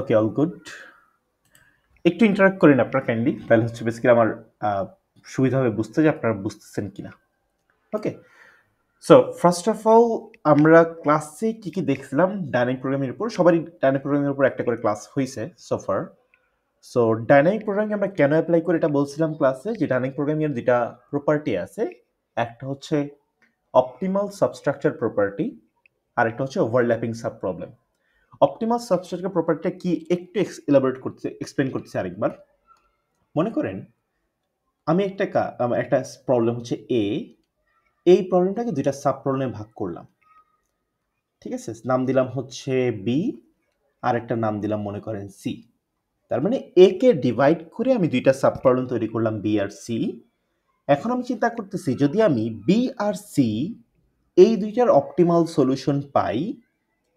ওকে, all good. একটু interact করেন আপনারা কাইন্ডলি, তাহলে হচ্ছে বেসিক্যালি আমার সুবিধা হবে বুঝতে যে আপনারা বুঝতেছেন কিনা। ওকে, সো ফার্স্ট অফ অল আমরা ক্লাসে কি কি দেখছিলাম ডাইনামিক প্রোগ্রামিংয়ের উপর। সবারই ডাইনামিক প্রোগ্রামিংয়ের উপর একটা করে ক্লাস হয়েছে সোফার। সো ডাইনামিক প্রোগ্রামিং আমরা কেন অ্যাপ্লাই করি এটা বলছিলাম ক্লাসে, যে ডাইনামিক প্রোগ্রামিংয়ের দুটা প্রপার্টি আছে। একটা হচ্ছে অপটিমাল সাবস্ট্রাকচার প্রপার্টি, আর একটা হচ্ছে overlapping sub problem. Optimal substructure প্রপার্টিটা কি একটু এলাবোরেট করতে এক্সপ্লেন করতেছি আরেকবার। মনে করেন আমি একটা প্রবলেম হচ্ছে এ, এই প্রবলেমটাকে দুইটা সাব প্রবলেমে ভাগ করলাম, ঠিক আছে? নাম দিলাম হচ্ছে বি, আর একটা নাম দিলাম মনে করেন সি। তার মানে এ কে ডিভাইড করে আমি দুইটা সাব প্রবলেম তৈরি করলাম, বি আর সি। এখন আমি চিন্তা করতেছি যদি আমি বি আর সি এই দুইটার অপটিমাল সলিউশন পাই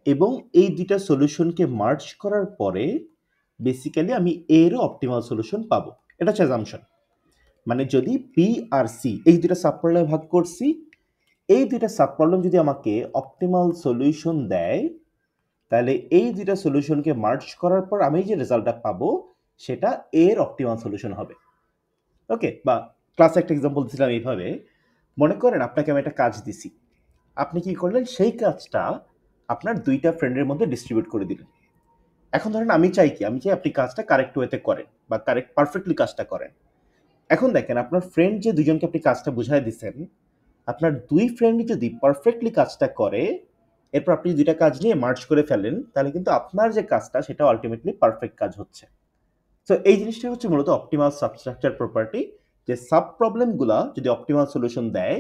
এবং এই দুইটা সলিউশনকে মার্জ করার পরে বেসিক্যালি আমি এরও অপটিমাল সলিউশন পাবো। এটা হচ্ছে অ্যাজাম্পশন। মানে যদি বি আর সি এই দুইটা সাব প্রবলেমে ভাগ করছি, এই দুইটা সাব প্রবলেম যদি আমাকে অপটিমাল সলিউশন দেয়, তাহলে এই দুইটা সলিউশনকে মার্জ করার পর আমি যে রেজাল্টটা পাবো সেটা এর অপটিমাল সলিউশন হবে। ওকে, বা ক্লাসে একটা এক্সাম্পল দিছিলাম এইভাবে। মনে করেন আপনাকে আমি একটা কাজ দিছি, আপনি কি করলেন সেই কাজটা আপনার দুইটা ফ্রেন্ডের মধ্যে ডিস্ট্রিবিউট করে দিলেন। এখন ধরেন আমি চাই আপনি কাজটা কারেক্ট ওয়েতে করেন বা কারেক্ট পারফেক্টলি কাজটা করেন। এখন দেখেন আপনার ফ্রেন্ড যে দুজনকে আপনি কাজটা বুঝাই দিচ্ছেন, আপনার দুই ফ্রেন্ডই যদি পারফেক্টলি কাজটা করে, এরপর আপনি দুইটা কাজ নিয়ে মার্জ করে ফেলেন, তাহলে কিন্তু আপনার যে কাজটা সেটা আলটিমেটলি পারফেক্ট কাজ হচ্ছে। সো এই জিনিসটা হচ্ছে মূলত অপটিমাল সাবস্ট্রাকচার প্রপার্টি, যে সাব প্রবলেমগুলো যদি অপটিমাল সলিউশন দেয়,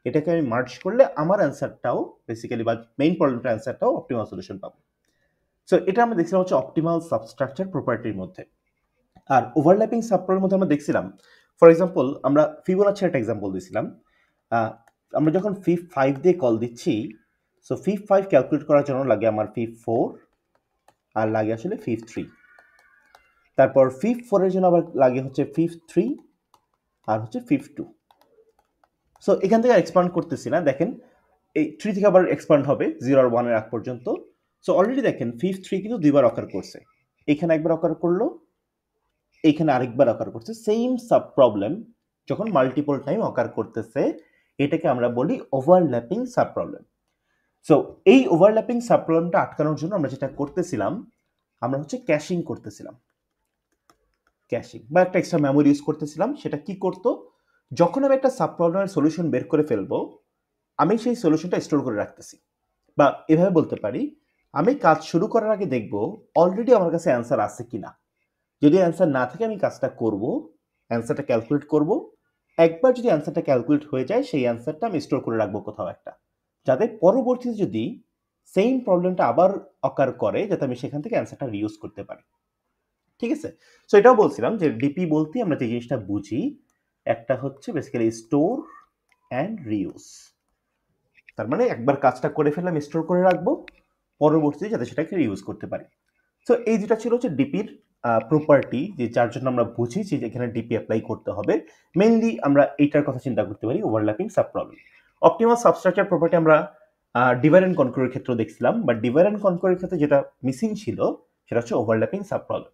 এটাকে আমি মার্জ করলে আমার অ্যান্সারটাও বেসিক্যালি বা মেইন প্রবলেমটার অ্যান্সারটাও অপটিমাল সলিউশন পাবো। সো এটা আমরা দেখছিলাম হচ্ছে অপটিমাল সাবস্ট্রাকচার প্রপার্টির মধ্যে। আর ওভারল্যাপিং সাব প্রবলেমের মধ্যে আমরা দেখছিলাম, ফর এক্সাম্পল আমরা ফিবোনাচির একটা এক্সাম্পল দিয়েছিলাম। আমরা যখন ফিব 5 দিয়ে কল দিচ্ছি, সো ফিব 5 ক্যালকুলেট করার জন্য লাগে আমার ফিব 4 আর লাগে আসলে ফিব 3। তারপর ফিব 4 এর জন্য আবার লাগে হচ্ছে ফিব 3 আর হচ্ছে ফিব 2। সো এখান থেকে এক্সপান্ড করতেছি না, দেখেন এই 3 থেকে আবার এক্সপান্ড হবে 0 আর 1 এর আগ পর্যন্ত। সো অলরেডি দেখেন ফিব 3 কিন্তু দুইবার অকার করছে, এখানে একবার অকার করলো, এইখানে আরেকবার অকার করছে। সেম সাব প্রবলেম যখন মাল্টিপল টাইম অকার করতেছে, এটাকে আমরা বলি ওভারল্যাপিং সাব প্রবলেম। সো এই ওভারল্যাপিং সাব প্রবলেমটা আটকানোর জন্য আমরা যেটা করতেছিলাম, আমরা হচ্ছে ক্যাশিং করতেছিলাম। ক্যাশিং বা একটা এক্সট্রা মেমোরি ইউজ করতেছিলাম। সেটা কি করতো, যখন আমি একটা সাব প্রবলেমের সলিউশন বের করে ফেলবো, আমি সেই সলিউশনটা স্টোর করে রাখতেছি। বা এভাবে বলতে পারি, আমি কাজ শুরু করার আগে দেখব অলরেডি আমার কাছে অ্যান্সার আছে কিনা। যদি অ্যান্সার না থাকে আমি কাজটা করব, অ্যান্সারটা ক্যালকুলেট করব। একবার যদি অ্যান্সারটা ক্যালকুলেট হয়ে যায়, সেই অ্যান্সারটা আমি স্টোর করে রাখবো কোথাও একটা, যাতে পরবর্তীতে যদি সেম প্রবলেমটা আবার অকার করে, যাতে আমি সেখান থেকে অ্যান্সারটা রিউজ করতে পারি। ঠিক আছে? সো এটাও বলছিলাম যে ডিপি বলতে আমরা যে জিনিসটা বুঝি, একটা হচ্ছে বেসিক্যালি স্টোর অ্যান্ড রিউজ। তার মানে একবার কাজটা করে ফেললাম, স্টোর করে রাখবো, পরবর্তীতে যাতে সেটাকে রিউজ করতে পারি। সো এই যেটা ছিল হচ্ছে ডিপির প্রপার্টি, যে যার জন্য আমরা বুঝি যে এখানে ডিপি অ্যাপ্লাই করতে হবে। মেইনলি আমরা এইটার কথা চিন্তা করতে পারি, overlapping sub problem. Optimal substructure property আমরা ডিভাইড অ্যান্ড কনকোরের ক্ষেত্রে দেখছিলাম, বাট ডিভাইড অ্যান্ড কনকোরের ক্ষেত্রে যেটা মিসিং ছিল সেটা হচ্ছে ওভারল্যাপিং সাব প্রবলেম।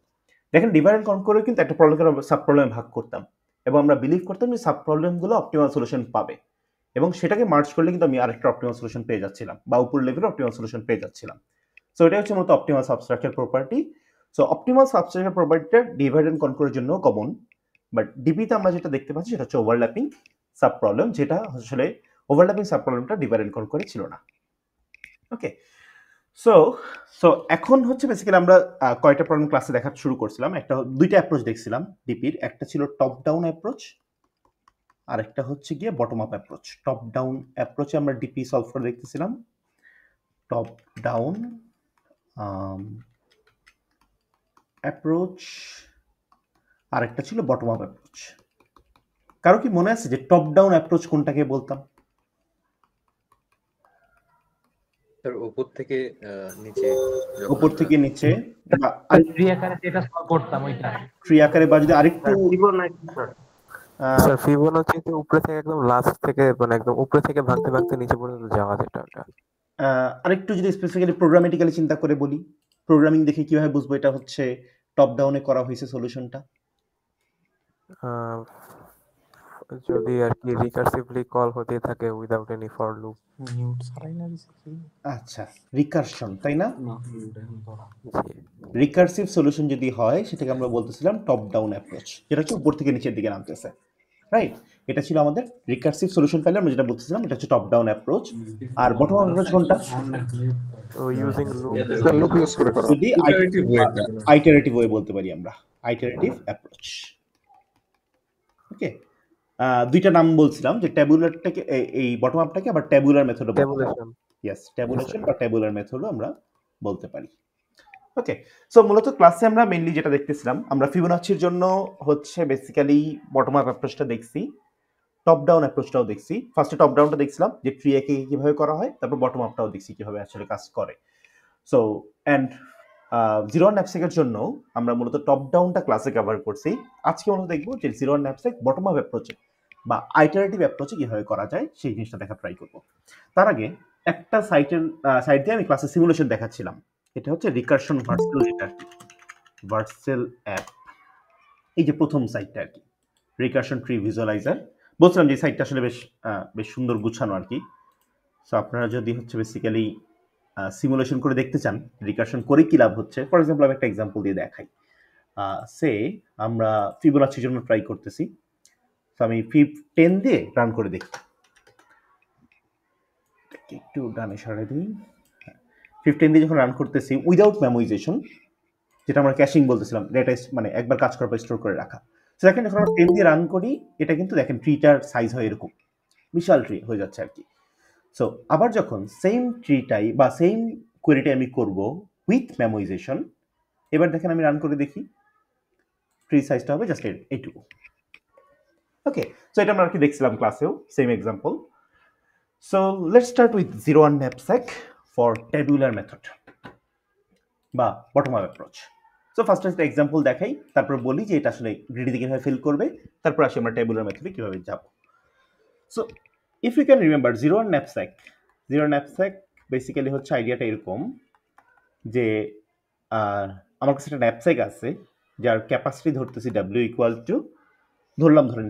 দেখেন ডিভাইড অ্যান্ড কনকোরে কিন্তু একটা প্রবলেমকে আমরা সাব প্রবলেমে ভাগ করতাম এবং আমরা বিলিভ করতাম যে সাব প্রবলেমগুলো অপটিমাল সলিউশন পাবে, এবং সেটাকে মার্জ করলে কিন্তু আমি আরেকটা অপটিমাল সলিউশন পেয়ে যাচ্ছিলাম বা উপর লেভেলের অপটিমাল সলিউশন পেয়ে যাচ্ছিলাম। সো এটা হচ্ছে মূলত optimal substructure property. So optimal substructure প্রপার্টিটা ডিভাইড এন্ড কনকোরের জন্য কমন, বাট ডিপিতে আমরা যেটা দেখতে পাচ্ছি সেটা হচ্ছে ওভারল্যাপিং সাব প্রবলেম, যেটা আসলে ওভারল্যাপিং সাব প্রবলেমটা ডিভাইড এন্ড কনকোরে ছিল না। ওকে, সো সো এখন হচ্ছে বেসিক্যালি আমরা কয়টা প্রবলেম ক্লাসে দেখা শুরু করছিলাম। দুইটা অ্যাপ্রোচ দেখছিলাম ডিপির, একটা ছিল টপ ডাউন অ্যাপ্রোচ আর একটা হচ্ছে গিয়ে bottom up approach. Top down অ্যাপ্রোচে আমরা ডিপি সলভ করে দেখতেছিলাম, টপ ডাউন অ্যাপ্রোচ, আর একটা ছিল বটম আপ অ্যাপ্রোচ। কারো কি মনে আছে যে টপ ডাউন অ্যাপ্রোচ কোনটাকে বলতাম? স্যার উপর থেকে নিচে, উপর থেকে নিচে বা ট্রি আকারে যেটা সলভ করতাম ওইটা। ট্রি আকারে, বা যদি আরেকটু স্যার ফিবোনাচিতে উপরে থেকে একদম লাস্ট থেকে মানে একদম উপরে থেকে ভাঙতে ভাঙতে নিচে পর্যন্ত যাওয়া যেটা ওটা। আরেকটু যদি স্পেসিফিক্যালি প্রোগ্রামেটিক্যালি চিন্তা করে বলি, প্রোগ্রামিং দেখে কিভাবে বুঝবো এটা হচ্ছে টপ ডাউনে করা হয়েছে সলিউশনটা? যদি আর কি রিকার্সিভলি কল হতে থাকে উইদাউট এনি ফর লুপ। আচ্ছা, রিকারশন, তাই না? রিকার্সিভ সলিউশন যদি হয় সেটাকে আমরা বলতেছিলাম টপ ডাউন অ্যাপ্রোচ, যেটা হচ্ছে উপর থেকে নিচের দিকে নামতেছে, রাইট? এটা ছিল আমাদের রিকার্সিভ সলিউশন পেলে আমরা যেটা বলতেছিলাম এটা হচ্ছে টপ ডাউন অ্যাপ্রোচ। আর বটম আপ অ্যাপ্রোচ কোনটা? ইউজিং লুপ লুপ ইউজ করে করা। যদি আইটারেটিভ ওয়ে বলতে পারি আমরা, আইটারেটিভ অ্যাপ্রোচ। ওকে, দুইটা নাম বলছিলাম যে ট্যাবুলারটাকে, এই বটম আপটাকে আবার ট্যাবুলার মেথডও বলতে পারি। ট্যাবুলেশন। ইয়েস, ট্যাবুলেশন বা ট্যাবুলার মেথডও আমরা বলতে পারি। ওকে, সো মূলত ক্লাসে আমরা মেইনলি যেটা দেখতেছিলাম, আমরা ফিবোনাচির জন্য হচ্ছে বেসিক্যালি বটম আপ অ্যাপ্রোচটা দেখছি, টপ ডাউন অ্যাপ্রোচটাও দেখছি। ফার্স্টে টপ ডাউনটা দেখছিলাম যে ট্রি একে কিভাবে করা হয়, তারপর বটম আপটাও দেখছি কিভাবে আসলে কাজ করে। সো অ্যান্ড জিরো ওয়ান ন্যাপসেকের জন্য আমরা মূলত টপ ডাউনটা ক্লাসে কভার করছি। আজকে মূলত দেখবো যে জিরো ওয়ান ন্যাপসেক বটম আপ অ্যাপ্রোচে বা আইটারেটিভ অ্যাপ্রোচে কিভাবে করা যায় সেই জিনিসটা দেখা ট্রাই করব। তার আগে একটা সাইট দিয়ে আমি ক্লাসে সিমুলেশন দেখাচ্ছিলাম, এটা হচ্ছে রিকারশন ভার্সেল, যেটা আর কি ভার্সেল অ্যাপ, এই যে প্রথম সাইটটা আর কি রিকারশন ট্রি ভিজুয়ালাইজার। বলছিলাম যে সাইটটা আসলে বেশ সুন্দর গুছানো আর কি। সো আপনারা যদি হচ্ছে বেসিক্যালি সিমুলেশন করে দেখতে চান রিকারশন করে কি লাভ হচ্ছে, ফর এক্সাম্পল আমি একটা এক্সাম্পল দিয়ে দেখাই। সে আমরা ফিবোনাচির জন্য ট্রাই করতেছি, তো আমি 10 দিয়ে রান করে দেখি, একটু ডানে সরাই দিই। 15 দিয়ে যখন রান করতেছি উইদাউট মেমোরাইজেশন, যেটা আমরা ক্যাশিং বলতেছিলাম, ডেটা মানে একবার কাজ করার পর স্টোর করে রাখা। তো দেখেন যখন আমরা 10 দিয়ে রান করি, এটা কিন্তু দেখেন ট্রিটার সাইজ হয় এরকম বিশাল ট্রি হয়ে যাচ্ছে আর কি। সো আবার যখন সেম ট্রিটাই বা সেম কোয়েরিটাই আমি করব উইথ মেমোরাইজেশন, এবার দেখেন আমি রান করে দেখি ট্রি সাইজটা হবে জাস্ট এইটুকু। ওকে, সো এটা আমরা আর কি দেখছিলাম ক্লাসেও, same example. So let's start with zero one knapsack for tabular method বা bottom up approach. So first একটা এক্সাম্পল দেখাই, তারপর বলি যে এটা আসলে গ্রিডিতে কিভাবে ফিল করবে, তারপর আসি আমরা ট্যাবুলার মেথডে কিভাবে যাব। So if you can remember zero one knapsack basically হচ্ছে আইডিয়াটা এরকম যে আমার কাছে একটা ন্যাপস্যাক আছে যার ক্যাপাসিটি ধরতেছি ডাব্লিউ ইকুয়াল টু, ধরলাম ধরেন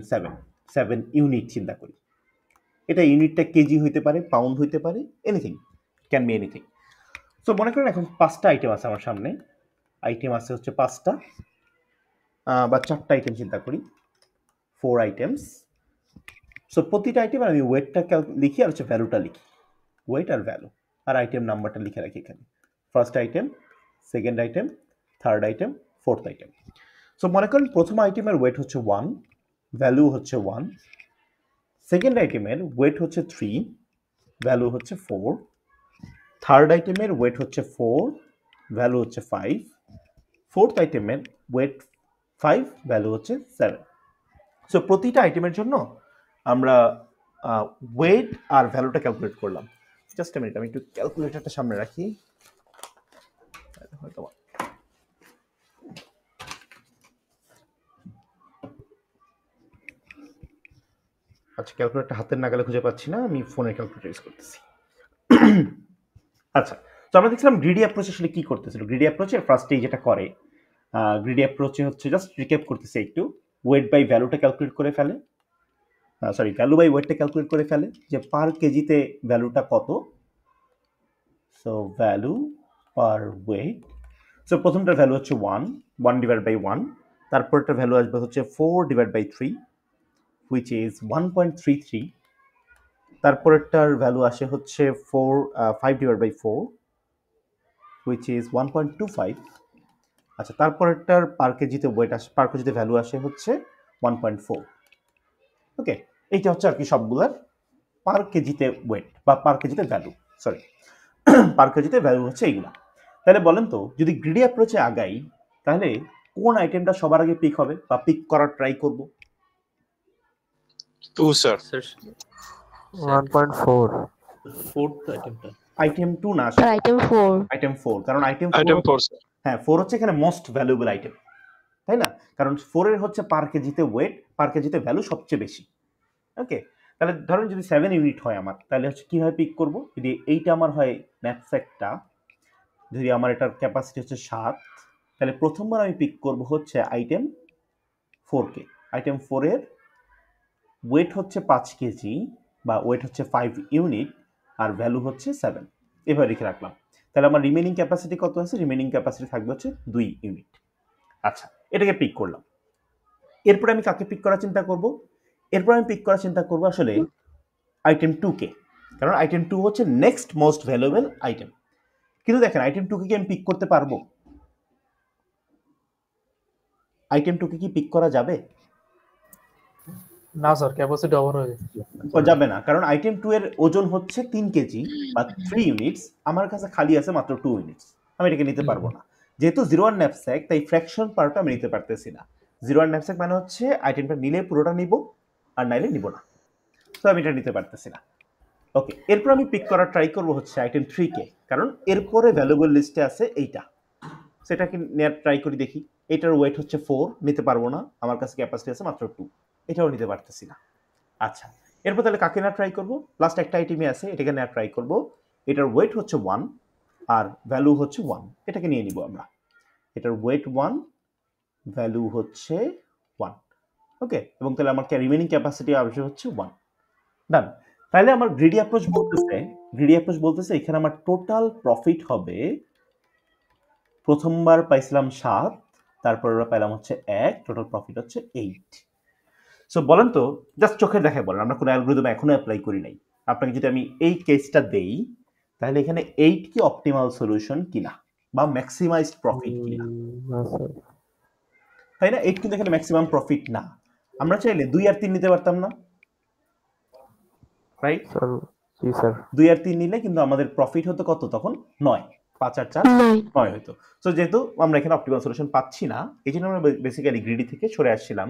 7 ইউনিট চিন্তা করি। এটা ইউনিটটা কেজি হইতে পারে, পাউন্ড হইতে পারে, anything, can be anything. So মনে করেন এখন 5টা আইটেম আছে আমার সামনে, আইটেম আছে হচ্ছে 5টা বা 4টা আইটেম চিন্তা করি, 4 আইটেমস। সো প্রতিটা আইটেম আমি ওয়েটটা লিখি আর হচ্ছে ভ্যালুটা লিখি, ওয়েট আর ভ্যালু, আর আইটেম নাম্বারটা লিখে রাখি এখানে, first item, second item, third item, fourth item. So মনে করেন প্রথম আইটেমের ওয়েট হচ্ছে 1, ভ্যালু হচ্ছে 1, সেকেন্ড আইটেমের ওয়েট হচ্ছে 3, ভ্যালু হচ্ছে 4, থার্ড আইটেমের ওয়েট হচ্ছে 4, ভ্যালু হচ্ছে 5, ফোর্থ আইটেমের ওয়েট 5, ভ্যালু হচ্ছে 7। সো প্রতিটা আইটেমের জন্য আমরা ওয়েট আর ভ্যালুটা ক্যালকুলেট করলাম। জাস্ট মিনিট, আমি একটু ক্যালকুলেটরটা সামনে রাখি, হয়তো আচ্ছা ক্যালকুলেটরটা হাতের নাগালে খুঁজে পাচ্ছি না, আমি ফোনের ক্যালকুলেটর ইউজ করতেছি। আচ্ছা, তো আমরা দেখছিলাম গ্রিডি অ্যাপ্রোচ আসলে কি করতেছিল। গ্রিডি অ্যাপ্রোচে ফার্স্টেই যেটা করে, গ্রিডি অ্যাপ্রোচে হচ্ছে জাস্ট রিক্যাপ করতেছে একটু, ওয়েট বাই ভ্যালুটা ক্যালকুলেট করে ফেলে, ভ্যালু বাই ওয়েটটা ক্যালকুলেট করে ফেলে যে পার কেজিতে ভ্যালুটা কত। সো ভ্যালু পার ওয়েট, সো প্রথমটার ভ্যালু হচ্ছে 1 ডিভাইড বাই 1, তারপরটা ভ্যালু আসবে হচ্ছে 4 ডিভাইড বাই 3 হুইচ ইজ 1.33, তারপরেরটার ভ্যালু আসে হচ্ছে 5 ডিভাইড বাই 4 হুইচ ইজ 1.25। আচ্ছা, তারপরেরটার পার কেজিতে ওয়েট আসে, পার কেজিতে ভ্যালু আসে হচ্ছে 1.4। ওকে, এইটা হচ্ছে আর কি সবগুলার পার কেজিতে ওয়েট বা পার কেজিতে ভ্যালু, পার কেজিতে ভ্যালু হচ্ছে এইগুলা। তাহলে বলেন তো যদি গ্রিডি অ্যাপ্রোচে আগাই তাহলে কোন আইটেমটা সবার আগে পিক হবে বা পিক করার ট্রাই করব? 2 স্যার। 1.4 ফোর্থ আইটেমটা, আইটেম 2 না, আইটেম 4, আইটেম 4, কারণ আইটেম 4 স্যার। হ্যাঁ 4 হচ্ছে এখানে মোস্ট ভ্যালুয়েবল আইটেম, তাই না? কারণ 4 এর হচ্ছে পার কেজিতে ওয়েট, পার কেজিতে ভ্যালু সবচেয়ে বেশি। ওকে, তাহলে ধরেন যদি 7 ইউনিট হয় আমার, তাহলে হচ্ছে কিভাবে পিক করব? যদি এইটা আমার হয় ন্যাপস্যাকটা, যদি আমার এটার ক্যাপাসিটি হচ্ছে 7, তাহলে প্রথমবার আমি পিক করব হচ্ছে আইটেম 4 কে। আইটেম 4 এর ওয়েট হচ্ছে 5 কেজি বা ওয়েট হচ্ছে 5 ইউনিট আর ভ্যালু হচ্ছে 7, এভাবে লিখে রাখলাম। তাহলে আমার রিমেনিং ক্যাপাসিটি কত আছে? রিমেনিং ক্যাপাসিটি থাকবে হচ্ছে 2 ইউনিট। আচ্ছা, এটাকে পিক করলাম। এরপরে আমি কাকে পিক করার চিন্তা করব? এরপর আমি পিক করার চিন্তা করব আসলে আইটেম 2 কে, কারণ আইটেম 2 হচ্ছে নেক্সট মোস্ট ভ্যালুয়েবল আইটেম। কিন্তু দেখেন আইটেম 2 কে কি আমি পিক করতে পারবো? আইটেম 2 কে কি পিক করা যাবে? না স্যার, ক্যাপাসিটি ওভার হয়ে যাবে। যাবে না, কারণ আইটেম 2 এর ওজন হচ্ছে 3 কেজি বা 3 ইউনিটস, আমার কাছে খালি আছে মাত্র 2 ইউনিটস, আমি এটাকে নিতে পারবো না। যেহেতু 01 ন্যাপস্যাক, তাই ফ্র্যাকশন পার্টটা আমি নিতে পারতেছি না। 01 ন্যাপস্যাক মানে হচ্ছে আইটেমটা নিলে পুরোটা নিব আর নাইলে নিব না, তো আমি এটা নিতে পারতেছি না। ওকে, এরপর আমি পিক করার ট্রাই করব হচ্ছে আইটেম 3 কে, কারণ এরপরে ভ্যালুয়েবল লিস্টে আছে এইটা, সেটাকে নেওয়ার ট্রাই করি দেখি। এটার ওয়েট হচ্ছে 4, নিতে পারবো না, আমার কাছে ক্যাপাসিটি আছে মাত্র 2, এটাও নিতে পারতেছি না। আচ্ছা, এরপর তাহলে কাকে নেওয়ার ট্রাই করবো? লাস্ট একটা আইটেমে আছে, এটাকে নেওয়ার ট্রাই করব। এটার ওয়েট হচ্ছে 1 আর ভ্যালু হচ্ছে 1, এটাকে নিয়ে নিব আমরা। এটার ওয়েট 1, ভ্যালু হচ্ছে 1। ওকে, এবং তাহলে আমার রিমেনিং ক্যাপাসিটি আসবে হচ্ছে 1। ডান। তাহলে আমার গ্রিডি অ্যাপ্রোচ বলতেছে এখানে আমার টোটাল প্রফিট হবে, প্রথমবার পাইছিলাম 7, তারপর পেলাম হচ্ছে 1, টোটাল প্রফিট হচ্ছে 8। সো বলেন তো, জাস্ট চোখের দেখায় বলেন, আমরা কোনো অ্যালগরিদম এখনো অ্যাপ্লাই করি নাই। আপনাকে যদি আমি এই কেসটা দেই, তাহলে এখানে 8 কি অপটিমাল সলিউশন কিনা বা ম্যাক্সিমাইজড প্রফিট কিনা? না স্যার, তাই না? 8 কিন্তু এখানে ম্যাক্সিমাম প্রফিট না। আমরা চাইলে 2 আর 3 নিতে পারতাম না, রাইট? স্যার জি স্যার। 2 আর 3 নিলে কিন্তু আমাদের প্রফিট হতো কত তখন? 9। 5 আর 4 9 হতো। সো যেহেতু আমরা এখানে অপটিমাল সলিউশন পাচ্ছি না, এই জন্য আমরা বেসিক্যালি গ্রিডি থেকে সরে আসছিলাম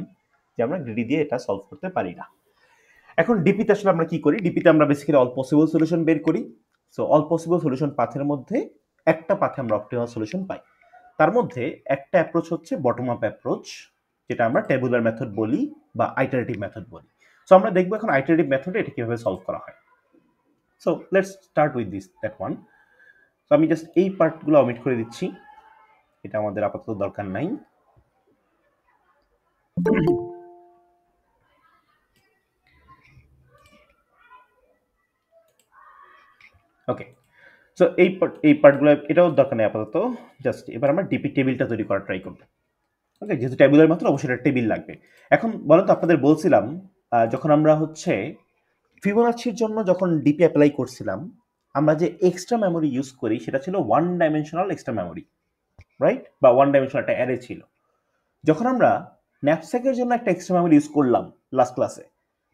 যে আমরা গ্রিডি দিয়ে এটা সলভ করতে পারি না। এখন ডিপিতে আসলে আমরা কি করি? ডিপিতে আমরা বেসিক্যালি অল পসিবল সলিউশন বের করি। সো অল পসিবল সলিউশন পাথের মধ্যে একটা পাথে আমরা অপটিমাল সলিউশন পাই। তার মধ্যে একটা অ্যাপ্রোচ হচ্ছে বটম আপ অ্যাপ্রোচ, যেটা আমরা টেবুলার মেথড বলি বা আইটারেটিভ মেথড বলি। সো আমরা দেখবো এখন আইটারেটিভ মেথডে এটা কিভাবে সলভ করা হয়। So let's start with that one. তো আমি জাস্ট এই পার্টগুলো অমিট করে দিচ্ছি, এটা আমাদের আপাতত দরকার নাই। ওকে, সো এই পার্টগুলো এটাও দরকার নেই আপাতত। জাস্ট এবার আমরা ডিপি টেবিলটা তৈরি করার ট্রাই করবো। ওকে, যেহেতু টেবিলের মাত্র অবশ্যই একটা টেবিল লাগবে। এখন বলেন তো, আপনাদের বলছিলাম যখন আমরা হচ্ছে ফিবোনাচির জন্য যখন ডিপি অ্যাপ্লাই করছিলাম, আমরা যে এক্সট্রা মেমোরি ইউজ করি সেটা ছিল 1 ডাইমেনশনাল এক্সট্রা মেমোরি, রাইট? বা 1 ডাইমেনশনাল একটা অ্যারে ছিল। যখন আমরা ন্যাপস্যাকের জন্য একটা এক্সট্রা মেমোরি ইউজ করলাম লাস্ট ক্লাসে,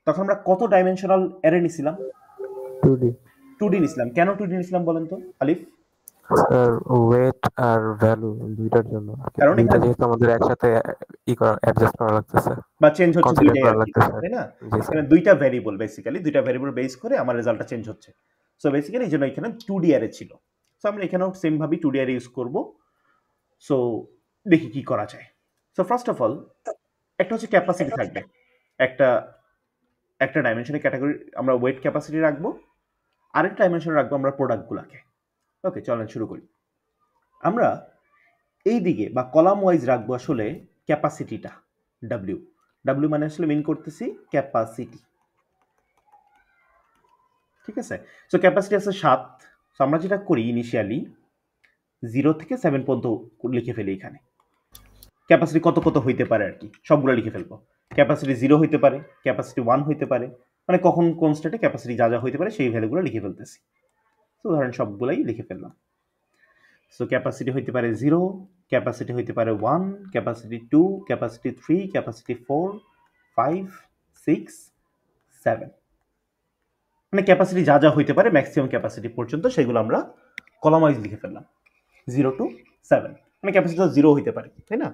তখন আমরা কত ডাইমেনশনাল অ্যারে নিছিলাম? 2D 2D নিছিলাম। কেন 2D নিছিলাম বলেন তো আলিফ? স্যার, ওয়েট আর ভ্যালু দুইটার জন্য। কারণ দুইটা এখানে যেহেতু আমাদের একসাথে অ্যাডজাস্ট করা লাগতেছে, বা চেঞ্জ হচ্ছে কনসিডার দুইটাই করা আর কি, লাগতেছে। তাই না? জি স্যার। এখানে দুইটা ভ্যারিয়েবল, বেসিক্যালি দুইটা ভ্যারিয়েবল বেস করে আমার রেজাল্টটা চেঞ্জ হচ্ছে। সো বেসিক্যালি এই জন্য এখানে 2D অ্যারে ছিল। সো আমরা এখানেও সেম ভাবে 2D অ্যারে ইউজ করব। সো দেখি কি করা যায়। সো ফার্স্ট অফ অল একটা হচ্ছে ক্যাপাসিটি থাকবে, একটা ডাইমেনশনের ক্যাটাগরি আমরা ওয়েট ক্যাপাসিটি রাখবো, আরেকটা ডাইমেনশনে রাখবো আমরা প্রোডাক্টগুলোকে। ওকে, চলেন শুরু করি। আমরা এই দিকে বা কলাম ওয়াইজ রাখবো আসলে ক্যাপাসিটিটা, ডাব্লিউ। ডাব্লিউ মানে আসলে মিন করতেছি ক্যাপাসিটি, ঠিক আছে? সো ক্যাপাসিটি আছে 7। সো আমরা যেটা করি ইনিশিয়ালি 0 থেকে 7 পর্যন্ত লিখে ফেলি এখানে। ক্যাপাসিটি কত কত হইতে পারে আর কি, সবগুলো লিখে ফেলবো। ক্যাপাসিটি 0 হইতে পারে, ক্যাপাসিটি 1 হইতে পারে, মানে কখন কোন স্টেটে ক্যাপাসিটি যা যা হইতে পারে সেই ভ্যালুগুলো লিখে ফেলতেছি। তো ধরেন সবগুলাই লিখে ফেললাম। সো ক্যাপাসিটি হইতে পারে 0, ক্যাপাসিটি হইতে পারে 1, ক্যাপাসিটি 2, ক্যাপাসিটি 3, ক্যাপাসিটি 4, 5, 6, 7, মানে ক্যাপাসিটি যা যা হইতে পারে ম্যাক্সিমাম ক্যাপাসিটি পর্যন্ত সেগুলো আমরা কলাম ওয়াইজ লিখে ফেললাম 0 to 7। মানে ক্যাপাসিটি তো 0 হইতে পারে, তাই না?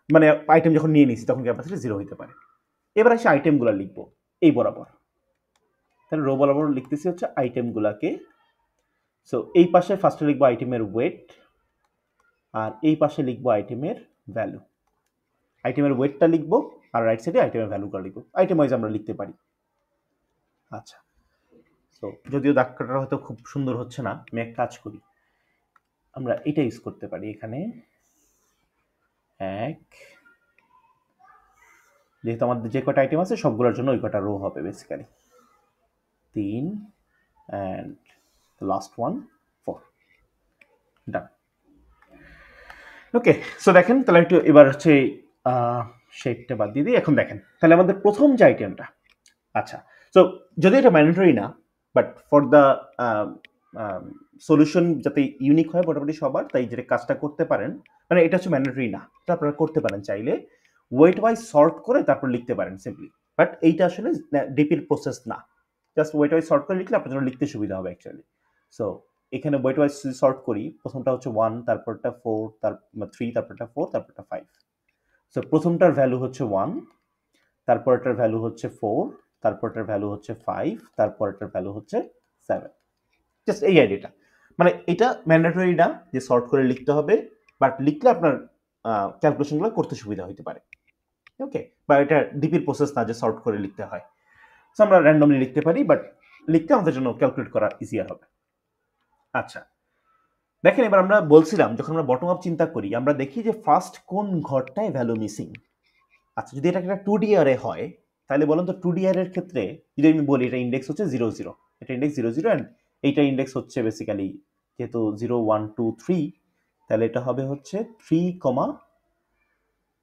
মানে আইটেম যখন নিয়ে নিছি তখন ক্যাপাসিটি 0 হইতে পারে। এবার এসে আইটেমগুলো লিখবো এই বরাবর। তাহলে রো বরাবর লিখতেছি হচ্ছে আইটেমগুলোকে। সো এই পাশে ফার্স্টে লিখবো আইটেমের ওয়েট আর এই পাশে লিখবো আইটেমের ভ্যালু। আইটেমের ওয়েটটা লিখবো আর রাইট সাইডে আইটেমের ভ্যালুটা লিখবো। আইটেম ওয়াইজ আমরা লিখতে পারি। আচ্ছা, তো যদিও দাগটা হয়তো খুব সুন্দর হচ্ছে না, আমি এক কাজ করি, আমরা এটা ইউজ করতে পারি। এখানে এক, যেহেতু আমাদের যে কটা আইটেম আছে সবগুলোর জন্য ওই কটা রো হবে basically, 3 and last one 4, done. Okay, so দেখেন তাহলে একটু এবার হচ্ছে শেপটা বাদ দিয়ে দিই। এখন দেখেন তাহলে আমাদের প্রথম যে আইটেমটা, আচ্ছা, সো যদি এটা ম্যান্ডেটরি না, বাট ফর দ্য সলিউশন যাতে ইউনিক হয় মোটামুটি সবার, তাই যেটা কাজটা করতে পারেন, মানে এটা হচ্ছে ম্যান্ডেটরি না, এটা আপনারা করতে পারেন চাইলে ওয়েট ওয়াইজ সর্ট করে তারপর লিখতে পারেন সিম্পলি, বাট এইটা আসলে ডিপির প্রসেস না, জাস্ট ওয়েট ওয়াইজ সর্ট করে লিখলে আপনার জন্য লিখতে সুবিধা হবে অ্যাকচুয়ালি। সো এখানে ওয়েট ওয়াইজ সর্ট করি, প্রথমটা হচ্ছে 1, তারপরটা 4, তারপর 3, তারপরটা 4, তারপরটা 5। সো প্রথমটার ভ্যালু হচ্ছে 1, তারপরটার ভ্যালু হচ্ছে 4, তারপরটার ভ্যালু হচ্ছে 5, তারপরটার ভ্যালু হচ্ছে 7। জাস্ট এই আইডিয়াটা, মানে এটা ম্যান্ডেটরি না যে সর্ট করে লিখতে হবে, বাট লিখলে আপনার ক্যালকুলেশনগুলো করতে সুবিধা হতে পারে। ওকে, বা এটা ডিপির প্রসেস না যে সর্ট করে লিখতে হয়। সো আমরা র্যান্ডমলি লিখতে পারি, বাট লিখতে আমাদের জন্য ক্যালকুলেট করা ইজিয়ার হবে। আচ্ছা, দেখেন এবার আমরা বলছিলাম যখন আমরা বটম আপ চিন্তা করি আমরা দেখি যে ফার্স্ট কোন ঘরটায় ভ্যালু মিসিং। আচ্ছা, যদি এটা একটা 2D অ্যারে হয় তাহলে বলুন তো 2D অ্যারের ক্ষেত্রে যদি আমি বলি এটা ইন্ডেক্স হচ্ছে 0 0, এটা ইন্ডেক্স 0 0 অ্যান্ড এইটা ইন্ডেক্স হচ্ছে বেসিক্যালি যেহেতু 0 1 2 3, তাহলে এটা হবে হচ্ছে 3,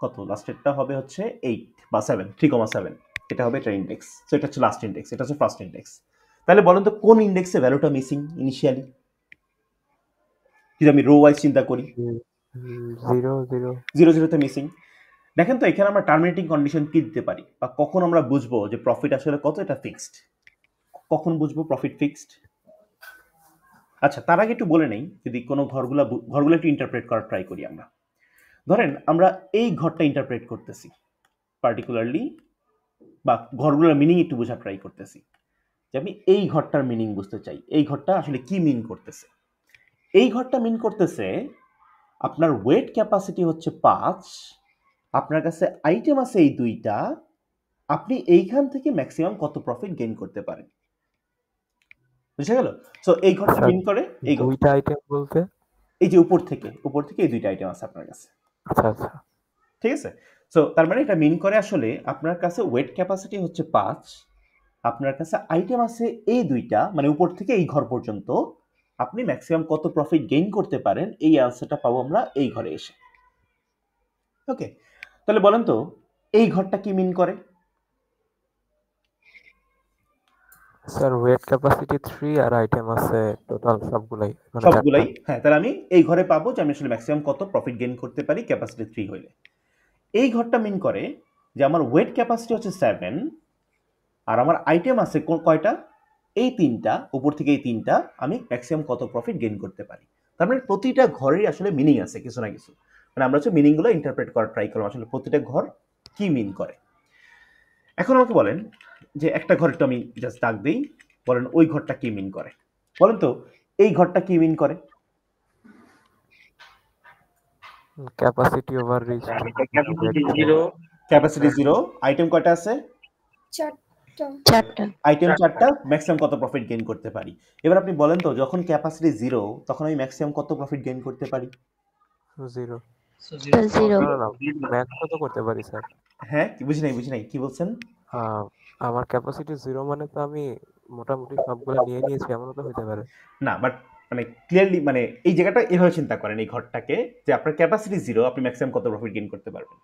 কত লাস্টেরটা হবে হচ্ছে 8 বা 7, 3,7, এটা হবে এটা ইন্ডেক্স। সো এটা হচ্ছে লাস্ট ইন্ডেক্স, এটা হচ্ছে ফার্স্ট ইন্ডেক্স। তাহলে বলুন তো কোন ইন্ডেক্সে ভ্যালুটা মিসিং ইনিশিয়ালি, যদি আমি রো ওয়াইজ চিন্তা করি 0 0 0 0 তে মিসিং। দেখেন তো এখানে আমরা টার্মিনেটিং কন্ডিশন কি দিতে পারি, বা কখন আমরা বুঝবো যে প্রফিট আসলে কত, এটা ফিক্সড, কখন বুঝবো প্রফিট ফিক্সড? আচ্ছা, তার আগে একটু বলে নেই, যদি কোনো ঘরগুলো একটু ইন্টারপ্রেট করার ট্রাই করি আমরা। ধরেন আমরা এই ঘরটা ইন্টারপ্রেট করতেছি পার্টিকুলারলি, বা ঘরগুলোর মিনিং একটু বোঝার ট্রাই করতেছি, যে আমি এই ঘরটার মিনিং বুঝতে চাই, এই ঘরটা আসলে কি মিন করতেছে। এই ঘরটা মিন করতেছে আপনার ওয়েট ক্যাপাসিটি হচ্ছে 5, আপনার কাছে আইটেম আছে এই 2টা, আপনি এইখান থেকে ম্যাক্সিমাম কত প্রফিট গেইন করতে পারেন, বুঝা গেল? সো এই ঘরটা মিন করে এই 2টা আইটেম বলতে এই যে উপর থেকে এই 2টা আইটেম আছে আপনার কাছে, আচ্ছা আচ্ছা ঠিক আছে? সো তার মানে এটা মিন করে আসলে আপনার কাছে ওয়েট ক্যাপাসিটি হচ্ছে 5, আপনার কাছে আইটেম আছে এই 2টা, মানে উপর থেকে এই ঘর পর্যন্ত আপনি ম্যাক্সিমাম কত প্রফিট গেইন করতে পারেন, এই আনসারটা পাবো আমরা এই ঘরে এসে। ওকে, তাহলে বলেন তো এই ঘরটা কি মিন করে? স্যার ওয়েট ক্যাপাসিটি 3 আর আইটেম আছে টোটাল সবগুলাই, মানে সবগুলাই, হ্যাঁ, তাহলে আমি এই ঘরে পাবো যে আমি আসলে ম্যাক্সিমাম কত প্রফিট গেইন করতে পারি ক্যাপাসিটি 3 হইলে। এই ঘরটা মিন করে যে আমার ওয়েট ক্যাপাসিটি হচ্ছে 7 আর আমার আইটেম আছে কয়টা, এই 3টা, উপর থেকে এই 3টা, আমি ম্যাক্সিমাম কত প্রফিট গেইন করতে পারি। তার মানে প্রতিটা ঘরেরই আসলে মিনিং আছে কিছু না কিছু, মানে আমরা হচ্ছে মিনিংগুলো ইন্টারপ্রেট করার ট্রাই করলাম আসলে প্রতিটা ঘর কি মিন করে। এখন আমাকে বলেন যে একটা ঘর একটু আমি জাস্ট দাগ দিই, বলেন ওই ঘরটা কি মিন করে, বলেন তো এই ঘরটা কি মিন করে? Capacity over reach, capacity 0, item কয়টা আছে? 4টা। আইটেম 4টা, ম্যাক্সিমাম কত প্রফিট গেইন করতে পারি। এবার আপনি বলেন তো যখন ক্যাপাসিটি 0 তখন আমি ম্যাক্সিমাম কত প্রফিট গেইন করতে পারি? 0 0 ম্যাক্স কত করতে পারি স্যার? হ্যাঁ, বুঝি নাই কি বলছেন? আমার ক্যাপাসিটি 0 মানে তো আমি মোটামুটি সবগুলো নিয়ে নিয়েছি, এমনও তো হতে পারে না, বাট মানে ক্লিয়ারলি মানে এই জায়গাটা এভাবে চিন্তা করেন, এই ঘরটাকে যে আপনার ক্যাপাসিটি 0, আপনি ম্যাক্সিমাম কত প্রফিট গেইন করতে পারবেন।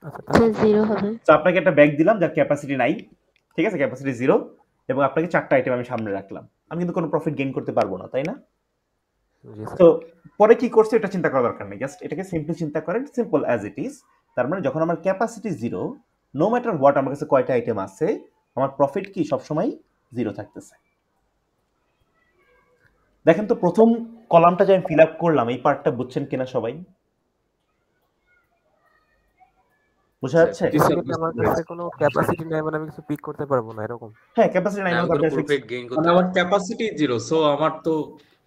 আচ্ছা তো 0 হবে। তো আপনাকে একটা ব্যাগ দিলাম যার ক্যাপাসিটি নাই, ঠিক আছে, ক্যাপাসিটি 0, এবং আপনাকে 4টা আইটেম আমি সামনে রাখলাম, আমি কিন্তু কোনো প্রফিট গেইন করতে পারবো না, তাই না? জি স্যার। তো পরে কি করছে এটা চিন্তা করার দরকার নেই, জাস্ট এটাকে সিম্পলি চিন্তা করেন, সিম্পল অ্যাজ ইট ইজ। তার মানে যখন আমার ক্যাপাসিটি 0, নো ম্যাটার হোয়াট আমার কাছে কয়টা আইটেম আছে, আমার প্রফিট কি সবসময় 0 থাকতেছে। দেখেন তো প্রথম কলামটা যে আমি ফিল আপ করলাম, এই পার্টটা বুঝছেন কিনা সবাই? বুঝা যাচ্ছে? বেসিক্যালি আমার কাছে কোনো ক্যাপাসিটি নাই, মানে আমি কিছু পিক করতে পারবো না এরকম। হ্যাঁ, ক্যাপাসিটি নাই আমি মানে কোনো আপনার প্রফিট গেইন মানে করতে আমার ক্যাপাসিটি 0, সো আমার তো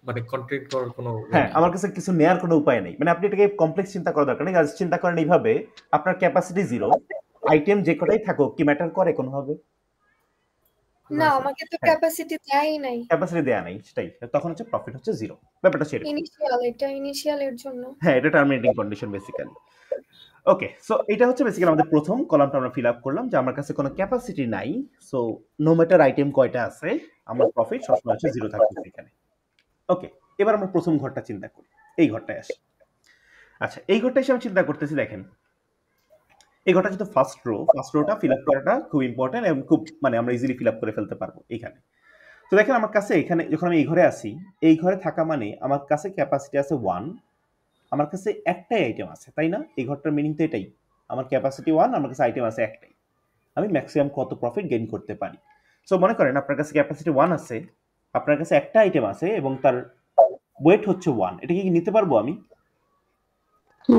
মানে কন্ট্রিবিউট করার কোনো হ্যাঁ, আমার কাছে কিছু নেয়ার কোনো উপায় নেই। মানে আপনি এটাকে কমপ্লেক্স চিন্তা করার দরকার নেই। জাস্ট চিন্তা করেন এইভাবে, আপনার ক্যাপাসিটি 0, আইটেম যে কটাই থাকুক কি ম্যাটার করে কোনোভাবে? না আমাকে তো হ্যাঁ। ক্যাপাসিটি দেয়ই নাই। ক্যাপাসিটি দেয়া নাই, সেটাই। তখন হচ্ছে প্রফিট হচ্ছে 0। ব্যাপারটা সেরকম। এটা ইনিশিয়ালের জন্য। হ্যাঁ, এটা টার্মিনেটিং কন্ডিশন বেসিক্যালি। ওকে, সো এটা হচ্ছে বেসিক্যালি আমাদের প্রথম কলামটা আমরা ফিল আপ করলাম যে আমার কাছে কোনো ক্যাপাসিটি নাই। সো নো ম্যাটার আইটেম কয়টা আছে, আমার প্রফিট সবসময় হচ্ছে 0 থাকতেছে এখানে। ওকে, এবার আমরা প্রথম ঘরটা চিন্তা করি। এই ঘরটায় আসি। আচ্ছা, এই ঘরটা এসে আমি চিন্তা করতেছি, দেখেন এই ঘরটা যেহেতু ফার্স্ট রোটা ফিল আপ করাটা খুব ইম্পর্টেন্ট এবং খুব মানে আমরা ইজিলি ফিল আপ করে ফেলতে পারবো এইখানে। তো দেখেন আমার কাছে এখানে যখন আমি এই ঘরে আসি, এই ঘরে থাকা মানে আমার কাছে ক্যাপাসিটি আছে 1, আমার কাছে একটাই আইটেম আছে, তাই না? এই ঘরটার মিনিং তো এটাই, আমার ক্যাপাসিটি 1, আমার কাছে আইটেম আছে একটাই, আমি ম্যাক্সিমাম কত প্রফিট গেইন করতে পারি। সো মনে করেন আপনার কাছে ক্যাপাসিটি 1 আছে, আপনার কাছে একটা আইটেম আছে এবং তার ওয়েট হচ্ছে 1, এটা কি নিতে পারবো আমি?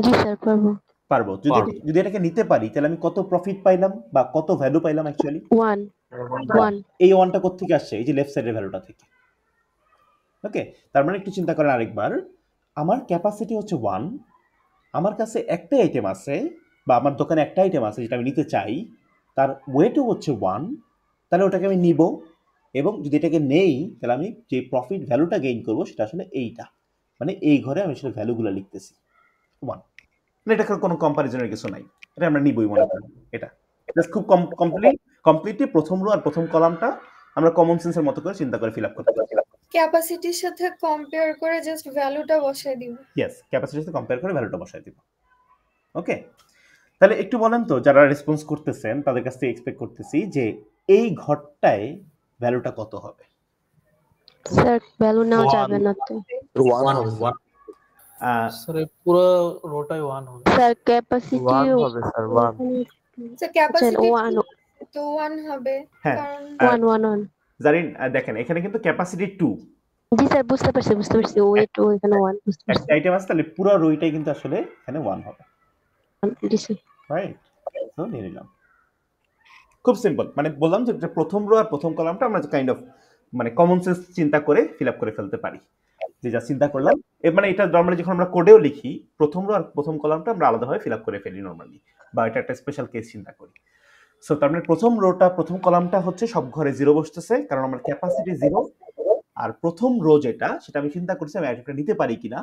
জি স্যার পারবো। পারবো। যদি এটাকে নিতে পারি তাহলে আমি কত প্রফিট পাইলাম বা কত ভ্যালু পাইলাম অ্যাকচুয়ালি? 1 এই 1টা কোথা থেকে আসছে? এই যে লেফট সাইডের ভ্যালুটা থেকে। ওকে, তার মানে একটু চিন্তা করেন আরেকবার, আমার ক্যাপাসিটি হচ্ছে 1, আমার কাছে একটাই আইটেম আছে বা আমার দোকানে একটা আইটেম আছে যেটা আমি নিতে চাই, তার ওয়েটও হচ্ছে 1, তাহলে ওটাকে আমি নিব এবং যদি এটাকে নেই তাহলে আমি যে প্রফিট ভ্যালুটা গেইন করবো সেটা আসলে এইটা, মানে এই ঘরে আমি আসলে ভ্যালুগুলো লিখতেছি 1, মানে এটা কোনো কম্পারিজনের কিছু নাই, এটা আমরা নিবই মনে করি। এটা জাস্ট খুব কমপ্লিটলি প্রথম রো আর প্রথম কলামটা আমরা কমন সেন্সের মতো করে চিন্তা করে ফিল আপ করতে পারি। ক্যাপাসিটির সাথে কম্পেয়ার করে জাস্ট ভ্যালুটা বসায় দিব। ইয়েস, ক্যাপাসিটির সাথে কম্পেয়ার করে ভ্যালুটা বসাই দিব। ওকে, তাহলে একটু বলেন তো যারা রেসপন্স করতেছেন তাদের কাছ থেকে এক্সপেক্ট করতেছি যে এই ঘরটায় ভ্যালুটা কত হবে? স্যার ভ্যালু নেওয়া যাবে না তো। 1 হবে 1 স্যার এই পুরো রোটাই 1 হবে। স্যার ক্যাপাসিটি 1 হবে স্যার 1 তো ক্যাপাসিটি 1 তো 1 হবে হ্যাঁ। কারণ 1 জানেন দেখেন এখানে কিন্তু ক্যাপাসিটি 2, জি স্যার বুঝতে পারছি ওয়েট এখানে 1 বুঝতে একটা পারছি। আইটেম আছে, তাহলে পুরো রোইটাই কিন্তু আসলে এখানে 1 হবে, জি স্যার। রাইট? তো নিয়ে নিলাম, খুব সিম্পল। মানে বললাম যে প্রথম রো আর প্রথম কলামটা আমরা কাইন্ড অফ মানে কমন সেন্স চিন্তা করে ফিল আপ করে ফেলতে পারি, যে যা চিন্তা করলাম মানে এটা নর্মালি যখন আমরা কোডেও লিখি প্রথম রো আর প্রথম কলামটা আমরা আলাদাভাবে ফিল আপ করে ফেলি নর্মালি, বা এটা একটা স্পেশাল কেস চিন্তা করি। সো তার মানে প্রথম রোটা প্রথম কলামটা হচ্ছে সব ঘরে 0 বসতেছে কারণ আমার ক্যাপাসিটি 0, আর প্রথম রো যেটা সেটা আমি চিন্তা করছি আমি আইটেমটা নিতে পারি কিনা,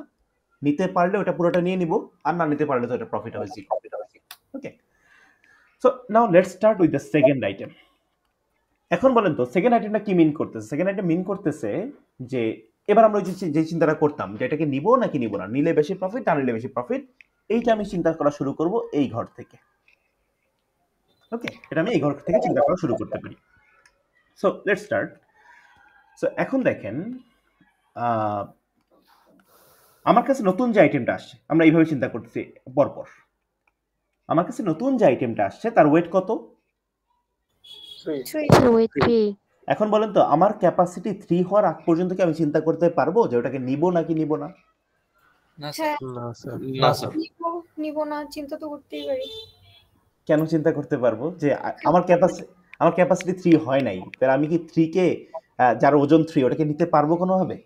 নিতে পারলে ওটা পুরোটা নিয়ে নিব, আর না নিতে পারলে তো এটা প্রফিট হবে 0। Okay, so now let's start with the second item. এখন বলেন তো সেকেন্ড আইটেমটা কি মিন করতেছে? সেকেন্ড আইটেম মিন করতেছে যে এবার আমরা যে চিন্তাটা করতাম যে এটাকে নিব নাকি নিব না, নিলে বেশি প্রফিট না নিলে বেশি প্রফিট, এইটা আমি চিন্তা করা শুরু করব এই ঘর থেকে। ওকে, এটা আমি এই ঘর থেকে চিন্তা করা শুরু করতে পারি। So let's start. সো এখন দেখেন আমার কাছে নতুন যে আইটেমটা আসছে, আমরা এইভাবে চিন্তা করতেছি পরপর, আমার কাছে নতুন যে আইটেমটা আসছে তার ওয়েট কত? 3 স্যার ওয়েট 3 এখন বলেন তো আমার ক্যাপাসিটি 3 হওয়ার আগ পর্যন্ত কি আমি চিন্তা করতে পারবো যে ওটাকে নিব নাকি নিব না? না হ্যাঁ না স্যার না স্যার নিব না, চিন্তা তো করতেই পারি। কেন চিন্তা করতে পারবো যে আমার ক্যাপাসিটি 3 হয় নাই, তাহলে আমি কি 3 কে যার ওজন 3 ওটাকে নিতে পারবো কোনোভাবে?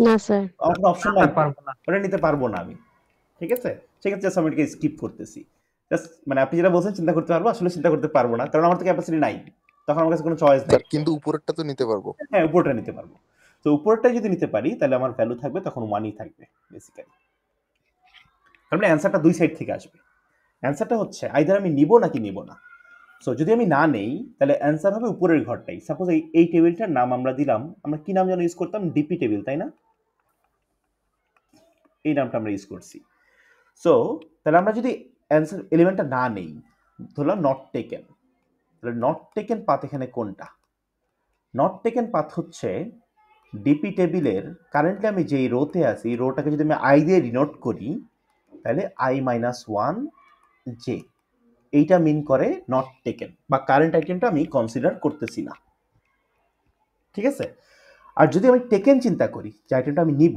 না স্যার। আমার কোনো অপশন নাই, পারবো না। ওটা নিতে পারবো না আমি। ঠিক আছে, সেক্ষেত্রে আমি এটাকে স্কিপ করতেছি। জাস্ট মানে আপনি যেটা বলছেন চিন্তা করতে পারবো, আসলে চিন্তা করতে পারবো না কারণ আমার তো ক্যাপাসিটি নাই, তখন আমার কাছে কোনো চয়েস নেই। কিন্তু উপরেরটা তো নিতে পারবো। হ্যাঁ, উপরটা নিতে পারবো। তো উপরটা যদি নিতে পারি তাহলে আমার ভ্যালু থাকবে তখন 1ই থাকবে বেসিক্যালি। তার মানে অ্যান্সারটা দুই সাইড থেকে আসবে। অ্যান্সারটা হচ্ছে আইদার আমি নিব নাকি নিব না। সো যদি আমি না নেই তাহলে অ্যান্সার হবে উপরের ঘরটাই। সাপোজ এই টেবিলটার নাম আমরা দিলাম, আমরা কি নাম যেন ইউজ করতাম? ডিপি টেবিল, তাই না? এই নামটা আমরা ইউজ করছি। সো তাহলে আমরা যদি অ্যান্সার এলিমেন্টটা না নেই, ধরলাম নট টেকেন, তাহলে নট টেকেন পাথ এখানে কোনটা? নট টেকেন পাথ হচ্ছে ডিপি টেবিলের কারেন্টলি আমি যেই রোতে আছি, রোটাকে যদি আমি আই দিয়ে ডিনোট করি তাহলে i-1 j, এইটা মিন করে নট টেকেন বা কারেন্ট আইটেমটা আমি কনসিডার করতেছি না। ঠিক আছে, আর যদি আমি টেকেন চিন্তা করি যে আইটেমটা আমি নিব,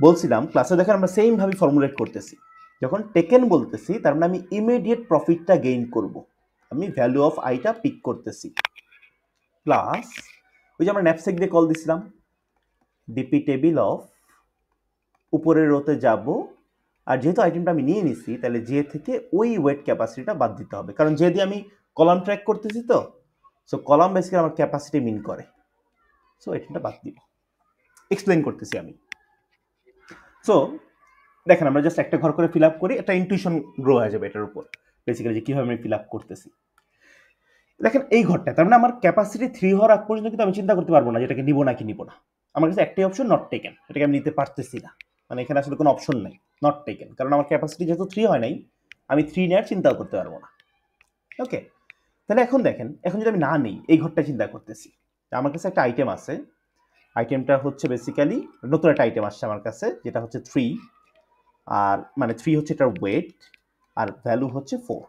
বলছিলাম ক্লাসে দেখেন আমরা সেম ভাবে ফর্মুলেট করতেছি, যখন টেকেন বলতেছি তার মানে আমি ইমিডিয়েট প্রফিটটা গেইন করব, আমি ভ্যালু অফ আইটা পিক করতেছি, প্লাস ওই যে আমরা ন্যাপসেক দিয়ে কল দিছিলাম, ডিপি টেবিল অফ উপরের রোতে যাব, আর যেহেতু আইটেমটা আমি নিয়ে নিছি তাহলে জে থেকে ওই ওয়েট ক্যাপাসিটিটা বাদ দিতে হবে, কারণ জে দিয়ে আমি কলাম ট্র্যাক করতেছি, তো সো কলাম বেসিক্যালি আমার ক্যাপাসিটি মিন করে, সো আইটেমটা বাদ দিব। এক্সপ্লেন করতেছি আমি। সো দেখেন আমরা জাস্ট একটা ঘর করে ফিল আপ করি, একটা ইনটিউশন গ্রো হয়ে যাবে এটার উপর বেসিক্যালি যে কীভাবে আমি ফিল আপ করতেছি। দেখেন এই ঘরটা, তার মানে আমার ক্যাপাসিটি 3 হওয়ার আগ পর্যন্ত কিন্তু আমি চিন্তা করতে পারবো না যেটাকে নিব নাকি নিব না। আমার কাছে একটাই অপশন, নট টেকেন, এটাকে আমি নিতে পারতেছি না, মানে এখানে আসলে কোনো অপশন নেই, নট টেকেন, কারণ আমার ক্যাপাসিটি যেহেতু 3 হয় নাই, আমি 3 নেওয়ার চিন্তাও করতে পারবো না। ওকে, তাহলে এখন দেখেন, এখন যদি আমি না নেই, এই ঘরটা চিন্তা করতেছি, আমার কাছে একটা আইটেম আছে, আইটেমটা হচ্ছে বেসিক্যালি নতুন একটা আইটেম আসছে আমার কাছে যেটা হচ্ছে 3, আর মানে 3 হচ্ছে এটার ওয়েট, আর ভ্যালু হচ্ছে 4।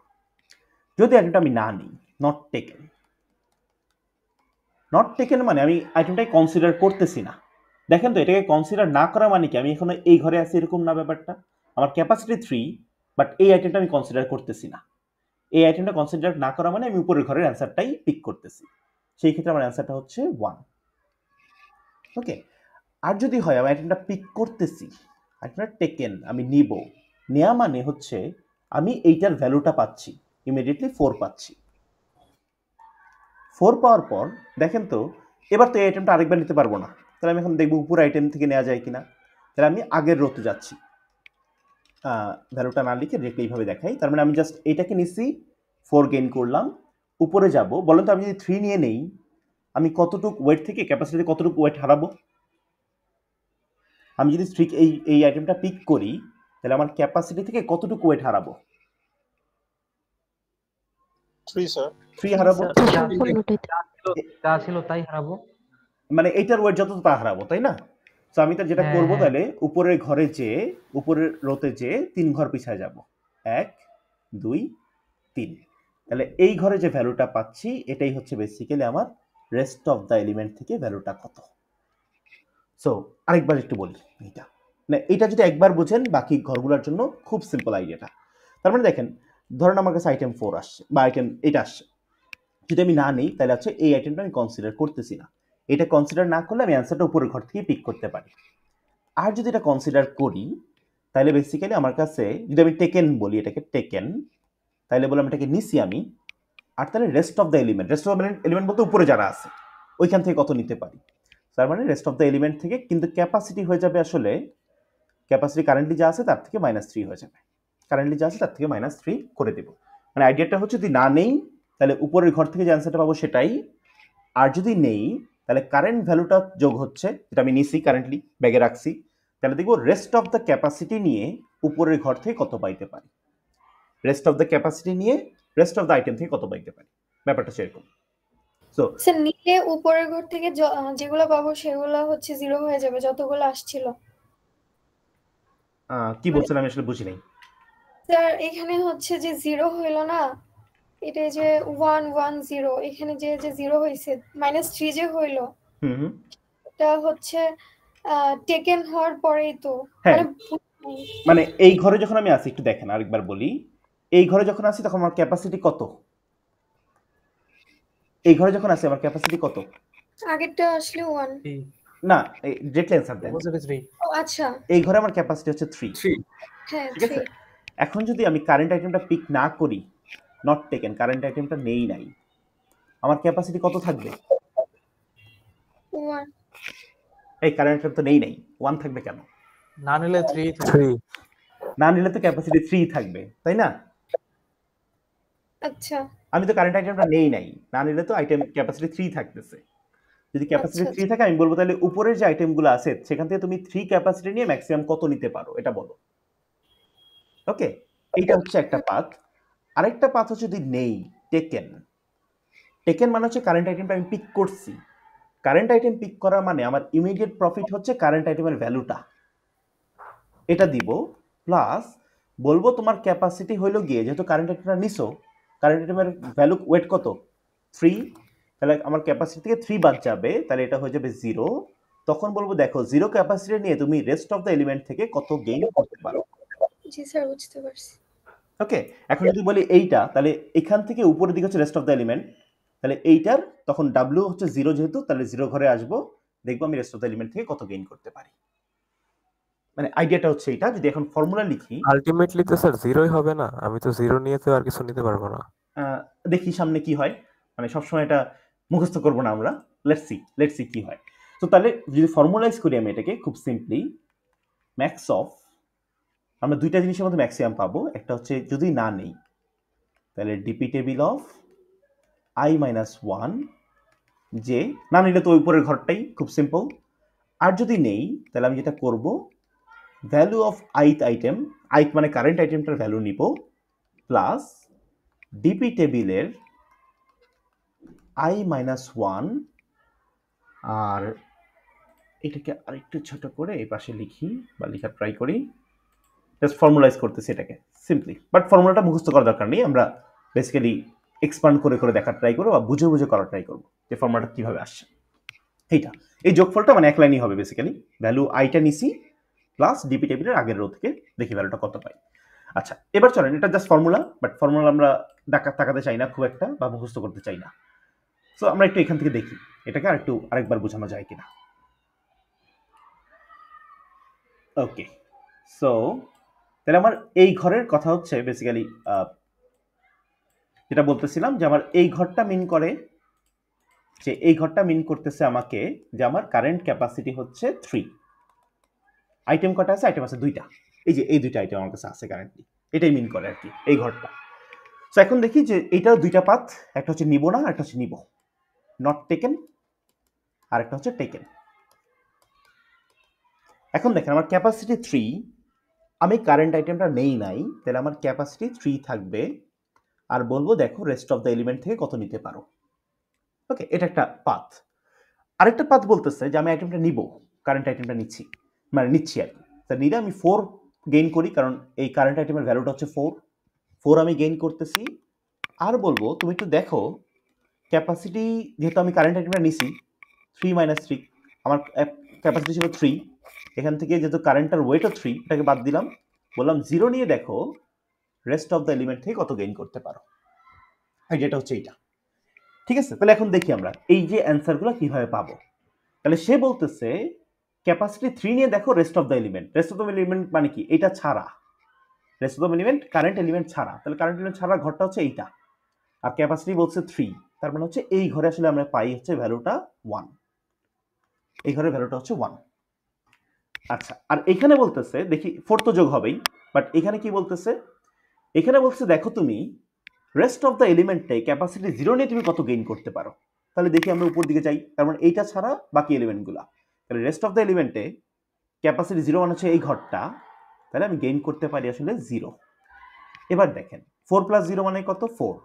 যদি আইটেমটা আমি না নিই, নট টেকেন, নট টেকেন মানে আমি আইটেমটাই কনসিডার করতেছি না। দেখেন তো, এটাকে কনসিডার না করা মানে কি, আমি এখনো এই ঘরে আছি এরকম না ব্যাপারটা। আমার ক্যাপাসিটি 3, বাট এই আইটেমটা আমি কনসিডার করতেছি না। এই আইটেমটা কনসিডার না করা মানে আমি উপরের ঘরের অ্যান্সারটাই পিক করতেছি, সেই ক্ষেত্রে আমার অ্যান্সারটা হচ্ছে 1। ওকে, আর যদি হয় আমি আইটেমটা পিক করতেছি, আইটেমটা টেকেন, আমি নিব, নেওয়া মানে হচ্ছে আমি এইটার ভ্যালুটা পাচ্ছি, ইমিডিয়েটলি 4 পাচ্ছি। 4 পাওয়ার পর দেখেন তো, এবার তো এই আইটেমটা আরেকবার নিতে পারবো না, তাহলে আমি এখন দেখবো উপর আইটেম থেকে নেওয়া যায় কিনা। তাহলে আমি আগের রোতে যাচ্ছি, ভ্যালুটা না লিখে ডিরেক্টলি এইভাবে দেখাই, তার মানে আমি জাস্ট এইটাকে নিচ্ছি, 4 গেইন করলাম, উপরে যাব। বলেন তো আমি যদি 3 নিয়ে নেই, আমি কতটুকু ওয়েট থেকে ক্যাপাসিটিতে কতটুকু ওয়েট হারাবো? আমি যদি স্ট্রিক এই আইটেমটা পিক করি, তাহলে আমার ক্যাপাসিটি থেকে কতটুকু ওয়েট হারাবো? 3 হারাবো, যা ছিল তাই হারাবো, মানে এইটার ওয়েট যত তা হারাবো, তাই না? তো আমি তার যেটা করবো, তাহলে উপরের ঘরে যে উপরের রোতে যে 3 ঘর পিছায় যাব, 1 2 3, তাহলে এই ঘরে যে ভ্যালুটা পাচ্ছি এটাই হচ্ছে বেসিক্যালি আমার রেস্ট অফ দ্য এলিমেন্ট থেকে ভ্যালুটা কত। সো আরেকবার একটু বলি, এটা যদি একবার বুঝেন বাকি ঘরগুলোর জন্য খুব সিম্পল আইডিয়াটা। তার মানে দেখেন, ধরেন আমার কাছে আইটেম 4 আসছে বা আইটেম 8 আসছে, যদি আমি না নিই তাহলে হচ্ছে এই আইটেমটা আমি কনসিডার করতেছি না, এটা কনসিডার না করলে আমি অ্যান্সারটা উপরের ঘর থেকে পিক করতে পারি। আর যদি এটা কনসিডার করি তাহলে বেসিক্যালি আমার কাছে, যদি আমি টেকেন বলি, এটাকে টেকেন, তাহলে বললাম এটাকে নিছি আমি, আর তাহলে rest of the element, rest of the element বলতে উপরে যারা আছে ওইখান থেকে কত নিতে পারি, তার মানে রেস্ট অফ দ্য এলিমেন্ট থেকে, কিন্তু ক্যাপাসিটি হয়ে যাবে আসলে, ক্যাপাসিটি কারেন্টলি যা আছে তার থেকে -3 হয়ে যাবে, কারেন্টলি যা আছে তার থেকে -3 করে দেব। মানে আইডিয়াটা হচ্ছে যদি না নেই তাহলে উপরের ঘর থেকে যে অ্যান্সারটা পাবো সেটাই, আর যদি নেই তাহলে কারেন্ট ভ্যালুটা যোগ হচ্ছে, যেটা আমি নিছি কারেন্টলি ব্যাগে রাখছি, তাহলে দেখবো রেস্ট অফ দ্য ক্যাপাসিটি নিয়ে উপরের ঘর থেকে কত পাইতে পারি, রেস্ট অফ দ্য ক্যাপাসিটি নিয়ে রেস্ট অফ দ্য আইটেম থেকে কত পাইতে পারি, ব্যাপারটা সেরকম। সো স্যার নিলে উপরের ঘর থেকে যেগুলো পাবো সেগুলো হচ্ছে 0 হয়ে যাবে যতগুলো আসছিল। কি বলছেন আমি আসলে বুঝি নাই। স্যার এখানে হচ্ছে যে 0 হইলো না, এটা যে 1 1 0, এখানে যে 0 হইছে, -3 যে হইলো, এটা হচ্ছে টেকেন হওয়ার পরেই তো, মানে এই ঘরে যখন আমি আসি, একটু দেখেন আরেকবার বলি, এই ঘরে যখন আসি তখন আমার ক্যাপাসিটি কত, এই ঘরে যখন আসি আমার ক্যাপাসিটি কত? আগেরটা আসলে 1 না, ডিরেক্টলি অ্যানসার দেন। ও আচ্ছা, এই ঘরে আমার ক্যাপাসিটি হচ্ছে 3। হ্যাঁ ঠিক আছে, এখন যদি আমি কারেন্ট আইটেমটা পিক না করি, নট টেকেন, কারেন্ট আইটেমটা নেই নাই, আমার ক্যাপাসিটি কত থাকবে? 1। এই কারেন্ট আইটেম তো নেই নাই, 1 থাকবে কেন? না নিলে 3 না নিলে তো ক্যাপাসিটি 3 থাকবে, তাই না? আচ্ছা, আমি তো কারেন্ট আইটেমটা নেই নাই, না নিলে তো আইটেম ক্যাপাসিটি 3 থাকতেছে। যদি ক্যাপাসিটি 3 থাকে আমি বলবো তাহলে উপরের যে আইটেমগুলো আছে সেখান থেকে তুমি 3 ক্যাপাসিটি নিয়ে ম্যাক্সিমাম কত নিতে পারো এটা বলো। ওকে, এইটা হচ্ছে একটা পাথ। আরেকটা পাথ হচ্ছে যদি নেই, টেকেন। টেকেন মানে হচ্ছে কারেন্ট আইটেমটা আমি পিক করছি, কারেন্ট আইটেম পিক করা মানে আমার ইমিডিয়েট প্রফিট হচ্ছে কারেন্ট আইটেমের ভ্যালুটা, এটা দিব, প্লাস বলবো তোমার ক্যাপাসিটি হইলো গিয়ে, যেহেতু কারেন্ট আইটেমটা নিছো, কারেন্ট আইটেমের ভ্যালু ওয়েট কত? 3, তাহলে আমার ক্যাপাসিটি থেকে 3 বাদ যাবে, তাহলে এটা হয়ে যাবে 0। তখন বলবো দেখো 0 ক্যাপাসিটি নিয়ে তুমি রেস্ট অফ দ্য এলিমেন্ট থেকে কত গেইন করতে পারো। জি স্যার, বুঝতে পারছি। ওকে, এখন যদি বলি এইটা, তাহলে এখান থেকে উপরের দিকে হচ্ছে রেস্ট অফ দ্য এলিমেন্ট, তাহলে এইটার তখন ডাব্লিউ হচ্ছে 0 যেহেতু, তাহলে 0 ঘরে আসবো, দেখবো আমি রেস্ট অফ দ্য এলিমেন্ট থেকে কত গেইন করতে পারি। মানে আইডিয়াটা হচ্ছে এটা। যদি এখন ফর্মুলা লিখি, আলটিমেটলি তো স্যার 0ই হবে না, আমি তো 0 নিয়ে তো আর কিছু নিতে পারবো না। দেখি সামনে কি হয়, মানে সবসময় এটা মুখস্থ করবো না আমরা, লেটস সি কি হয়। তো তাহলে যদি ফর্মুলাইজ করি আমি এটাকে খুব সিম্পলি, ম্যাক্স অফ, আমরা দুইটা জিনিসের মধ্যে ম্যাক্সিমাম পাবো, একটা হচ্ছে যদি না নেই তাহলে DP table of i minus 1, যে না নিলে তো ওই উপরের ঘরটাই, খুব সিম্পল। আর যদি নেই তাহলে আমি যেটা করব, value of ith item, ith মানে কারেন্ট আইটেমটার ভ্যালু নিব, প্লাস ডিপি টেবিলের i মাইনাস 1, আর এটাকে আরেকটু ছোট করে এই পাশে লিখি বা লেখার ট্রাই করি, জাস্ট ফর্মুলাইজ করতেছি এটাকে সিম্পলি। বাট ফর্মুলাটা মুখস্থ করার দরকার নেই, আমরা বেসিক্যালি এক্সপান্ড করে করে দেখার ট্রাই করবো বা বুঝে বুঝে করার ট্রাই করবো যে ফর্মুলাটা কিভাবে আসছে। এইটা, এই যোগফলটা মানে এক লাইনই হবে বেসিক্যালি, ভ্যালু আইটা নিছি প্লাস ডিপি টেবিলের আগের রো থেকে দেখি ভ্যালুটা কত পাই। আচ্ছা, এবার চলেন, এটা জাস্ট ফর্মুলা, বাট ফর্মুলা আমরা তাকাতে চাই না খুব একটা বা মুখস্থ করতে চাই না। সো আমরা একটু এখান থেকে দেখি এটাকে আরেকবার বোঝানো যায় কিনা। ওকে, সো তাহলে আমার এই ঘরের কথা হচ্ছে বেসিক্যালি যেটা বলতেছিলাম যে আমার এই ঘরটা মিন করে, যে এই ঘরটা মিন করতেছে আমাকে যে আমার কারেন্ট ক্যাপাসিটি হচ্ছে 3। আইটেম কটা আছে? আইটেম আছে 2টা, এই যে এই 2টা আইটেম আমার কাছে আছে কারেন্টলি, এটাই মিন করে আর কি এই ঘরটা। সো এখন দেখি যে এইটার 2টা পাথ, একটা হচ্ছে নিব না, একটা হচ্ছে নিব, নট টেকেন, আর একটা হচ্ছে টেকেন। এখন দেখেন আমার ক্যাপাসিটি 3, আমি কারেন্ট আইটেমটা নেই নাই, তাহলে আমার ক্যাপাসিটি 3 থাকবে, আর বলবো দেখো রেস্ট অফ দ্য এলিমেন্ট থেকে কত নিতে পারো। ওকে, এটা একটা পাথ। আরেকটা পাথ বলতেছে যে আমি আইটেমটা নিব, কারেন্ট আইটেমটা নিচ্ছি আর কি, তা নিলে আমি 4 গেইন করি, কারণ এই কারেন্ট আইটেমের ভ্যালুটা হচ্ছে 4 আমি গেইন করতেছি। আর বলবো তুমি একটু দেখো ক্যাপাসিটি, যেহেতু আমি কারেন্ট আইটেমটা নিছি 3 মাইনাস 3, আমার ক্যাপাসিটি ছিল 3, এখান থেকে যেহেতু কারেন্টটার ওয়েটও 3, এটাকে বাদ দিলাম, বললাম 0 নিয়ে দেখো রেস্ট অফ দ্য এলিমেন্ট থেকে কত গেইন করতে পারো। যেটা হচ্ছে এইটা, ঠিক আছে। তাহলে এখন দেখি আমরা এই যে অ্যান্সারগুলো কিভাবে পাবো। তাহলে সে বলতেছে ক্যাপাসিটি 3 নিয়ে দেখো rest of the element, rest of the element মানে কি? এটা ছাড়া, rest of the element current element ছাড়া, তাহলে কারেন্ট এলিমেন্ট ছাড়া ঘরটা হচ্ছে এইটা, আর ক্যাপাসিটি বলছে 3, তার মানে হচ্ছে এই ঘরে আসলে আমরা পাই হচ্ছে ভ্যালুটা 1, এই ঘরের ভ্যালুটা হচ্ছে 1। আচ্ছা, আর এখানে বলতেছে দেখি 4 তো যোগ হবেই, বাট এখানে কি বলতেছে? এখানে বলছে দেখো তুমি রেস্ট অফ দ্য এলিমেন্টে ক্যাপাসিটি 0 নিয়ে তুমি কত গেইন করতে পারো। তাহলে দেখি আমরা উপর দিকে যাই, তার মানে এইটা ছাড়া বাকি এলিমেন্টগুলো, তাহলে রেস্ট অফ দ্য এলিমেন্টে ক্যাপাসিটি 0 মানে হচ্ছে এই ঘরটা, তাহলে আমি গেইন করতে পারি আসলে 0। এবার দেখেন 4 প্লাস 0 মানে কত? 4।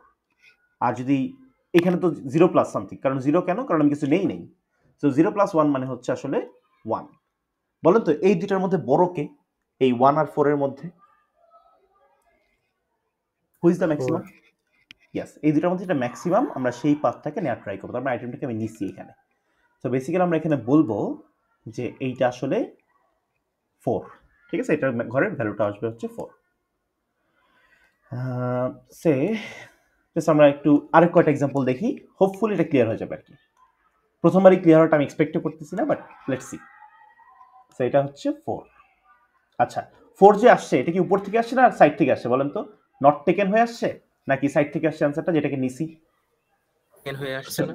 আর যদি এখানে তো 0 প্লাস সামথিং, কারণ 0 কেন? কারণ আমি কিছু নেই, সো 0 প্লাস 1 মানে হচ্ছে আসলে 1। বলেন তো এই দুটার মধ্যে বড় কে, এই 1 আর 4 এর মধ্যে? Who is the maximum? Yes, এই দুটার মধ্যে যেটা ম্যাক্সিমাম, আমরা সেই পাথটাকে নেওয়ার ট্রাই করবো। তারপরে আইটেমটাকে আমি নিচ্ছি এখানে, তো বেসিক্যালি আমরা এখানে বলবো যে এইটা আসলে 4, ঠিক আছে, এটার ঘরের ভ্যালুটা আসবে হচ্ছে 4। সে আমরা একটু আরেক কয়েকটা এক্সাম্পল দেখি, হোপফুলি এটা ক্লিয়ার হয়ে যাবে আর কি। প্রথমবারই ক্লিয়ার হওয়াটা আমি এক্সপেক্টও করতেছি না, বাট লেটস সি। সো এটা হচ্ছে 4। আচ্ছা, 4 যে আসছে এটা কি উপর থেকে আসছে না সাইড থেকে আসছে বলেন তো? নট টেকেন হয়ে আসছে নাকি সাইড থেকে আসছে অ্যান্সারটা, যেটাকে নিছি? টেকেন হয়ে আসছে না?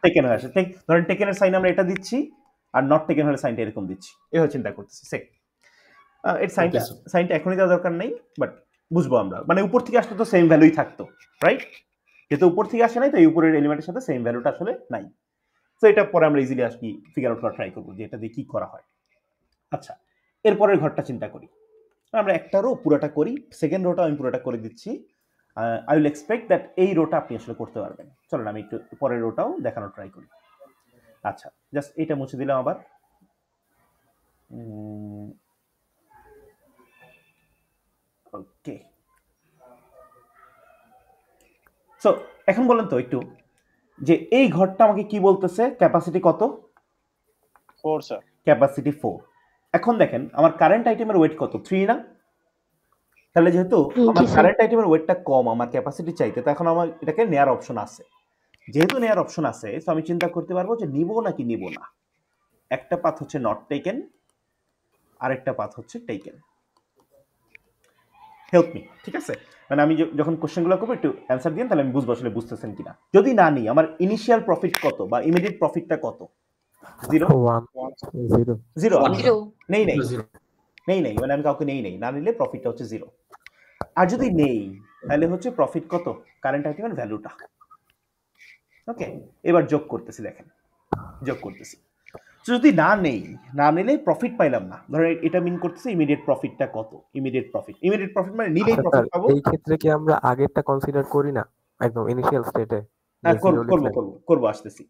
টেকেন হয়ে আসছে। ধরেন টেকেনের সাইন আমরা এটা দিচ্ছি, আর নট টেকেন হলে সাইনটা এরকম দিচ্ছি, এভাবে চিন্তা করতেছি। এর সাইনটা এখনই দেওয়ার দরকার নেই, বাট বুঝবো আমরা, মানে উপর থেকে আসলে তো সেম ভ্যালুই থাকতো, রাইট? যেহেতু উপর থেকে আসে নাই, তো এই উপরের এলিমেন্টের সাথে সেম ভ্যালুটা আসলে নাই। তো এটা পরে আমরা ইজিলি আর কি ফিগার আউট করা ট্রাই করবো যে এটা দিয়ে কি করা হয়। আচ্ছা, এরপরের ঘরটা চিন্তা করি, আমরা একটা রো পুরোটা করি, সেকেন্ড রোটা আমি পুরোটা করে দিচ্ছি। আই উইল এক্সপেক্ট দ্যাট এই রোটা আপনি আসলে করতে পারবেন। চলেন আমি একটু পরের রোটাও দেখানোর ট্রাই করি। আচ্ছা, জাস্ট এটা মুছে দিলাম আবার। ওকে, সো এখন বলেন তো একটু যে এই ঘরটা আমাকে কি বলতেছে, ক্যাপাসিটি কত? 4 স্যার। ক্যাপাসিটি 4। এখন দেখেন আমার কারেন্ট আইটেমের ওয়েট কত? 3 না? তাহলে যেহেতু আমার কারেন্ট আইটেমের ওয়েটটা কম আমার ক্যাপাসিটি চাইতে, তো এখন আমার এটাকে নেয়ার অপশন আছে। যেহেতু নেয়ার অপশন আছে, তো আমি চিন্তা করতে পারবো যে নিব নাকি নিব না। একটা পাথ হচ্ছে নট টেকেন, আরেকটা পাথ হচ্ছে টেকেন। হেল্প মি, ঠিক আছে? মানে আমি যখন কোশ্চেনগুলো করবো একটু অ্যান্সার দিন, তাহলে আমি বুঝবো আসলে বুঝতেছেন কিনা। যদি না নিই, আমার ইনিশিয়াল প্রফিট কত বা ইমিডিয়েট প্রফিটটা কত? 0 0 আমি নেই মানে আমি কাউকে নেই না নিলে প্রফিটটা হচ্ছে 0। আর যদি নেই তাহলে হচ্ছে প্রফিট কত? কারেন্ট আইটেমের ভ্যালুটা। ওকে, এবার যোগ করতেছি, দেখেন যোগ করতেছি। যদি না নেই, না নিলে প্রফিট পাইলাম না, ধরেন এটা মিন করতেছে ইমিডিয়েট প্রফিটটা কত? ইমিডিয়েট প্রফিট মানে নিলেই প্রফিট পাবো। এই ক্ষেত্রে কি আমরা আগেরটা কনসিডার করি না একদম ইনিশিয়াল স্টেটে? হ্যাঁ, করব আসতেছি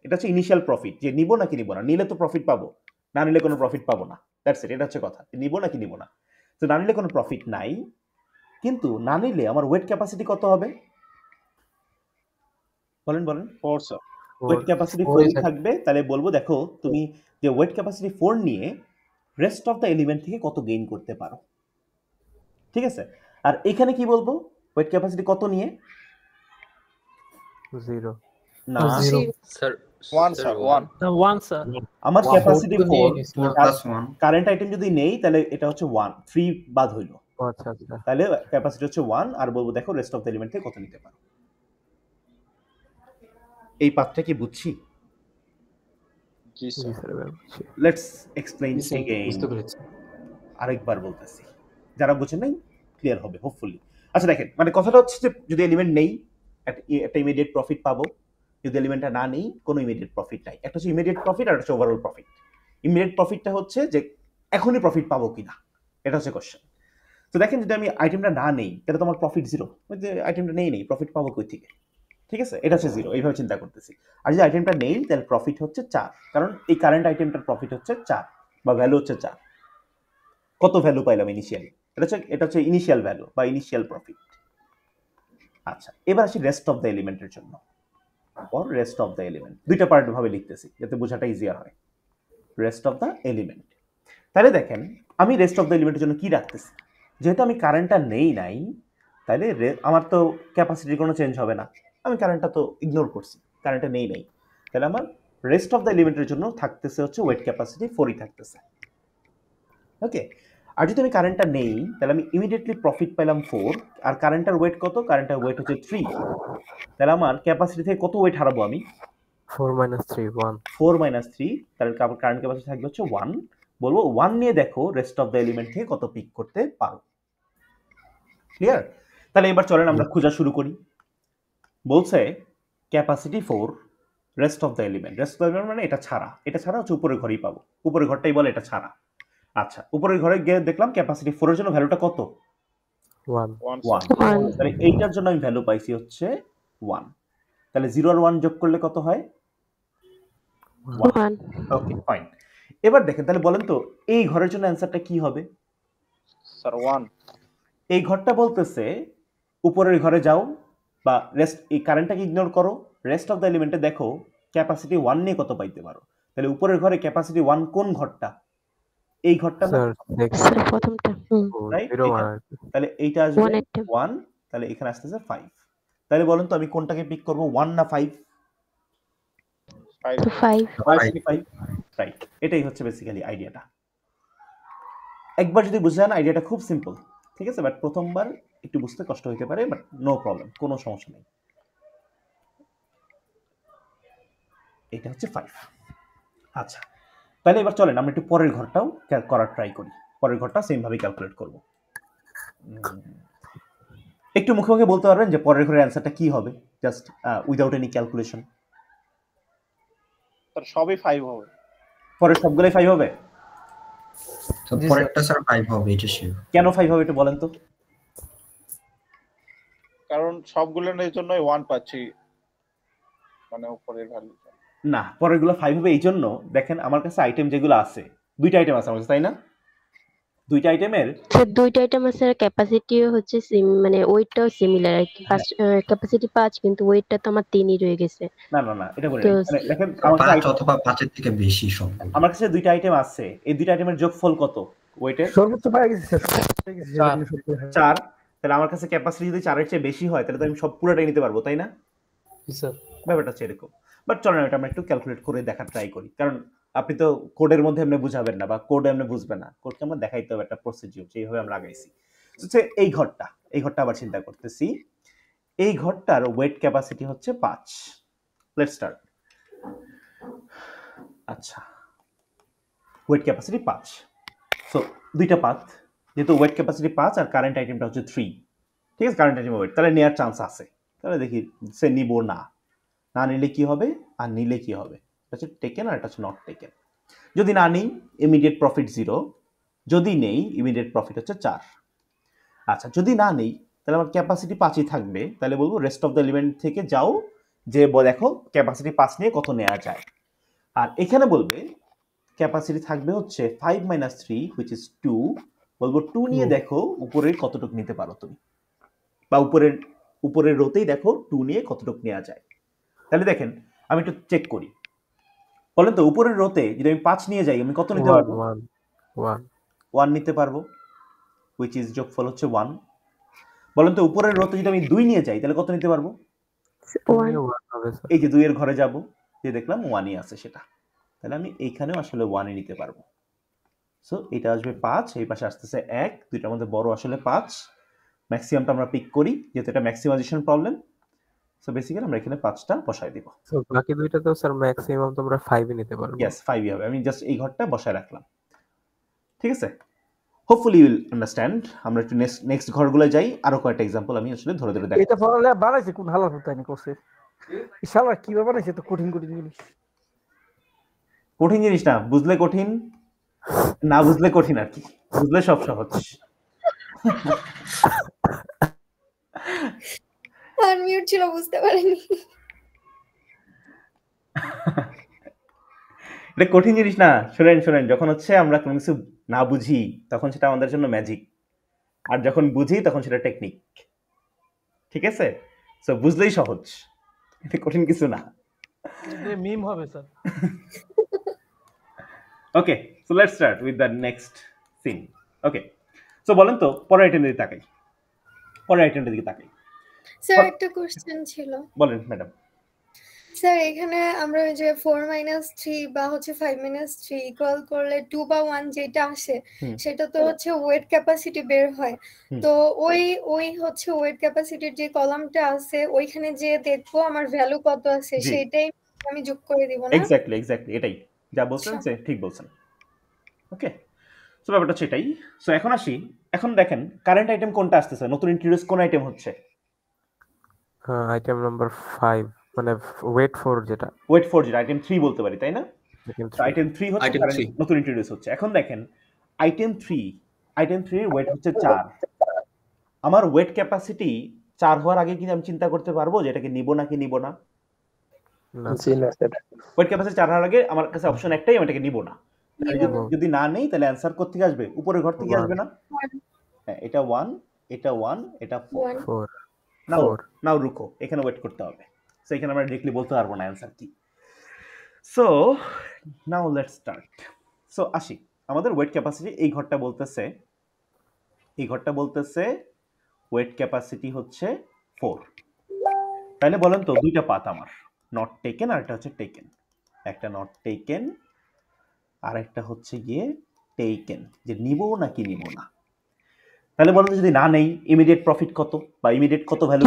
এটা হচ্ছে ইনিশিয়াল প্রফিট, যে নিব নাকি নিব না। নিলে তো প্রফিট পাবো, না নিলে কোনো প্রফিট পাবো না। দ্যাটস ইট, এটা হচ্ছে কথা, নিব নাকি নিব না। তো না নিলে কোনো প্রফিট নাই, কিন্তু না নিলে আমার ওয়েট ক্যাপাসিটি কত হবে? বলেন 4 স্যার। ওয়েট ক্যাপাসিটি 4 থাকবে। তাহলে বলবো দেখো তুমি যে ওয়েট ক্যাপাসিটি 4 নিয়ে রেস্ট অফ দ্য এলিমেন্ট থেকে কত গেইন করতে পারো, ঠিক আছে? আর এখানে কি বলবো, ওয়েট ক্যাপাসিটি কত নিয়ে? 0 না স্যার 1 স্যার 1 1 স্যার আমার ক্যাপাসিটি 4 4 plus 1 কারেন্ট আইটেম যদি নেই তাহলে এটা হচ্ছে 1, 3 বাদ হইলো। আচ্ছা আচ্ছা, তাহলে ক্যাপাসিটি হচ্ছে 1, আর বলবো দেখো রেস্ট অফ দ্য এলিমেন্ট থেকে কত নিতে পারো। এই পাথটা কি বুঝছি? জি জি sir. Sir. Let's explain again. বুঝতে পেরেছি। আরেকবার বলতেছি, যারা বুঝেন নাই ক্লিয়ার হবে হোপফুলি। আচ্ছা দেখেন, মানে কথাটা হচ্ছে যে যদি এলিমেন্ট নেই একটা ইমিডিয়েট প্রফিট পাবো, যদি এলিমেন্টটা না নেই কোনো ইমিডিয়েট প্রফিট নাই। একটা হচ্ছে ইমিডিয়েট প্রফিট আর একটা হচ্ছে ওভারঅল প্রফিট। ইমিডিয়েট প্রফিটটা হচ্ছে যে এখনই প্রফিট পাবো কিনা, এটা হচ্ছে কোশ্চেন। তো দেখেন যদি আমি আইটেমটা না নেই তাহলে তো আমার প্রফিট 0, আইটেমটা নেই প্রফিট পাবো কই থেকে, ঠিক আছে? এটা হচ্ছে 0, এইভাবে চিন্তা করতেছি। আর যদি আইটেমটা নেই তাহলে প্রফিট হচ্ছে 4, কারণ এই কারেন্ট আইটেমটার প্রফিট হচ্ছে 4 বা ভ্যালু হচ্ছে 4। কত ভ্যালু পাইলাম ইনিশিয়ালি? এটা হচ্ছে ইনিশিয়াল ভ্যালু বা ইনিশিয়াল প্রফিট। আচ্ছা, এবার আসি রেস্ট অফ দ্য এলিমেন্টের জন্য। রেস্ট অফ দ্য এলিমেন্ট দুইটা পার্ট ভাবে লিখতেছি যাতে বোঝাটা ইজিয়ার হয়। রেস্ট অফ দ্য এলিমেন্ট, তাহলে দেখেন আমি রেস্ট অফ দ্য এলিমেন্টের জন্য কি রাখতেছি? যেহেতু আমি কারেন্টটা নেই নাই, তাহলে আমার তো ক্যাপাসিটির কোনো চেঞ্জ হবে না। আমি কারেন্টটা তো ইগনোর করছি, কারেন্টটা নেই নাই। তাহলে আমার রেস্ট অফ দ্য এলিমেন্টের জন্য থাকতেছে হচ্ছে ওয়েট ক্যাপাসিটি 4ই থাকতেছে। ওকে, আর যদি আমি কারেন্টটা নেই তাহলে আমি ইমিডিয়েটলি প্রফিট পেলাম 4, আর কারেন্টের ওয়েট কত? কারেন্টের ওয়েট হচ্ছে 3। তাহলে আমার ক্যাপাসিটি থেকে কত ওয়েট হারাবো আমি? 4 - 3 1 4 - 3, তাহলে কারেন্ট ক্যাপাসিটি থাকবে হচ্ছে 1। বলবো 1 নিয়ে দেখো রেস্ট অফ দ্য এলিমেন্ট থেকে কত পিক করতে পারো। ক্লিয়ার? তাহলে এবার চলেন আমরা খোঁজা শুরু করি। বলছে capacity 4, rest of the element. Rest of the element মানে এটা ছাড়া হচ্ছে উপরের ঘরেই পাবো, উপরের ঘরটাই বলে এটা ছাড়া। আচ্ছা, উপরের ঘরে গিয়ে দেখলাম ক্যাপাসিটি 4 এর জন্য ভ্যালুটা কত? 1 1। তাহলে এইটার জন্য আমি ভ্যালু পাইছি হচ্ছে 1। তাহলে 0 আর 1 যোগ করলে কত হয়? 1। Okay fine. এবার দেখেন তাহলে বলেন তো এই ঘরের জন্য অ্যানসারটা কি হবে? স্যার 1। এই ঘরটা বলতেছে উপরের ঘরে যাও বা রেস্ট, এই কারেন্টটাকে ইগনোর করো, রেস্ট অফ দ্য এলিমেন্টে দেখো ক্যাপাসিটি 1 নিয়ে কত পাইতে পারো। তাহলে উপরের ঘরে ক্যাপাসিটি 1 কোন ঘরটা? এই ঘরটা না স্যার প্রথমটা। রাইট? তাহলে এইটা আসবে 1, তাহলে এখানে আসতেছে 5। তাহলে বলেন তো আমি কোনটাকে পিক করব, 1 না 5? 5 রাইট। এটাই হচ্ছে বেসিক্যালি আইডিয়াটা। একবার যদি বুঝে যান আইডিয়াটা খুব সিম্পল, ঠিক আছে? বাট প্রথমবার একটু বুঝতে কষ্ট হতে পারে, বাট নো প্রবলেম, কোনো সমস্যা নেই। এটা হচ্ছে 5। আচ্ছা, তাহলে এবার চলেন আমরা একটু পরের ঘরটাও করার ট্রাই করি। পরের ঘরটা সেম ভাবে ক্যালকুলেট করব। একটু মুখে মুখে বলতে পারবেন যে পরের ঘরের অ্যানসারটা কি হবে, just without any calculation? Sir সবই 5 হবে। পরের সবগুলাই 5 হবে? তো পরেরটা স্যার 5 হবে, এটা শিওর। কেন 5 হবে একটু বলেন তো? কারণ সবগুলোর জন্যই 1 পাচ্ছি, মানে উপরের ভ্যালু। না, পরেরগুলো 5 হবে এই জন্য, দেখেন আমার কাছে আইটেম যেগুলো আছে, দুইটা আইটেম আছে আমার কাছে, তাই না? দুইটা আইটেমের দুইটা আইটেম আছে, ক্যাপাসিটিও হচ্ছে মানে ওয়েটটাও সিমিলার আর কি। ক্যাপাসিটি 5 কিন্তু ওয়েটটা তো আমার 3ই রয়ে গেছে। না এটা বলে মানে দেখেন আমার কাছে 5 অথবা 5 এর থেকে বেশি সব। আমার কাছে দুইটা আইটেম আছে, এই দুইটা আইটেমের যোগফল কত ওয়েটের? সর্বোচ্চ পাই গেছে 4। তাহলে আমার কাছে ক্যাপাসিটি যদি 4 এর চেয়ে বেশি হয় তাহলে তো আমি সব পুরোটাই নিতে পারবো, তাই না? স্যার ব্যাপারটা হচ্ছে এরকম। বাট চলেন এটা আমরা একটু ক্যালকুলেট করে দেখার ট্রাই করি, কারণ আপনি তো কোডের মধ্যে এমনি বুঝাবেন না বা কোড এমনি বুঝবেন না, কোডকে আমরা দেখাইতে হবে একটা প্রসিডিউর, সেইভাবে আমরা লাগাইছি। হচ্ছে এই ঘরটা আবার চিন্তা করতেছি। এই ঘরটার ওয়েট ক্যাপাসিটি হচ্ছে 5। Let's start. আচ্ছা, ওয়েট ক্যাপাসিটি 5। সো দুইটা পাথ, যেহেতু ওয়েট ক্যাপাসিটি 5 আর কারেন্ট আইটেমটা হচ্ছে 3, ঠিক আছে, কারেন্ট আইটেম ওয়েট, তাহলে নেওয়ার চান্স আছে। তাহলে দেখি সে নিব না, না নিলে কি হবে আর নিলে কি হবে। এটা হচ্ছে টেকেন আর এটা হচ্ছে নট টেকেন। যদি না নিই ইমিডিয়েট প্রফিট 0, যদি নেই ইমিডিয়েট প্রফিট হচ্ছে 4। আচ্ছা, যদি না নেই তাহলে আমার ক্যাপাসিটি 5ই থাকবে, তাহলে বলবো রেস্ট অফ দ্য এলিমেন্ট থেকে যাও, যে দেখো ক্যাপাসিটি 5 নিয়ে কত নেওয়া যায়। আর এখানে বলবে ক্যাপাসিটি থাকবে হচ্ছে 5 - 3 which is 2, বলবো 2 নিয়ে দেখো উপরের কতটুকু নিতে পারো তুমি, বা উপরের রোতেই দেখো 2 নিয়ে কতটুকু নেওয়া যায়। তাহলে দেখেন আমি একটু চেক করি, বলেন তো উপরের রোতে যদি আমি 5 নিয়ে যাই আমি কত নিতে পারবো? 1 নিতে পারবো, which is যোগফল হচ্ছে 1। বলেন তো উপরের রোতে যদি আমি 2 নিয়ে যাই তাহলে কত নিতে পারবো? এই যে 2 এর ঘরে যাব, যে দেখলাম 1ই আছে সেটা, তাহলে আমি এইখানেও আসলে 1ই নিতে পারবো। সো এটা আসবে 5, এই পাশে আসতেছে 1, দুইটার মধ্যে বড় আসলে 5। ম্যাক্সিমামটা আমরা পিক করি যেহেতু এটা ম্যাক্সিমাইজেশন প্রবলেম। সো বেসিক্যালি আমরা এখানে 5টা বসায় দিব। সো বাকি দুইটাতেও স্যার ম্যাক্সিমাম তোমরা 5ই নিতে পারবে। ইয়েস 5ই হবে, আমি জাস্ট এই ঘরটা বসায় রাখলাম, ঠিক আছে। Hopefully you will understand. আমরা একটু নেক্সট ঘরগুলো যাই, আরো কয়েকটা एग्जांपल আমি আসলে ধরে ধরে দেখাই। এটা পড়ালে বানাইছে কোন হালাত হতানি করছে, ইনশাআল্লাহ কিভাবে বানাইছে, তো কঠিন কঠিন জিনিস। কঠিন জিনিস না, বুঝলে কঠিন, না বুঝলে কঠিন আর কি, বুঝলে সব সহজ। আনমিউট ছিল, বুঝতে পারিনি। এটা কঠিন জিনিস না, শুনেন যখন হচ্ছে আমরা কোনো কিছু না বুঝি তখন সেটা আমাদের জন্য ম্যাজিক, আর যখন বুঝি তখন সেটা টেকনিক, ঠিক আছে। সো বুঝলেই সহজ, এটা কঠিন কিছু না। মিম হবে sir. Okay, so let's start with the next scene. Okay, so বলেন তো পরের আইটেমটা দিকে তাকাই, স্যার একটা কোশ্চেন ছিল। বলেন ম্যাডাম। স্যার এখানে আমরা ওই যে 4 - 3 বা হচ্ছে 5 - 3 ইকুয়াল করলে 2 বা 1 যেটা আসে সেটা তো হচ্ছে ওয়েট ক্যাপাসিটি বের হয়। তো ওই হচ্ছে ওয়েট ক্যাপাসিটির যে কলামটা আছে ওইখানে যে দেখবো আমার ভ্যালু কত আছে সেটাই আমি যোগ করে দিব না? এক্স্যাক্টলি এটাই যা বলছেন, ঠিক বলছেন। ওকে, সো ব্যাপারটা হচ্ছে এটাই। সো এখন আসি, এখন দেখেন কারেন্ট আইটেম কোনটা আসতেছে, নতুন ইন্ট্রোডিউস কোন আইটেম হচ্ছে? আইটেম নাম্বার 5, মানে ওয়েট 4 যেটা আইটেম 3 বলতে পারি, তাই না? আইটেম 3 হচ্ছে নতুন ইন্ট্রোডিউস হচ্ছে। এখন দেখেন আইটেম 3 এর ওয়েট হচ্ছে 4। আমার ওয়েট ক্যাপাসিটি 4 হওয়ার আগে কি আমি চিন্তা করতে পারবো যে এটাকে নিব নাকি নিব না? ওয়েট ক্যাপাসিটি 4 হওয়ার আগে আমার কাছে অপশন একটাই, আমি এটাকে নিব না। যদি না নেই তাহলে অ্যানসার কোথা থেকে আসবে? উপরের ঘর থেকে আসবে না? হ্যাঁ, এটা 1, এটা 1, এটা 4। নাও রুকো, এখানে ওয়েট করতে হবে। সো এখানে আমরা ডিরেক্টলি বলতে পারবো না অ্যানসার কি। So now let's start. So আসি, আমাদের ওয়েট ক্যাপাসিটি এই ঘরটা বলতেছে ওয়েট ক্যাপাসিটি হচ্ছে 4। তাহলে বলেন তো দুইটা পাত আমার, নট টেকেন আর একটা হচ্ছে টেকেন। একটা নট টেকেন আর একটা হচ্ছে গিয়ে টেকেন, যে নিব নাকি নিব না। তাহলে বলেন যদি না নেই ইমিডিয়েট প্রফিট কত, বা ইমিডিয়েট কত ভ্যালু?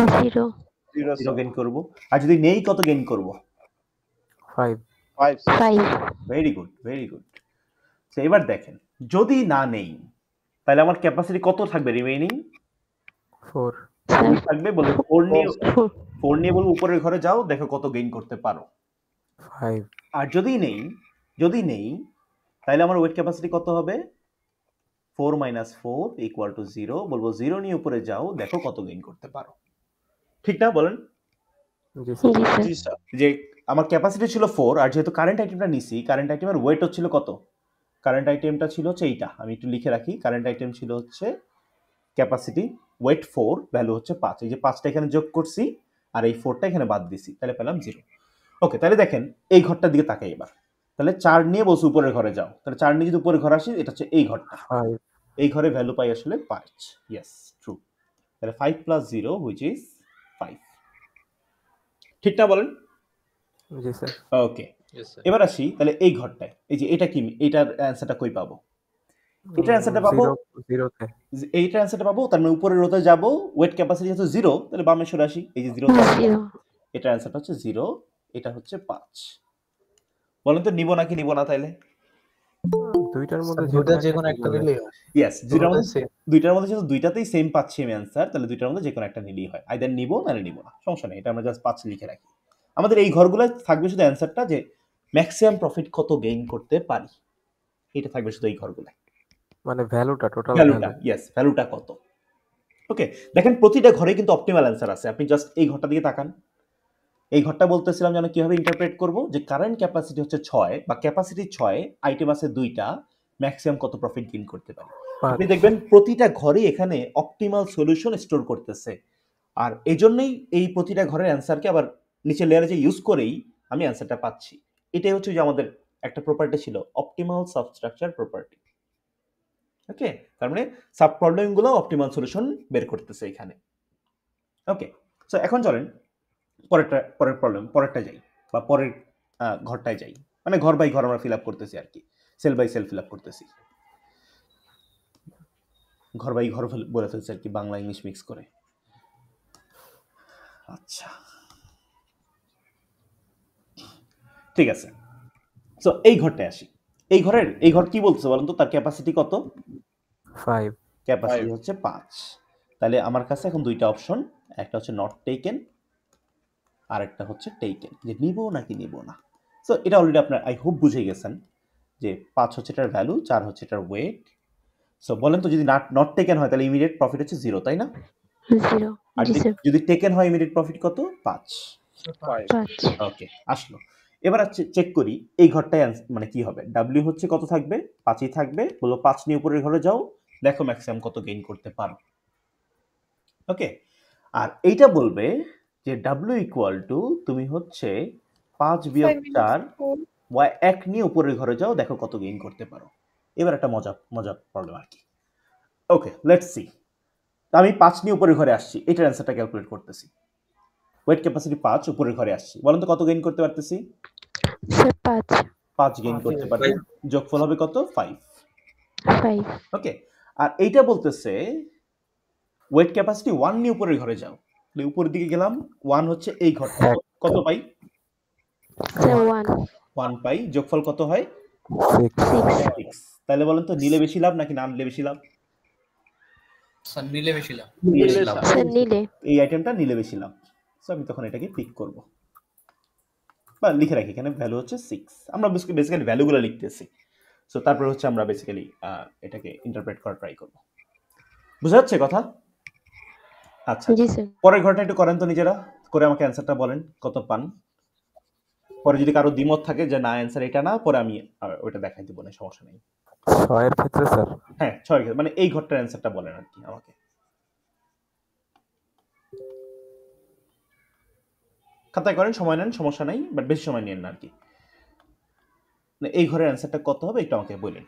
0 গেইন করব। আর যদি নেই কত গেইন করব? 5। Very good. তো এবার দেখেন যদি না নেই তাহলে আমার ক্যাপাসিটি কত থাকবে রিমেইনিং? 4 থাকবে। বলবো 4 নিয়ে বলবো উপরের ঘরে যাও, দেখো কত গেইন করতে পারো। 5। আর যদি নেই তাহলে আমার ওয়েট ক্যাপাসিটি কত হবে? 4 - 4 = 0। বলবো 0 নিয়ে উপরে যাও, দেখো কত গেইন করতে পারো। ঠিক না বলেন? জি স্যার। যে আমার ক্যাপাসিটি ছিল 4, আর যেহেতু কারেন্ট আইটেমটা নিছি, কারেন্ট আইটেমের ওয়েট ছিল কত? কারেন্ট আইটেমটা ছিল হচ্ছে এইটা, আমি একটু লিখে রাখি। কারেন্ট আইটেম ছিল হচ্ছে ক্যাপাসিটি ওয়েট 4, ভ্যালু হচ্ছে 5। এই যে 5টা এখানে যোগ করছি আর এই 4টা এখানে বাদ দিছি, তাহলে পেলাম 0। ওকে, তাহলে দেখেন এই ঘরটার দিকে তাকাই এবার। তাহলে 4 নিয়ে বলছি উপরের ঘরে যাও, তাহলে 4 নিয়ে যদি উপরের ঘরে আসি, এটা হচ্ছে এই ঘরটা। এই ঘরে ভ্যালু পাই আসলে 5। Yes true. তাহলে 5 + 0 which is 5। ঠিক না বলেন? জি স্যার। ওকে, এবার আসি তাহলে এই ঘরটায়, এই যে এটা কি, এটার অ্যান্সারটা কই পাবো? এটার অ্যান্সারটা পাবো জিরোতে। এইটার অ্যান্সারটা পাবো, তার মানে উপরের রোতে যাব, ওয়েট ক্যাপাসিটি হচ্ছে 0, তাহলে বামে সরে আসি, এই যে 0, এটার অ্যান্সারটা হচ্ছে 0, এটা হচ্ছে 5। বলেন তো নিব নাকি নিব না তাইলে? দুইটার মধ্যে যে কোনো একটা নিলেই হয়। ইয়েস, দুইটার মধ্যে যেহেতু দুইটাতেই সেম পাচ্ছি আমি অ্যান্সার, তাহলে দুইটার মধ্যে যে কোনো একটা নিলেই হয়, আইদার নিব নাহলে নিব না, সমস্যা নেই, এটা আমরা জাস্ট 5 লিখে রাখি। আমাদের এই ঘরগুলো থাকবে শুধু অ্যান্সারটা যে ম্যাক্সিমাম প্রফিট কত গেইন করতে পারি, এটা থাকবে শুধু এই ঘরগুলো, মানে ভ্যালুটা, টোটাল ভ্যালুটা, ইয়েস ভ্যালুটা কত। ওকে, দেখেন প্রতিটা ঘরে কিন্তু অপটিমাল অ্যান্সার আছে, আপনি জাস্ট এই ঘরটা দিকে তাকান। এই ঘরটা বলতেছিলাম যেন কিভাবে ইন্টারপ্রেট করব, যে কারেন্ট ক্যাপাসিটি হচ্ছে 6 বা ক্যাপাসিটি 6, আইটেম আছে 2টা, ম্যাক্সিমাম কত প্রফিট গেইন করতে পারি। আপনি দেখবেন প্রতিটা ঘরে এখানে অপটিমাল সলিউশন স্টোর করতেছে, আর এজন্যই এই প্রতিটা ঘরের অ্যান্সারকে আবার নিচে লেয়ারে যে ইউজ করেই আমি অ্যান্সারটা পাচ্ছি। এটাই হচ্ছে যে আমাদের একটা প্রপার্টি ছিল, অপটিমাল সাবস্ট্রাকচার প্রপার্টি। ওকে, তার মানে সাব প্রবলেমগুলো অপটিমাল সলিউশন বের করতেছে এখানে। ওকে, সো এখন চলেন পরের প্রবলেম, পরেরটা যাই, বা পরের ঘরটায় যাই, মানে ঘর বাই ঘর আমরা ফিল আপ করতেছি আর কি, cell by cell fill up করতেছি, ঘর বাই ঘর বলে ফেলছি আর কি, বাংলা ইংলিশ মিক্স করে। আচ্ছা, ঠিক আছে, সো এই ঘরটায় আসি। এই ঘর কি বলছে বলেন তো, তার ক্যাপাসিটি কত? 5, ক্যাপাসিটি হচ্ছে 5। তাহলে আমার কাছে এখন দুইটা অপশন, একটা হচ্ছে নট টেকেন, আর একটা হচ্ছে টেকেন, যে নিব নাকি নিব না। সো এটা অলরেডি আপনার আই হোপ বুঝে গেছেন যে 5 হচ্ছে এটার ভ্যালু, 4 হচ্ছে এটার ওয়েট। সো বলেন তো যদি নট টেকেন হয় তাহলে ইমিডিয়েট প্রফিট হচ্ছে 0, তাই না? 0, আর জি স্যার। যদি টেকেন হয় ইমিডিয়েট প্রফিট কত? 5। ওকে, আসলো। এবার চেক করি এই ঘরটায় মানে কি হবে, ডাব্লিউ হচ্ছে কত থাকবে? 5ই থাকবে। বলো 5 নিয়ে উপরের ঘরে যাও, দেখো ম্যাক্সিমাম কত গেইন করতে পারো। ওকে, আর এইটা বলবে যে ডাব্লিউ ইকুয়াল টু, তুমি হচ্ছে 5 বিয়োগ 4 1 নিয়ে উপরের ঘরে যাও, দেখো কত গেইন করতে পারো। এবার একটা মজা প্রবলেম আর কি। ওকে, লেটস সি। আমি 5 নিয়ে উপরের ঘরে আসছি, এটার অ্যান্সারটা ক্যালকুলেট করতেছি। ওয়েট ক্যাপাসিটি 5, উপরের ঘরে আসছি, বলেন তো কত গেইন করতে পারতেছি? 5 গেইন করতে পারবে, যোগফল হবে কত? 5। ওকে, আর এইটা বলতেছে ওয়েট ক্যাপাসিটি 1 নিয়ে উপরের ঘরে যাও, উপরের দিকে গেলাম, 1 হচ্ছে এই ঘরটা, কত পাই? 1 পাই, যোগফল কত হয়? 6। তাহলে বলেন তো নিলে বেশি লাভ নাকি না নিলে বেশি লাভ? স্যার নিলে বেশি লাভ। এই আইটেমটা নিলে বেশি লাভ, সো আমি তখন এটাকে পিক করব, বা লিখে রাখি এখানে ভ্যালু হচ্ছে 6। আমরা বেসিক্যালি ভ্যালুগুলো লিখতেছি, সো তারপর হচ্ছে আমরা বেসিক্যালি এটাকে ইন্টারপ্রেট করা ট্রাই করব। বুঝা যাচ্ছে কথা? আচ্ছা, পরের ঘরটা একটু করেন তো নিজেরা, করে আমাকে অ্যান্সারটা বলেন কত পান। পরে যদি কারো দ্বিমত থাকে যে না অ্যান্সার এটা না, পরে আমি ওইটা দেখাই দেব, না সমস্যা নেই। 6 এর ক্ষেত্রে স্যার? হ্যাঁ, 6 এর ক্ষেত্রে, মানে এই ঘরটার অ্যান্সারটা বলেন আর কি আমাকে। খাতায় করেন, সময় নেন, সমস্যা নাই, বাট বেশি সময় নেন না আর কি। এই ঘরের অ্যান্সারটা কত হবে একটু আমাকে বলেন।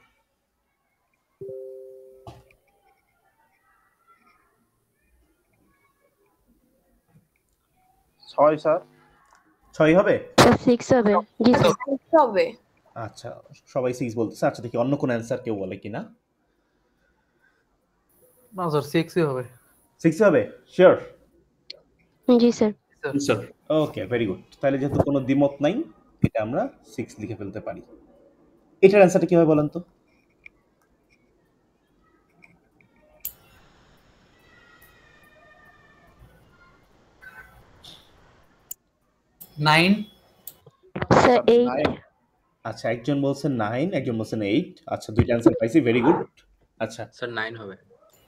6 স্যার। 6 হবে? 6 হবে, জি স্যার 6 হবে। আচ্ছা, সবাই 6 বলতেছে। আচ্ছা, দেখি অন্য কোন অ্যান্সার কেউ বলে কিনা। না স্যার 6ই হবে। 6 হবে শিওর? জি স্যার। ওকে, ভেরি গুড। তাহলে যেহেতু কোনো দ্বিমত নাই, এটা আমরা 6 লিখে ফেলতে পারি। এটার অ্যান্সারটা কি হবে বলেন তো? 9 স্যার 8। আচ্ছা, একজন বলছেন 9, একজন বলছেন 8। আচ্ছা, দুইটা অ্যান্সার পাইছি, ভেরি গুড। আচ্ছা স্যার 9 হবে।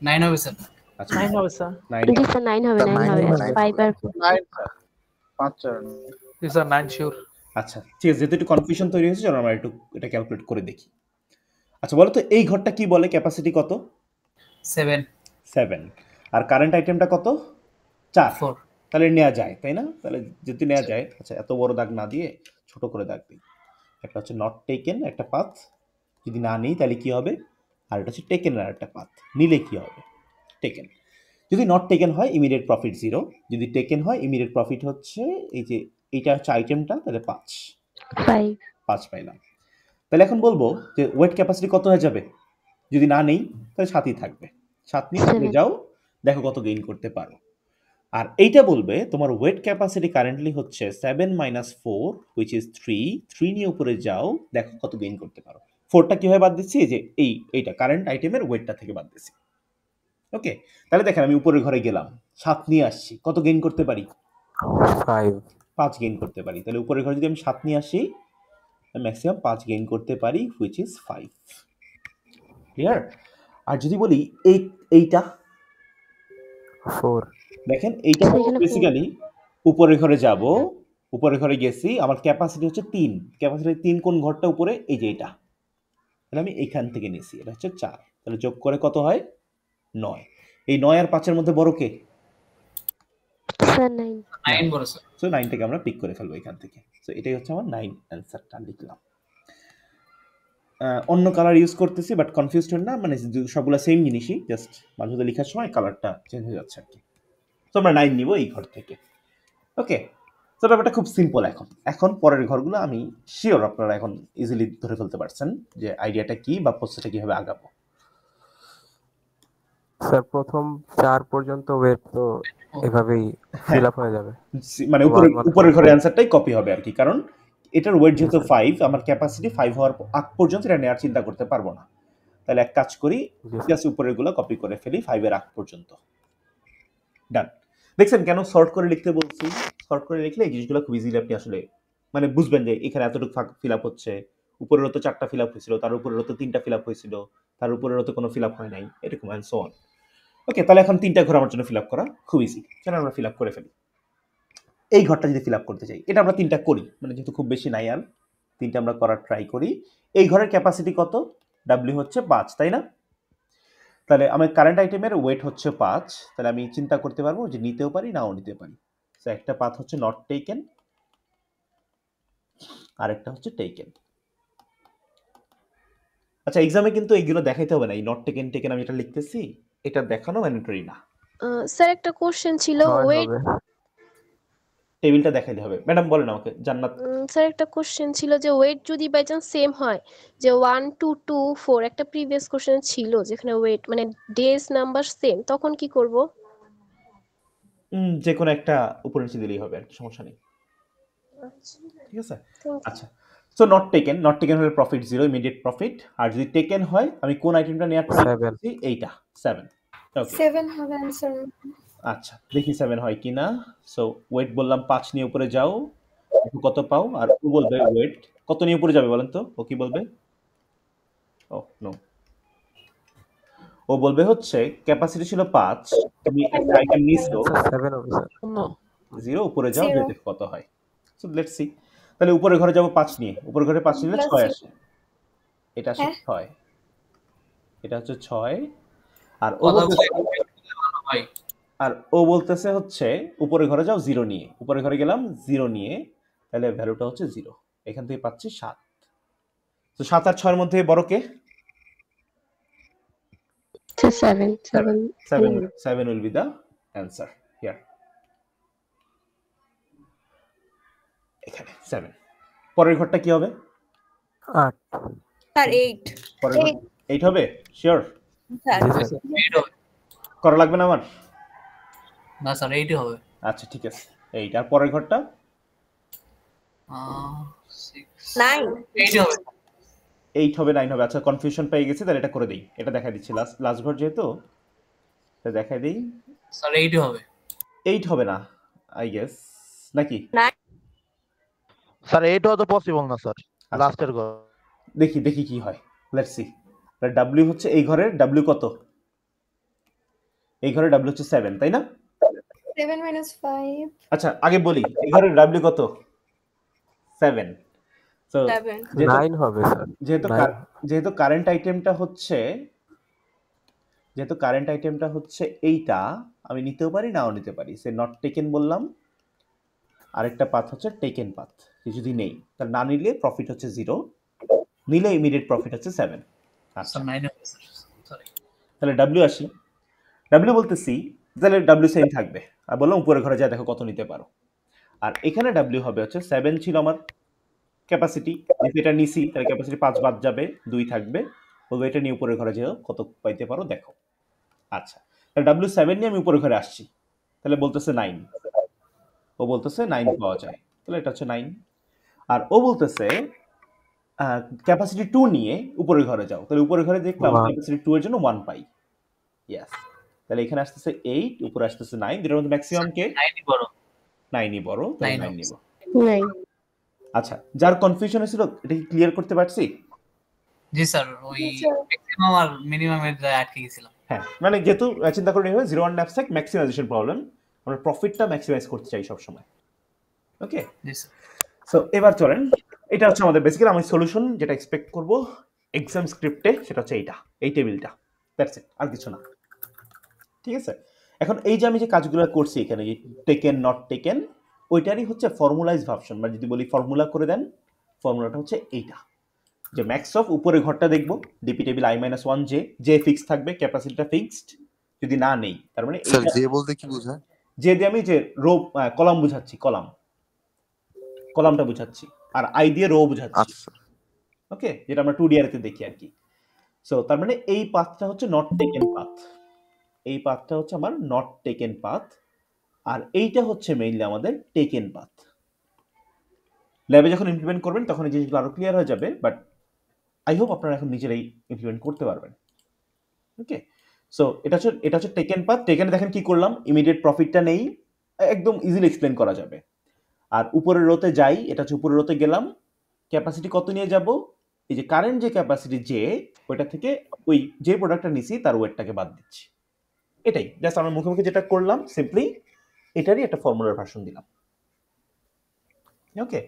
9 হবে স্যার। আচ্ছা 9 হবে স্যার। 9 জি স্যার 9 হবে, 9 হবে। 5 আর 9 স্যার। 5 4। জি স্যার 9 শিওর। আচ্ছা, ঠিক আছে, যেহেতু একটু কনফিউশন তৈরি হয়েছে, চলো আমরা একটু এটা ক্যালকুলেট করে দেখি। আচ্ছা, বলো তো এই ঘরটা কি বলে, ক্যাপাসিটি কত? 7। আর কারেন্ট আইটেমটা কত? 4। তাহলে নেওয়া যায়, তাই না? তাহলে যদি নেওয়া যায়, আচ্ছা এত বড় দাগ না দিয়ে ছোট করে দাগ দিই। একটা হচ্ছে নট টেকেন একটা পাথ, যদি না নেই তাহলে কি হবে, আর এটা হচ্ছে টেকেন আর একটা পাথ, নিলে কি হবে? টেকেন। যদি নট টেকেন হয় ইমিডিয়েট প্রফিট 0, যদি টেকেন হয় ইমিডিয়েট প্রফিট হচ্ছে এই যে এইটা হচ্ছে আইটেমটা, তাহলে 5 পাইলাম। তাহলে এখন বলবো যে ওয়েট ক্যাপাসিটি কত হয়ে যাবে, যদি না নেই তাহলে 7ই থাকবে, 7 নিয়ে উপরে যাও, দেখো কত গেইন করতে পারো। আর এইটা বলবে তোমার ওয়েট ক্যাপাসিটি কারেন্টলি হচ্ছে 7 - 4 হুইচ ইজ 3 নিয়ে উপরে যাও, দেখো কত গেইন করতে পারো। 4টা কিভাবে বাদ দিচ্ছি, যে এইটা কারেন্ট আইটেমের ওয়েটটা থেকে বাদ দিচ্ছি। ওকে, তাহলে দেখেন আমি উপরের ঘরে গেলাম, 7 নিয়ে আসছি, কত গেইন করতে পারি, 5 গেইন করতে পারি। তাহলে উপরের ঘরে যদি আমি 7 নিয়ে আসি, ম্যাক্সিমাম 5 গেইন করতে পারি, হুইচ ইজ 5। ক্লিয়ার? আর যদি বলি এইটা 4, দেখেন এইটা বেসিক্যালি উপরের ঘরে যাব, উপরের ঘরে গেছি, আমার ক্যাপাসিটি হচ্ছে 3, ক্যাপাসিটি 3 কোন ঘরটা উপরে, এই যে এটা, তাহলে আমি এইখান থেকে নিছি, এটা হচ্ছে 4, তাহলে যোগ করে কত হয় 9। এই 9 আর 5 এর মধ্যে বড় কে, স্যার 9 বড় স্যার। সো 9 থেকে আমরা পিক করে ফেলবো এখান থেকে। সো এটাই হচ্ছে আমার 9 অ্যান্সারটা লিখলাম। অন্য কালার ইউজ করতেছি, বাট কনফিউজড হন না, মানে সবগুলো সেম জিনিসই, জাস্ট মাঝে মধ্যে লেখার সময় কালারটা চেঞ্জ হয়ে যাচ্ছে আর কি। তো আমরা 9 নিব এই ঘর থেকে। ওকে, তো ব্যাপারটা খুব সিম্পল। এখন পরের ঘরগুলো আমি শিওর আপনারা এখন ইজিলি ধরে ফেলতে পারছেন যে আইডিয়াটা কি বা প্রসেসটা কিভাবে আগাবো। স্যার প্রথম 4 পর্যন্ত ওয়েট তো এভাবেই ফিল আপ হয়ে যাবে, মানে উপরের ঘরের অ্যানসারটাই কপি হবে আর কি, কারণ এটার ওয়েট যেহেতু 5, আমার ক্যাপাসিটি 5 হওয়ার আগ পর্যন্ত এটা নেওয়ার চিন্তা করতে পারবো না। তাহলে এক কাজ করি, জাস্ট উপরের গুলো কপি করে ফেলি 5 এর আগ পর্যন্ত। ডান। দেখছেন কেন শর্ট করে লিখতে বলছি? শর্ট করে লিখলে এই জিনিসগুলো খুব ইজিলি আপনি আসলে মানে বুঝবেন যে এখানে এতটুকু ফিল আপ হচ্ছে, উপরেরও তো 4টা ফিল আপ হয়েছিল, তার উপরেরও তো 3টা ফিল আপ হয়েছিল, তার উপরেরও তো কোনো ফিল আপ হয় নাই, এরকম অ্যান্ড সো অন। ওকে, তাহলে এখন 3টা ঘর আমার জন্য ফিল আপ করা খুব ইজি, চলো আমরা ফিল আপ করে ফেলি। এই ঘরটা যদি ফিল আপ করতে চাই, এটা আমরা 3টা করি, মানে যেহেতু খুব বেশি নাই আর 3টা আমরা করার ট্রাই করি। এই ঘরের ক্যাপাসিটি কত, ডাব্লিউ হচ্ছে 5, তাই না? তাহলে আমার কারেন্ট আইটেমের ওয়েট হচ্ছে 5, তাহলে আমি চিন্তা করতে পারবো যে নিতেও পারি নাও নিতে পারি। তো একটা পাথ হচ্ছে নট টেকেন, আরেকটা হচ্ছে টেকেন। আচ্ছা, এক্সামে কিন্তু এইগুলো দেখাইতে হবে না, এই নট টেকেন টেকেন আমি এটা লিখতেছি, এটা দেখানো ম্যান্ডেটরি না। স্যার একটা কোশ্চেন ছিল, ওয়েট টেবিলটা দেখাইতে হবে। ম্যাডাম বলেন আমাকে, জান্নাত। স্যার একটা কোশ্চেন ছিল যে ওয়েট যদি বাই চান্স সেম হয়, যে 1 2 2 4 একটা প্রিভিয়াস কোশ্চেন ছিল যেখানে ওয়েট মানে ডেজ নাম্বার সেম, তখন কি করব? যে কোনো একটা উপরে নিচে দিলেই হবে আর কি, সমস্যা নেই। ঠিক আছে, আচ্ছা। সো নট টেকেন হলে প্রফিট 0, ইমিডিয়েট প্রফিট। আর যদি টেকেন হয়, আমি কোন আইটেমটা নেওয়ার ট্রাই করছি, এইটা 7। ওকে, 7 হবে आंसर। আচ্ছা, দেখি 7 হয় কিনা। সো ওয়েট বললাম 5 নিয়ে উপরে যাও, কত পাও? আর ও বলবে ওয়েট কত নিয়ে উপরে যাবে বলেন তো, ও কি বলবে? ও নো, ও বলবে হচ্ছে ক্যাপাসিটি ছিল 5, তুমি একটা আইটেম নিছো 7 হবে স্যার। 0, উপরে যাও, দেখো কত হয়। So let's see. তাহলে উপরে ঘরে যাব 5 নিয়ে, উপরে ঘরে 5 নিলে 6 আসে, এটা আসে 6, এটা হচ্ছে 6। আর ও বলতেছে হচ্ছে উপরে ঘরে যাও 0 নিয়ে, উপরে ঘরে গেলাম 0 নিয়ে, তাহলে ভ্যালুটা হচ্ছে 0, এখান থেকে পাচ্ছি 7। তো 7 আর 6 এর মধ্যে বড় কে? 7 will be the answer here. এখানে 7। পরের ঘরটা কি হবে? 8 স্যার 8। পরের ঘর 8 হবে শিওর? স্যার 8 হবে। করা লাগবে না আমার? না স্যার 8 হবে। আচ্ছা ঠিক আছে, 8। আর পরের ঘরটা 9 8 হবে। 8 হবে 9 হবে। আচ্ছা, কনফিউশন পেয়ে গেছি, তাহলে এটা করে দেই, এটা দেখাই দিচ্ছি, লাস্ট ঘর যেহেতু এটা দেখাই দেই। স্যার 8 হবে। 8 হবে না আই গেস, নাকি? স্যার 8 হওয়া তো পসিবল না স্যার, লাস্টের ঘর। দেখি কি হয়, লেটস সি। তাহলে ডাব্লিউ হচ্ছে এই ঘরের ডাব্লিউ কত? এই ঘরের ডাব্লিউ হচ্ছে 7, তাই না? 7 - 5। আচ্ছা, আগে বলি এই ঘরের ডাব্লিউ কত? 7। সো 9 হবে স্যার। যেহেতু কারেন্ট আইটেমটা হচ্ছে এইটা, আমি নিতেও পারি নাও নিতে পারি। সে নট টেকেন বললাম, আরেকটা পাথ হচ্ছে টেকেন পাথ, যদি নেই তাহলে না নিলে প্রফিট হচ্ছে 0, নিলে ইমিডিয়েট প্রফিট হচ্ছে 7। আচ্ছা, 9 হবে স্যার, সরি। তাহলে ডাব্লিউ আসি। ডাব্লিউ বলতেছি তাহলে ডাব্লিউ সেম থাকবে, আর বললাম উপরের ঘরে যা দেখো কত নিতে পারো। আর এখানে ডাব্লিউ হবে হচ্ছে 7 ছিল আমার ক্যাপাসিটি, যেহেতু এটা নিছি তাহলে ক্যাপাসিটি 5 বাদ যাবে, 2 থাকবে, বলবো এটা নিয়ে উপরের ঘরে যেও কত পাইতে পারো দেখো। আচ্ছা, তাহলে W7 নিয়ে আমি উপরের ঘরে আসছি, তাহলে বলতেছে 9, ও বলতেছে 9 পাওয়া যায়, তাহলে এটা হচ্ছে 9। আর ও বলতেছে ক্যাপাসিটি 2 নিয়ে উপরের ঘরে যাও, তাহলে উপরের ঘরে দেখলাম ক্যাপাসিটি 2 এর জন্য 1 পাই। ইয়েস, তাহলে এখানে আসতেছে 8, উপরে আসতেছে 9, এর মধ্যে ম্যাক্সিমাম কে 9ই বড়, 9ই বড়, তাহলে 9 নিব। আচ্ছা, যার কনফিউশন হয়েছিল এটা কি ক্লিয়ার করতে পারছি? জি স্যার, ওই ম্যাক্সিমাম আর মিনিমামের জায়গায় আটকে গেছিলাম। হ্যাঁ, মানে যেহেতু চিন্তা করে নিবে 0 1 ন্যাপস্যাক ম্যাক্সিমাইজেশন প্রবলেম, আমরা প্রফিটটা ম্যাক্সিমাইজ করতে চাই সব সময়। ওকে, জি স্যার। সো এবার চলেন, এটা হচ্ছে আমাদের বেসিক্যালি আমি সলিউশন যেটা এক্সপেক্ট করব এক্সাম স্ক্রিপ্টে, সেটা হচ্ছে এইটা, এই টেবিলটা, দ্যাটস ইট, আর কিছু না। ঠিক আছে, এখন এই যে আমি যে কাজগুলো করছি এখানে, যে টেকেন নট টেকেন, ওইটারই হচ্ছে ফর্মুলাইজ ভার্সন, মানে যদি বলি ফর্মুলা করে দেন, ফর্মুলাটা হচ্ছে এইটা, যে ম্যাক্স অফ উপরে ঘরটা দেখব ডিপি টেবিল I-1 যে ফিক্স থাকবে, ক্যাপাসিটিটা ফিক্সড, যদি না নেই তার মানে স্যার জে বলতে কি বোঝায়? যে দিয়ে আমি যে রো কলাম বুঝাচ্ছি, কলামটা বুঝাচ্ছি, আর আই দিয়ে রো বুঝাচ্ছি। ওকে, যেটা আমরা 2D তে দেখি আর কি। সো তার মানে এই পাথটা হচ্ছে নট টেকেন পাথ, এই পাথটা হচ্ছে আমার নট টেকেন পাথ, আর এইটা হচ্ছে মেইনলি আমাদের টেকেন পাথ। ল্যাবে যখন ইমপ্লিমেন্ট করবেন তখন এই জিনিসগুলো আরো ক্লিয়ার হয়ে যাবে, বাট আই হোপ আপনারা এখন নিজেরাই ইমপ্লিমেন্ট করতে পারবেন। ওকে, সো এটা হচ্ছে টেকেন পাথ। টেকেনে দেখেন কি করলাম, ইমিডিয়েট প্রফিটটা নেই, একদম ইজিলি এক্সপ্লেন করা যাবে। আর উপরের রোতে যাই, এটা হচ্ছে উপরের রোতে গেলাম, ক্যাপাসিটি কত নিয়ে যাব, এই যে কারেন্ট যে ক্যাপাসিটি যে, ওইটা থেকে ওই যে প্রোডাক্টটা নিছি তার ওয়েটটাকে বাদ দিচ্ছি। এটাই জাস্ট আমরা মুখে মুখে যেটা করলাম, সিম্পলি এটারই একটা ফর্মুলার ভার্সন দিলাম। ওকে,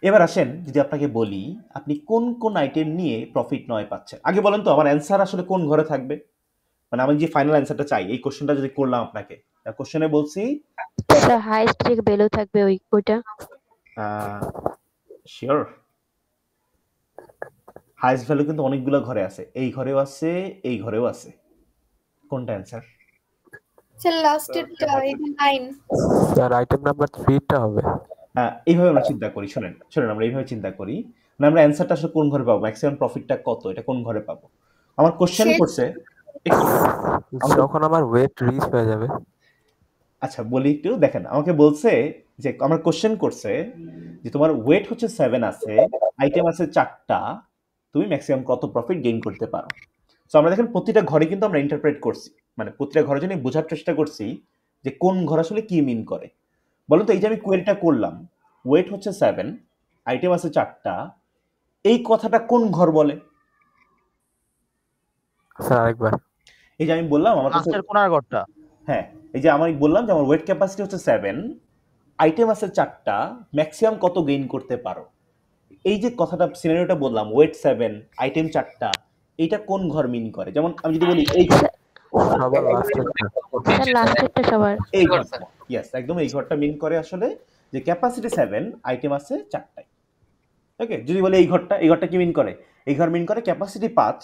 এবার আসেন যদি আপনাকে বলি আপনি কোন কোন আইটেম নিয়ে প্রফিট নয় পাচ্ছেন, আগে বলেন তো আমার অ্যান্সার আসলে কোন ঘরে থাকবে, মানে আমি যে ফাইনাল অ্যান্সারটা চাই, এই কোশ্চেনটা যদি করলাম আপনাকে, কোশ্চেনে বলছি স্যার হাইয়েস্ট যে ভ্যালু থাকবে ওইটা শিওর। হাইয়েস্ট ভ্যালু কিন্তু অনেকগুলো ঘরে আছে, এই ঘরেও আছে, এই ঘরেও আছে, কোনটা অ্যান্সার? স্যার লাস্টেরটা, এটা 9 স্যার আইটেম নাম্বার 3 টা হবে। হ্যাঁ, এইভাবে আমরা চিন্তা করি, শুনেন আমরা এইভাবে চিন্তা করি, মানে আমরা অ্যান্সারটা আসলে কোন ঘরে পাবো, ম্যাক্সিমাম প্রফিটটা কত, এটা কোন ঘরে পাবো। আমার কোশ্চেন করছে যখন আমার ওয়েট রিচ হয়ে যাবে। আচ্ছা বলি একটু দেখেন, আমাকে বলছে যে আমার কোশ্চেন করছে যে তোমার ওয়েট হচ্ছে 7 আছে, আইটেম আছে 4টা, তুমি ম্যাক্সিমাম কত প্রফিট গেইন করতে পারো। সো আমরা দেখেন প্রতিটা ঘরে কিন্তু আমরা ইন্টারপ্রেট করছি, মানে প্রতিটা ঘরের জন্য বোঝার চেষ্টা করছি যে কোন ঘর আসলে কি মিন করে। বলুন তো, এই যে আমি কোয়েরিটা করলাম, ওয়েট হচ্ছে 7, আইটেম আছে 4টা, এই কথাটা কোন ঘর বলে? স্যার আরেকবার। এই যে আমি বললাম আমার কাছে লাস্টের কোনার ঘরটা, হ্যাঁ, এই যে আমি বললাম যে আমার ওয়েট ক্যাপাসিটি হচ্ছে 7, আইটেম আছে 4টা, ম্যাক্সিমাম কত গেইন করতে পারো, এই যে কথাটা সিনারিওটা বললাম, ওয়েট 7, আইটেম 4টা, এইটা কোন ঘর মিন করে? যেমন আমি যদি বলি এই সবার লাস্টেরটা, স্যার লাস্টেরটা সবার, এই ঘরটা, ইয়েস একদম এই ঘরটা মিন করে আসলে, যে ক্যাপাসিটি 7, আইটেম আছে 4টাই। ওকে, যদি বলি এই ঘরটা কি মিন করে, এই ঘর মিন করে ক্যাপাসিটি 5,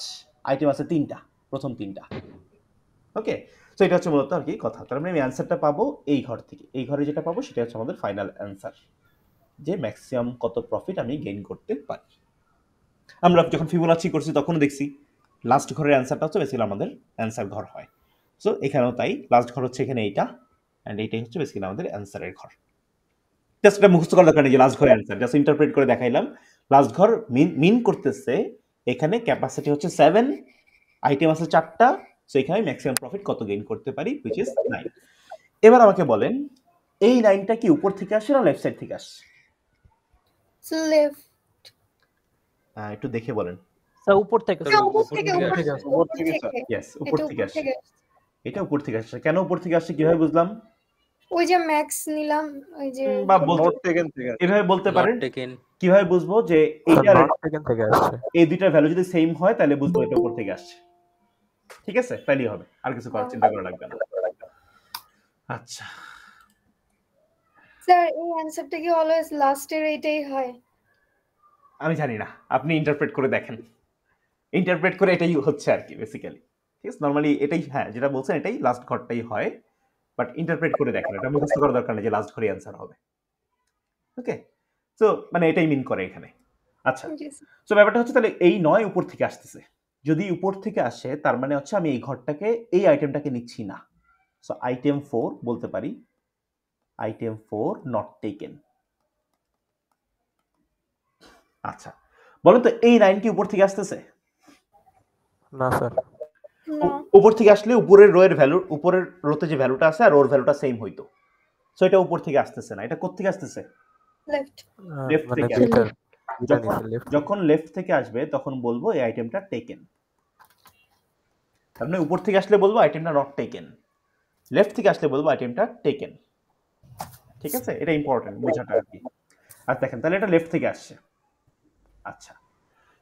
আইটেম আছে 3টা, প্রথম 3টা। ওকে, সো এটা হচ্ছে মূলত আর কি কথা। তার মানে আমি অ্যান্সারটা পাবো এই ঘর থেকে, এই ঘরে যেটা পাবো সেটা হচ্ছে আমাদের ফাইনাল অ্যান্সার, যে ম্যাক্সিমাম কত প্রফিট আমি গেইন করতে পারি। আমরা যখন ফিবোনাচি করছি তখন দেখছি লাস্ট ঘরের অ্যান্সারটা হচ্ছে বেসিক্যালি আমাদের অ্যান্সার ঘর হয়। সো এখানেও তাই, লাস্ট ঘর হচ্ছে এখানে এইটা, অ্যান্ড এইটাই হচ্ছে বেসিক্যালি আমাদের অ্যান্সারের ঘর। জাস্ট এটা মুখস্থ করার দরকার নেই যে লাস্ট ঘরের অ্যান্সার, জাস্ট ইন্টারপ্রেট করে দেখাইলাম। লাস্ট ঘর মিন করতেছে এখানে ক্যাপাসিটি হচ্ছে 7, আইটেম আছে 4টা, সো এখানে ম্যাক্সিমাম প্রফিট কত গেইন করতে পারি, হুইচ ইজ 9। এবার আমাকে বলেন এই 9টা কি উপর থেকে আসে না লেফট সাইড থেকে আসে? লেফট। একটু দেখে বলেন। স্যার উপর থেকে, উপর থেকে ইয়েস, উপর থেকে আসে, এটা উপর থেকে আসে। কেন উপর থেকে আসে কিভাবে বুঝলাম? ওই যে ম্যাক্স নিলাম, ওই যে বা এভাবে বলতে পারেন, কিভাবে বুঝবো যে এইটা থেকে আসছে, এই দুইটার ভ্যালু যদি সেম হয় তাহলে বুঝবো এটা উপর থেকে আসছে। ঠিক আছে, তাইলেই হবে, আর কিছু করার চিন্তা করা লাগবে না। আচ্ছা স্যার এই অ্যানসারটা কি অলওয়েজ লাস্টের এইটাই হয়? আমি জানি না, আপনি ইন্টারপ্রেট করে দেখেন, ইন্টারপ্রেট করে এটাই হচ্ছে আর কি বেসিক্যালি। ঠিক আছে, নরমালি এটাই, হ্যাঁ যেটা বলছেন এটাই লাস্ট ঘরটাই হয়, বাট ইন্টারপ্রেট করে দেখেন, এটা মুখস্থ করার দরকার নেই যে লাস্ট ঘরে অ্যান্সার হবে। ওকে, সো মানে এটাই মিন করে এখানে। আচ্ছা, সো ব্যাপারটা হচ্ছে তাহলে এই 9 উপর থেকে আসতেছে, যদি উপর থেকে আসে তার মানে হচ্ছে আমি এই ঘরটাকে এই আইটেমটাকে নিচ্ছি না। সো আইটেম 4 বলতে পারি আইটেম 4 নট টেকেন। আচ্ছা বলেন তো এই 9 কি উপর থেকে আসতেছে? না স্যার, উপর থেকে আসলে উপরের রো এর ভ্যালু, উপরের রোতে যে ভ্যালুটা আছে আর ওর ভ্যালুটা সেম হইতো। সো এটা উপর থেকে আসতেছে না, এটা কোথা থেকে আসতেছে? লেফট থেকে। যখন লেফট থেকে আসবে তখন বলবো এই আইটেমটা টেকেন। তার মানে উপর থেকে আসলে বলবো আইটেমটা নট টেকেন, লেফট থেকে আসলে বলবো আইটেমটা টেকেন। ঠিক আছে, এটা ইম্পর্টেন্ট বোঝাটা আর কি। আর দেখেন তাহলে এটা লেফট থেকে আসছে। আচ্ছা,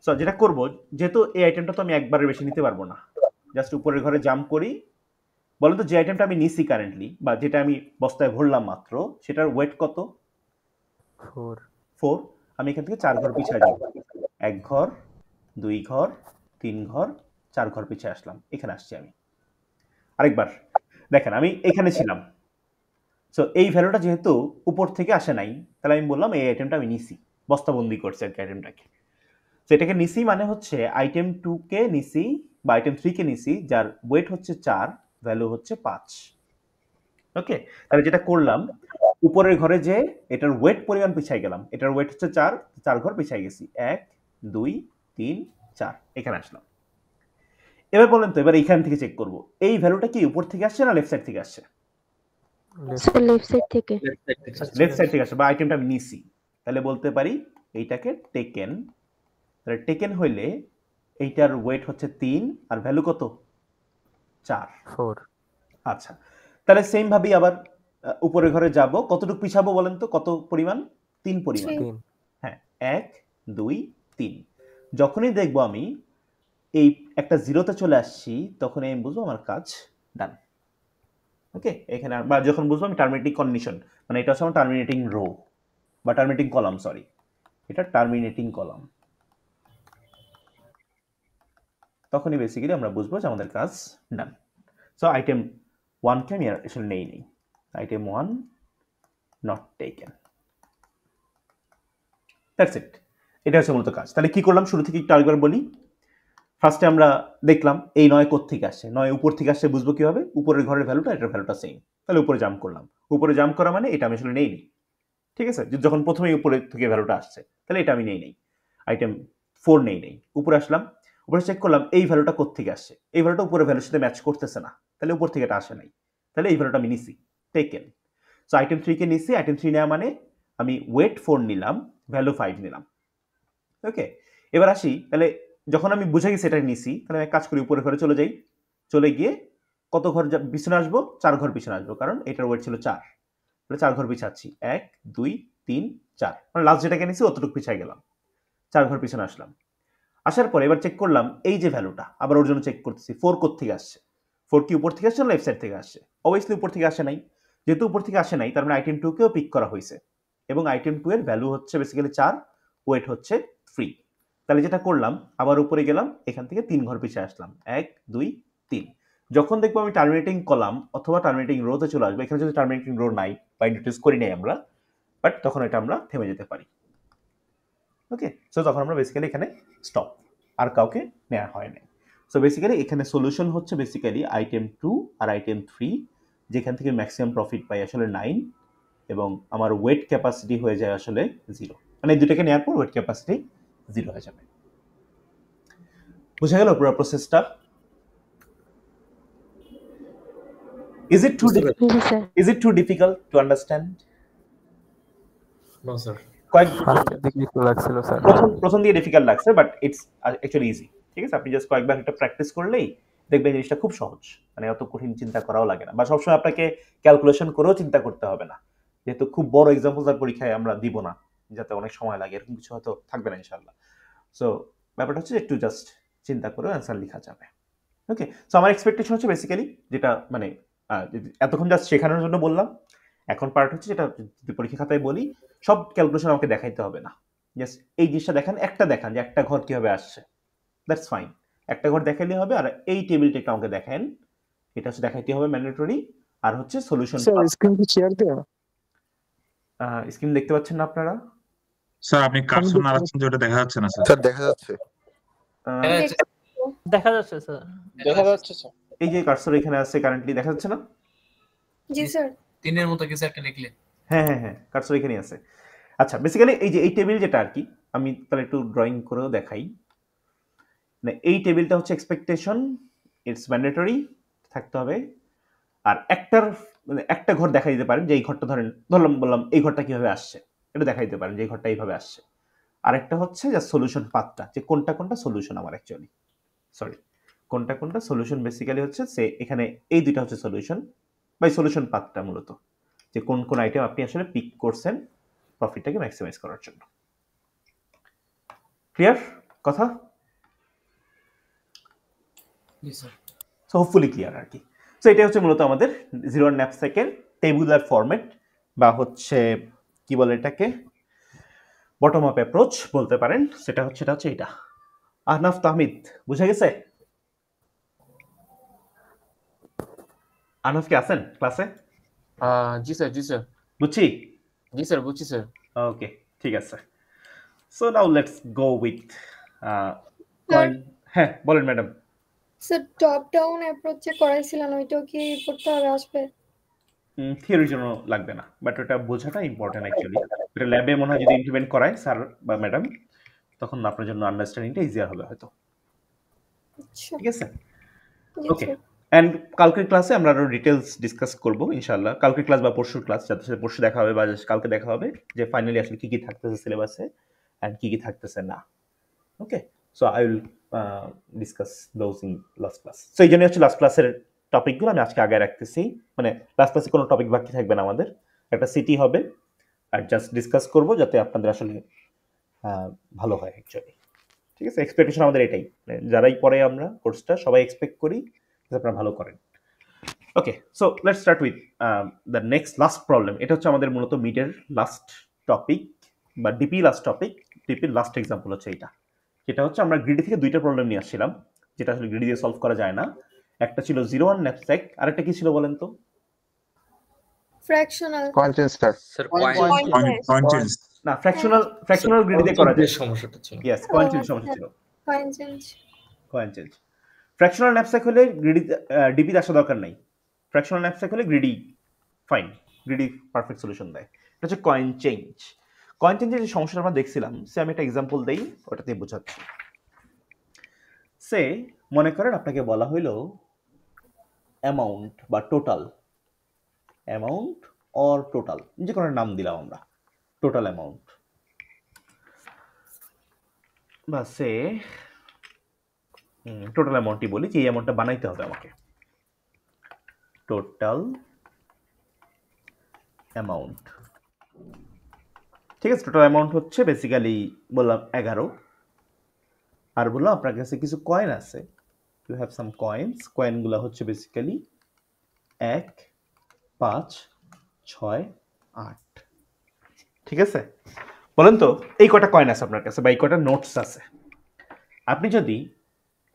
সো যেটা করব, যেহেতু এই আইটেমটা তো আমি একবারের বেশি নিতে পারবো না, জাস্ট উপরের ঘরে জাম্প করি। বলেন তো যে আইটেমটা আমি নিছি কারেন্টলি বা যেটা আমি বস্তায় ভরলাম মাত্র, সেটার ওয়েট কত? 4। আমি এখান থেকে 4 ঘর পিছিয়ে যাব। 1 ঘর, 2 ঘর, 3 ঘর, 4 ঘর পিছিয়ে আসলাম, এখানে আসছি আমি। আরেকবার দেখেন, আমি এখানে ছিলাম। সো এই ভ্যালুটা যেহেতু উপর থেকে আসে নাই, তাহলে আমি বললাম এই আইটেমটা আমি নিছি, বস্তাবন্দি করছি আর কি আইটেমটাকে। সো এটাকে নিছি মানে হচ্ছে আইটেম 2 কে নিছি বা আইটেম 3 কে নিছি, যার ওয়েট হচ্ছে 4, ভ্যালু হচ্ছে 5। ওকে, তাহলে যেটা করলাম, উপরের ঘরে যে এটার ওয়েট পরিমাণ পিছিয়ে গেলাম, এটার ওয়েট হচ্ছে 4, 4 ঘর পিছিয়ে গেছি, 1 2 3 4, এখানে আসলাম। এবার বলেন তো, এবার এইখান থেকে চেক করব এই ভ্যালুটা কি উপর থেকে আসছে না লেফট সাইড থেকে আসছে? লেফট সাইড থেকে। লেফট সাইড থেকে আসছে, বা আইটেমটা আমি নিছি, তাহলে বলতে পারি এইটাকে টেকেন। তাহলে টেকেন হইলে এইটার ওয়েট হচ্ছে 3 আর ভ্যালু কত? 4। আচ্ছা, তাহলে সেম ভাবেই আবার উপরের ঘরে যাব, কতটুকু পিছাবো বলেন তো, কত পরিমাণ? 3 পরিমাণ। হ্যাঁ, 1 2 3। যখনই দেখবো আমি এই একটা জিরোতে চলে আসছি, তখনই আমি বুঝবো আমার কাজ ডান। ওকে, এখানে বা যখন বুঝবো আমি টার্মিনেটিং কন্ডিশন, মানে এটা হচ্ছে আমার টার্মিনেটিং রো বা টার্মিনেটিং কলাম, সরি এটা টার্মিনেটিং কলাম, তখনই বেসিক্যালি আমরা বুঝবো যে আমাদের কাজ ডান। সো আইটেম 1 কে আমি আসলে নেই, item 1 not taken. That's it, এটা হচ্ছে মূলত কাজ। তাহলে কি করলাম শুরু থেকে একটু আরেকবার বলি। ফার্স্টে আমরা দেখলাম এই 9 কোথা থেকে আসছে, 9 উপর থেকে আসছে, বুঝবো কিভাবে? উপরের ঘরের ভ্যালুটা এটার ভ্যালুটা সেম, তাহলে উপরে জাম্প করলাম। উপরে জাম্প করা মানে এটা আমি আসলে নেইনি, ঠিক আছে, যখন প্রথমেই উপরে থেকে ভ্যালুটা আসছে, তাহলে এটা আমি নেই আইটেম 4 নেই। উপরে আসলাম, উপরে চেক করলাম এই ভ্যালুটা কোথা থেকে আসছে, এই ভ্যালুটা উপরে ভ্যালুর সাথে ম্যাচ করতেছে না, তাহলে উপর থেকে এটা আসে নাই, তাহলে এই ভ্যালুটা আমি নিছি, টেকেন। সো আইটেম 3 কে নিছি, আইটেম 3 নেওয়া মানে আমি ওয়েট 4 নিলাম, ভ্যালু 5 নিলাম। ওকে, এবার আসি, তাহলে যখন আমি বুঝে গেছি এটা নিছি, তাহলে আমি কাজ করি, উপরে ঘরে চলে যাই, চলে গিয়ে কত ঘর পিছনে আসবো? 4 ঘর পিছনে আসবো, কারণ এটার ওয়েট ছিল 4, তাহলে 4 ঘর পিছাচ্ছি, 1 2 3 4, মানে লাস্ট যেটাকে নিছি অতটুকু পিছিয়ে গেলাম, 4 ঘর পিছনে আসলাম। আসার পরে এবার চেক করলাম এই যে ভ্যালুটা, আবার ওর জন্য চেক করতেছি 4 কোথা থেকে আসছে, 4 কি উপর থেকে আসছে না লেফট সাইড থেকে আসছে? অবভিয়াসলি উপর থেকে আসে নাই, যেহেতু উপর থেকে আসে নাই তার মানে আইটেম 2 কেও পিক করা হয়েছে, এবং আইটেম 2 এর ভ্যালু হচ্ছে বেসিক্যালি 4, ওয়েট হচ্ছে 3। তাহলে যেটা করলাম, আবার উপরে গেলাম, এখান থেকে 3 ঘর পিছিয়ে আসলাম, 1 2 3। যখন দেখবো আমি টার্মিনেটিং কলাম অথবা টার্মিনেটিং রোতে চলে আসবো, এখানে যদি টার্মিনেটিং রো নাই বা ইন্ট্রোডিউস করি নাই আমরা, বাট তখন এটা আমরা থেমে যেতে পারি। ওকে, সো তখন আমরা বেসিক্যালি এখানে স্টপ, আর কাউকে নেওয়া হয় না। সো বেসিক্যালি এখানে সলিউশন হচ্ছে বেসিক্যালি আইটেম 2 আর আইটেম 3, যেখান থেকে ম্যাক্সিমাম প্রফিট পাই আসলে 9, এবং আমার ওয়েট ক্যাপাসিটি হয়ে যায় আসলে 0, মানে এই দুটাকে নেওয়ার পর ওয়েট ক্যাপাসিটি 0 হয়ে যাবে। বুঝা গেল পুরো প্রসেসটা? Is it too difficult to understand? No sir. প্রথম দিকে ডিফিকাল্ট লাগছে, বাট ইটস অ্যাকচুয়ালি ইজি। ঠিক আছে, আপনি জাস্ট কয়েকবার একটা প্র্যাকটিস করলেই দেখবেন জিনিসটা খুব সহজ, মানে অত কঠিন চিন্তা করাও লাগে না, বা সবসময় আপনাকে ক্যালকুলেশন করেও চিন্তা করতে হবে না, যেহেতু খুব বড় এক্সাম্পল তার পরীক্ষায় আমরা দিব না, যাতে অনেক সময় লাগে, এরকম কিছু হয়তো থাকবে না ইনশাআল্লাহ। সো ব্যাপারটা হচ্ছে একটু জাস্ট চিন্তা করে অ্যান্সার লেখা যাবে। ওকে, সো আমার এক্সপেকটেশন হচ্ছে বেসিক্যালি যেটা মানে এতক্ষণ জাস্ট শেখানোর জন্য বললাম, এখন পার্ট হচ্ছে যেটা পরীক্ষা খাতায় বলি, সব ক্যালকুলেশন আমাকে দেখাইতে হবে না, জাস্ট এই জিনিসটা দেখান, একটা দেখান যে একটা ঘর কিভাবে আসছে, দ্যাটস ফাইন, একটা ঘর দেখাইলে হবে। আর এই টেবিলটা একটু আমাকে দেখেন, এটা হচ্ছে দেখাইতে হবে ম্যান্ডেটরি, আর হচ্ছে সলিউশন স্যার স্ক্রিন কি শেয়ার দেয়া? স্ক্রিন দেখতে পাচ্ছেন না আপনারা? স্যার আপনি কার্সর নাড়াচ্ছেন যে ওটা দেখা যাচ্ছে না স্যার। স্যার দেখা যাচ্ছে। দেখা যাচ্ছে স্যার। দেখা যাচ্ছে স্যার। এই যে কার্সর এখানে আছে কারেন্টলি দেখা যাচ্ছে না? জি স্যার। 3 এর মতো কিছু একটা লিখলে। হ্যাঁ কার্সর এখানেই আছে। আচ্ছা বেসিক্যালি এই যে এই টেবিল যেটা আর কি আমি তাহলে একটু ড্রয়িং করেও দেখাই। না এই টেবিলটা হচ্ছে এক্সপেকটেশন, ইটস ম্যান্ডেটরি থাকতে হবে। আর একটা ঘর দেখাই দিতে পারেন যে এই ঘরটা বললাম এই ঘরটা কিভাবে আসছে এটা দেখাই দিতে পারেন যে এই ঘরটা এইভাবে আসছে। আর একটা হচ্ছে যে সলিউশন পাথটা, যে কোনটা সলিউশন আমার অ্যাকচুয়ালি কোনটা সলিউশন বেসিক্যালি হচ্ছে সে এখানে এই দুইটা হচ্ছে সলিউশন বাই সলিউশন পাথটা মূলত যে কোন আইটেম আপনি আসলে পিক করছেন প্রফিটটাকে ম্যাক্সিমাইজ করার জন্য। ক্লিয়ার কথা? জি স্যার। সো হোপফুলি ক্লিয়ার আর কি। সো এটা হচ্ছে মূলত আমাদের জিরো ন্যাপস্যাকের টেবুলার ফরম্যাট বা হচ্ছে কি বলে এটাকে বটম আপ অ্যাপ্রোচ বলতে পারেন। সেটা হচ্ছে এটা। আহনাফ তাহমিদ বুঝা গেছে? আহনাফ কি আছেন ক্লাসে? জি স্যার। বুঝছি? জি স্যার, বুঝছি স্যার। ওকে ঠিক আছে। So now let's go with হ্যাঁ বলেন ম্যাডাম। স্যার টপ ডাউন অ্যাপ্রোচে করাইছিলেন ওইটাও কি পড়তে হবে আসবে? থিওরির জন্য লাগবে না, বাট ওটা বোঝাটা ইম্পর্টেন্ট অ্যাকচুয়ালি। এটা ল্যাবে মনে হয় যদি ইমপ্লিমেন্ট করায় স্যার বা ম্যাডাম তখন আপনার জন্য আন্ডারস্ট্যান্ডিংটা ইজিয়ার হবে হয়তো। ঠিক আছে ওকে। অ্যান্ড কালকের ক্লাসে আমরা আরো ডিটেলস ডিসকাস করবো ইনশাআল্লাহ। কালকের ক্লাস বা পরশুর ক্লাস, যাদের সাথে পরশু দেখা হবে বা কালকে দেখা হবে যে ফাইনালি আসলে কি থাকতেছে সিলেবাসে অ্যান্ড কি থাকতেছে না। Okay so I will discuss those in last class. So এই জন্য হচ্ছে লাস্ট ক্লাসের টপিকগুলো আমি আজকে আগে রাখতেছি। মানে লাস্ট ক্লাসে কোনো টপিক বাকি থাকবে না, আমাদের একটা সিটি হবে আর জাস্ট ডিসকাস করব যাতে আপনাদের আসলে ভালো হয় অ্যাকচুয়ালি। ঠিক আছে, এক্সপেকটেশন আমাদের এটাই, যারাই পরে আমরা কোর্সটা সবাই এক্সপেক্ট করি যে আপনারা ভালো করেন। Okay so let's start with the next last problem. এটা হচ্ছে আমাদের মূলত মিডের লাস্ট টপিক বা ডিপি লাস্ট টপিক। ডিপির লাস্ট এক্সাম্পল হচ্ছে এটা, যেটা হচ্ছে আমরা গ্রিডি থেকে দুইটা প্রবলেম নিয়ে আসছিলাম যেটা আসলে গ্রিডি দিয়ে সলভ করা যায় না। একটা ছিল 0-1 ন্যাপস্যাক, আরেকটা কি ছিল বলেন তো? ফ্র্যাকশনাল স্যার কয়েন চেঞ্জ না, ফ্র্যাকশনাল গ্রিডি দিয়ে করা যায়। সমস্যাটা ছিল ইয়েস কয়েন চেঞ্জ সমস্যা ছিল। কয়েন চেঞ্জ ফ্র্যাকশনাল ন্যাপস্যাক হলে গ্রিডি ডিপিতে আসা দরকার নাই। ফ্র্যাকশনাল ন্যাপস্যাক হলে greedy fine, greedy perfect solution দেয়। এটা হচ্ছে কয়েন চেঞ্জ। কয়েন চেঞ্জের যে সমস্যাটা আমরা দেখছিলাম সে আমি একটা এক্সাম্পল দেই, ওটাতে বোঝাচ্ছি। সে মনে করেন আপনাকে বলা হইলো অ্যামাউন্ট বা টোটাল, অ্যামাউন্ট অর টোটাল, যে কোনো নাম দিলাম আমরা, টোটাল অ্যামাউন্ট বা সে টোটাল অ্যামাউন্টই বলি যে এই অ্যামাউন্টটা বানাইতে হবে আমাকে। টোটাল অ্যামাউন্ট, ঠিক আছে। টোটাল অ্যামাউন্ট হচ্ছে বেসিক্যালি বললাম 11, আর বললাম আপনার কাছে কিছু কয়েন আছে, ইউ হ্যাভ সাম কয়েন্স। কয়েনগুলো হচ্ছে বেসিক্যালি 1, 5, 6, 8। ঠিক আছে, বলেন তো এই কটা কয়েন আছে আপনার কাছে বা এই কটা নোটস আছে, আপনি যদি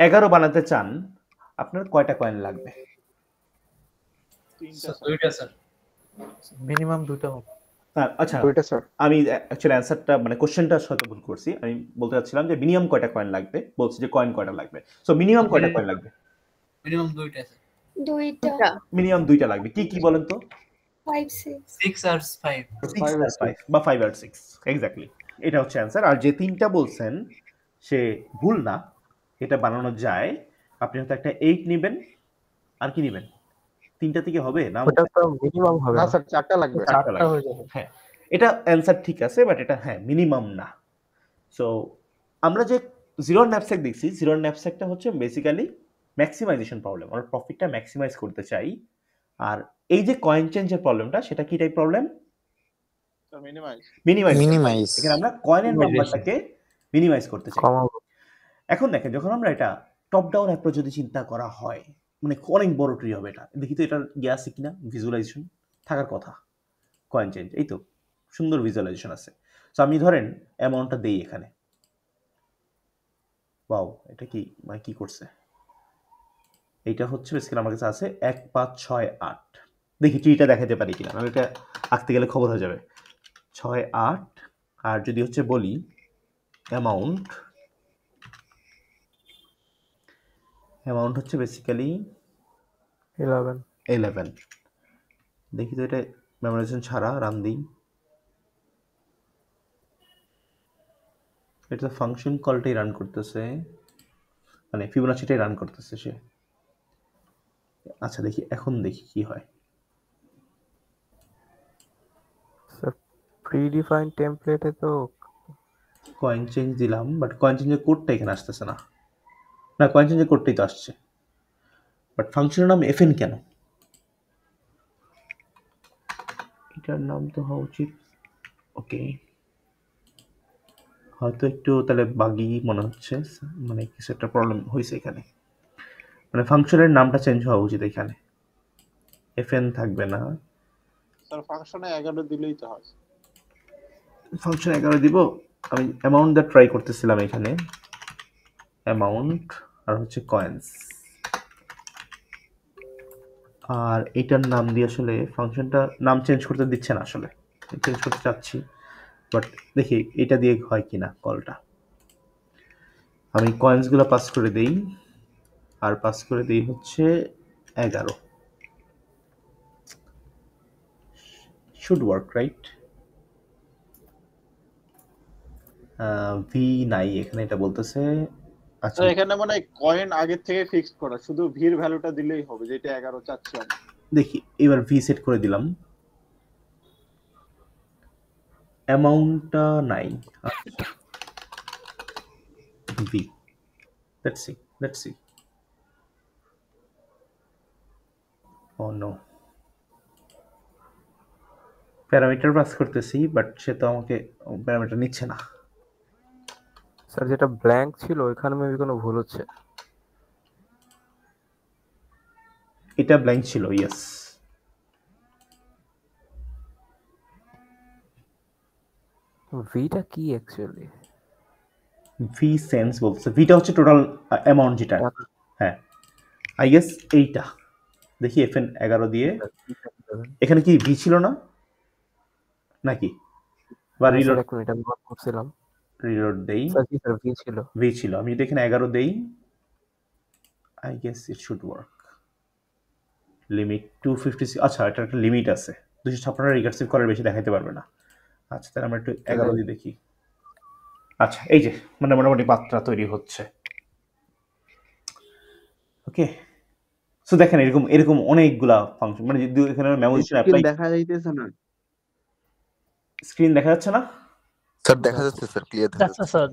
11 বানাতে চান আপনার কয়টা কয়েন লাগবে? দুইটা স্যার, মিনিমাম দুইটা হবে। আচ্ছা আমি অ্যাকচুয়ালি অ্যান্সারটা মানে কোশ্চেনটা হয়তো ভুল করছি। আমি বলতে চাচ্ছিলাম যে মিনিমাম কয়টা কয়েন লাগবে, বলছি যে কয়েন কয়টা লাগবে। সো মিনিমাম কয়টা কয়েন লাগবে? মিনিমাম দুইটা স্যার। মিনিমাম দুইটা লাগবে। কি কি বলেন তো? 5, 6 আর 5 বা 5 আর 6 এক্স্যাক্টলি, এটা হচ্ছে অ্যান্সার। আর যে তিনটা বলছেন সে ভুল না, এটা বানানো যায়। আপনি হয়তো একটা 8 নেবেন, আর কি নেবেন? তিনটা থেকে হবে না? ওটা তো মিনিমাম হবে না স্যার, চারটা লাগবে। চারটা হয়ে যাবে। হ্যাঁ, এটা অ্যান্সার ঠিক আছে, বাট এটা হ্যাঁ মিনিমাম না। সো আমরা যে জিরো ন্যাপস্যাক দেখছি, জিরো ন্যাপস্যাকটা হচ্ছে বেসিক্যালি ম্যাক্সিমাইজেশন প্রবলেম। আমরা প্রফিটটা ম্যাক্সিমাইজ করতে চাই। আর এই যে কয়েন চেঞ্জের প্রবলেমটা সেটা কি টাইপ প্রবলেম? মিনিমাইজ। এখানে আমরা কয়েনের নাম্বারটাকে মিনিমাইজ করতে চাই। এখন দেখেন যখন আমরা এটা টপ ডাউন অ্যাপ্রোচ যদি চিন্তা করা হয়, মানে অনেক বড় ট্রি হবে এটা। দেখি তো এটার ইয়ে আছে কিনা, ভিজুয়ালাইজেশন থাকার কথা। কয়েন চেঞ্জ, এই তো সুন্দর ভিজুয়ালাইজেশন আছে। সো আমি ধরেন অ্যামাউন্টটা দেই এখানে। ওয়াও, এটা কি মানে কি করছে? এইটা হচ্ছে বেসিক্যালি আমার কাছে আছে 1, 5, 6, 8। দেখি ট্রিটা দেখাতে পারি কিনা, নাহলে এটা আঁকতে গেলে খবর হয়ে যাবে। 6 8, আর যদি হচ্ছে বলি অ্যামাউন্ট হচ্ছে বেসিক্যালি 11। দেখি তো এটা মেমোরাইজেশন ছাড়া রান দিই। এটা ফাংশন কলটাই রান করতেছে, মানে ফিবোনাচিটাই রান করতেছে সে। আচ্ছা দেখি এখন দেখি কি হয়। প্রিডিফাইন্ড টেমপ্লেটে তো কয়েন চেঞ্জ দিলাম, বাট কয়েন চেঞ্জের কোডটা এখানে আসতেছে না। না, কয়েন চেঞ্জের কোডটাই তো আসছে, বাট ফাংশনের নাম এফএন কেন? এটার নাম তো হওয়া উচিত, ওকে হয়তো একটু তাহলে বাগি মনে হচ্ছে, মানে কিছু একটা প্রবলেম হয়েছে এখানে, মানে ফাংশনের নামটা চেঞ্জ হওয়া উচিত এখানে, এফএন থাকবে না। স্যার ফাংশনে 11 দিলেই তো হয়। ফাংশন 11 দিব। আমি অ্যামাউন্ট দা ট্রাই করতেছিলাম এখানে, অ্যামাউন্ট আর হচ্ছে কয়েন্স, আর এটার নাম দিয়ে আসলে ফাংশনটা নাম চেঞ্জ করতে দিচ্ছে না, আসলে চেঞ্জ করতে চাচ্ছি, বাট দেখি এটা দিয়ে হয় কিনা কলটা। আমি কয়েন্সগুলো পাস করে দেই, আর পাস করে দেই হচ্ছে 11। Should work right? ভি নাই এখানে, এটা বলতেছে। আচ্ছা এখানে মানে কয়েন আগে থেকে ফিক্সড করা, শুধু ভির ভ্যালুটা দিলেই হবে, যেটা 11 চাচ্ছি আমি। দেখি এবার ভি সেট করে দিলাম, অ্যামাউন্টটা নাই। আচ্ছা ভি, let's see. Oh no, parameter pass করতেছি, বাট সে তো আমাকে প্যারামিটার নিচ্ছে না। স্যার যেটা ব্ল্যাঙ্ক ছিল ওইখানে মেবি কোনো ভুল হচ্ছে। এটা ব্ল্যাঙ্ক ছিল, ইয়েস। ভিটা কি অ্যাকচুয়ালি? ভি সেন্স বলতেছে, ভিটা হচ্ছে টোটাল অ্যামাউন্ট যেটা, হ্যাঁ আই গেস এইটা। দেখি এফএন 11 দিয়ে এখানে কি ভি ছিল না নাকি? বা রিলোড করছিলাম, রিলোড দেই, ভি ছিল। আমি যদি এখানে 11 দেই, I guess it should work. Limit 256, আচ্ছা এটা একটা লিমিট আছে, 256 রিকার্সিভ করার বেশি দেখাইতে পারবে না। আচ্ছা তাহলে আমরা একটু 11 দিয়ে দেখি। আচ্ছা এই যে মানে মোটামুটি মাত্রা তৈরি হচ্ছে, ওকে। সো দেখেন এরকম অনেকগুলা ফাংশন, মানে যদি এখানে মেমোরিশন অ্যাপ্লাই দেখা যাইতেছে না, স্ক্রিন দেখা যাচ্ছে না স্যার? দেখা যাচ্ছে স্যার, ক্লিয়ার দেখা যাচ্ছে স্যার।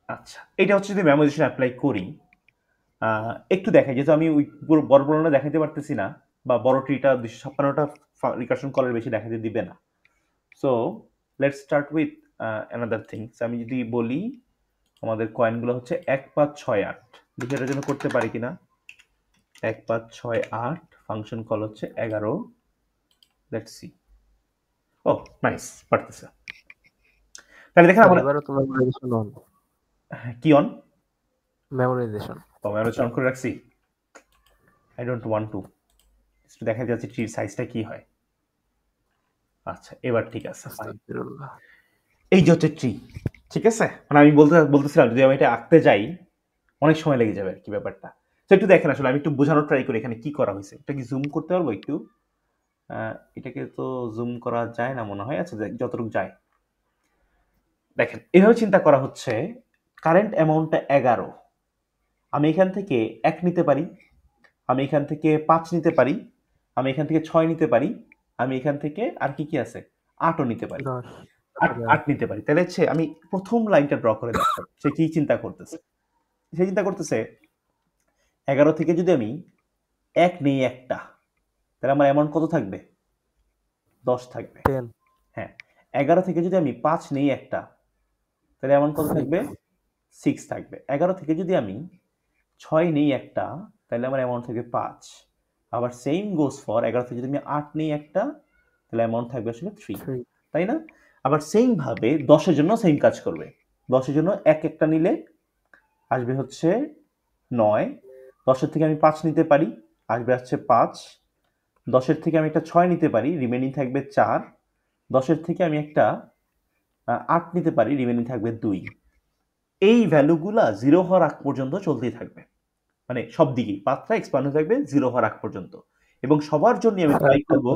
আচ্ছা এটা হচ্ছে যদি মেমোরিশন অ্যাপ্লাই করি, একটু দেখাই, যেহেতু আমি ওই পুরো বড় বড়টা দেখাতে পারতেছি না, বা বড় ট্রিটা 256টা রিকারশন কলের বেশি দেখাতে দিবে না। So let's start with another things. আমি যদি বলি আমাদের কয়েনগুলো হচ্ছে 1 5 6 8, দেখি এটার জন্য করতে পারি কিনা। 1 5 6 8, ফাংশন কল হচ্ছে 11। Let's see. ও নাইস, পারতেছে। তাহলে দেখেন আমরা কি অন মেমোরাইজেশন অন করে রাখছি। আই ডোন্ট ওয়ান্ট টু, একটু দেখা যাচ্ছে ট্রির সাইজটা কি হয়। আচ্ছা এবার ঠিক আছে, এই যে হচ্ছে ট্রি, ঠিক আছে। মানে আমি বলতেছিলাম যদি আমি এটা আঁকতে যাই অনেক সময় লেগে যাবে আর কি ব্যাপারটা। তো একটু দেখেন, আসলে আমি একটু বোঝানোর ট্রাই করি এখানে কি করা হয়েছে। এটা কি জুম করতে পারবো একটু? এটাকে তো জুম করা যায় না মনে হয়। আচ্ছা যতটুকু যায়, দেখেন এভাবে চিন্তা করা হচ্ছে। কারেন্ট অ্যামাউন্টটা 11, আমি এখান থেকে 1 নিতে পারি, আমি এখান থেকে 5 নিতে পারি, আমি এখান থেকে 6 নিতে পারি, আমি এখান থেকে আর কি কি আছে 8ও নিতে পারি, 8 নিতে পারি। তাহলে হচ্ছে আমি প্রথম লাইনটা ড্র করে দেখাই সে কি চিন্তা করতেছে। সে চিন্তা করতেছে 11 থেকে যদি আমি 1 নেই একটা, তাহলে আমার অ্যামাউন্ট কত থাকবে? 10 থাকবে। হ্যাঁ, 11 থেকে যদি আমি 5 নেই একটা, তাহলে অ্যামাউন্ট কত থাকবে? 6 থাকবে। 11 থেকে যদি আমি 6 নেই একটা, তাহলে আমার অ্যামাউন্ট থাকবে 5। আবার সেম গোস ফর 11 থেকে যদি আমি 8 নেই একটা, তাহলে অ্যামাউন্ট থাকবে আসলে 3, তাই না? আবার সেম ভাবে 10 এর জন্য সেম কাজ করবে। 10 এর জন্য একটা নিলে আসবে হচ্ছে 9। 10 এর থেকে আমি 5 নিতে পারি, আসবে হচ্ছে 5, 10-এর থেকে আমি একটা 6 নিতে পারি, রিমেনিং থাকবে 4, 10-এর থেকে আমি একটা 8 নিতে পারি, রিমেনিং থাকবে 2। এই ভ্যালুগুলা 0 হওয়ার আগ পর্যন্ত চলতেই থাকবে, মানে সব দিকেই পাথটা এক্সপ্যান্ড হয়ে থাকবে 0 হওয়ার আগ পর্যন্ত। এবং সবার জন্য আমি ট্রাই করব,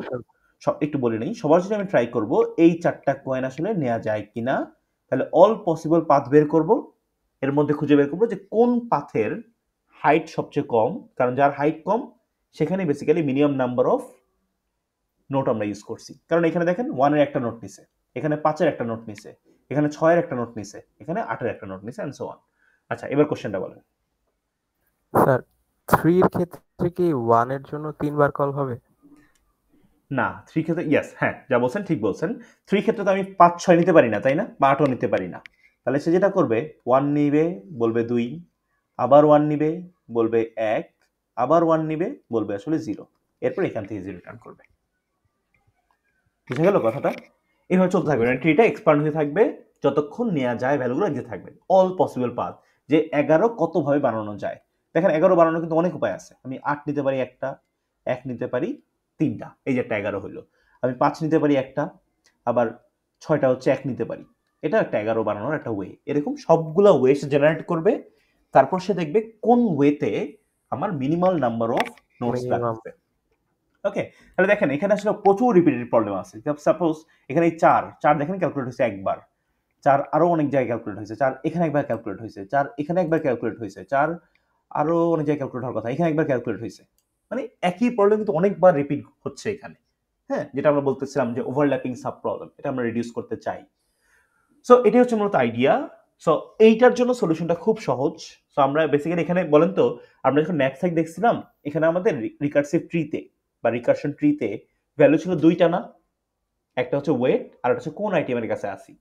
একটু বলে নেই, সবার জন্য আমি ট্রাই করব এই 4টা কয়েন আসলে নেওয়া যায় কিনা। তাহলে অল পসিবল পাথ বের করব, এর মধ্যে খুঁজে বের করব যে কোন পাথের হাইট সবচেয়ে কম, কারণ যার হাইট কম সেখানে basically minimum number of note আমরা ইউজ করছি। কারণ এখানে দেখেন 1-এর একটা নোট নিছে, এখানে 5-এর একটা নোট নিছে, এখানে 6-এর একটা নোট নিছে, এখানে 8-এর একটা নোট নিছে, এন্ড সো অন। আচ্ছা, এবার কোশ্চেনটা বলেন। স্যার 3 এর ক্ষেত্রে কি 1 এর জন্য 3 বার কল হবে? না, 3 ক্ষেত্রে ইয়েস, হ্যাঁ যা বলছেন ঠিক বলছেন। 3 ক্ষেত্রে তো আমি 5, 6 নিতে পারি না, তাই না? বা 8ও নিতে পারি না। তাহলে সে যেটা করবে 1 নিবে, বলবে 2, আবার 1 নিবে, বলবে 1, আবার 1 নিবে, বলবে আসলে 0, এরপর এখান থেকে 0 রিটার্ন করবে। বুঝা গেল কথাটা? এইভাবে চলতে থাকবে, মানে ট্রিটা এক্সপ্যান্ড হয়ে থাকবে যতক্ষণ নেওয়া যায় ভ্যালুগুলো এগিয়ে থাকবে। অল পসিবল পাথ, যে 11 কতভাবে বানানো যায়। দেখেন 11 বানানোর কিন্তু অনেক উপায় আছে। আমি 8 নিতে পারি একটা, 1 নিতে পারি 3টা, এই যে একটা 11 হইলো। আমি 5 নিতে পারি একটা, আবার 6টা হচ্ছে 1 নিতে পারি। এটা একটা 11 বানানোর একটা ওয়ে। এরকম সবগুলো ওয়ে সে জেনারেট করবে, তারপর সে দেখবে কোন ওয়েতে আমার মিনিমাল নাম্বার অফ নোটস লাগবে। ওকে, তাহলে দেখেন এখানে আসলে প্রচুর রিপিটেড প্রবলেম আছে। সাপোজ এখানে 4 দেখেন ক্যালকুলেট হয়েছে একবার, 4 আরো অনেক জায়গায় ক্যালকুলেট হয়েছে, 4 এখানে একবার ক্যালকুলেট হয়েছে, 4 এখানে একবার ক্যালকুলেট হয়েছে, 4 আরো অনেক জায়গায় ক্যালকুলেট হওয়ার কথা, এখানে একবার ক্যালকুলেট হয়েছে। মানে একই প্রবলেম কিন্তু অনেকবার রিপিট হচ্ছে এখানে। হ্যাঁ, যেটা আমরা বলতেছিলাম যে ওভারল্যাপিং সাব প্রবলেম, এটা আমরা রিডিউস করতে চাই। সো এটাই হচ্ছে মূলত আইডিয়া। সো এইটার জন্য সলিউশনটা খুব সহজ। সো আমরা বেসিক্যালি এখানে বলেন তো, আমরা যখন ন্যাপস্যাক দেখছিলাম, এখানে আমাদের রিকার্সিভ ট্রিতে বা রিকারশন ট্রিতে ভ্যালু ছিল 2টা না? একটা হচ্ছে ওয়েট আর একটা হচ্ছে কোন আইটেমের কাছে আসি।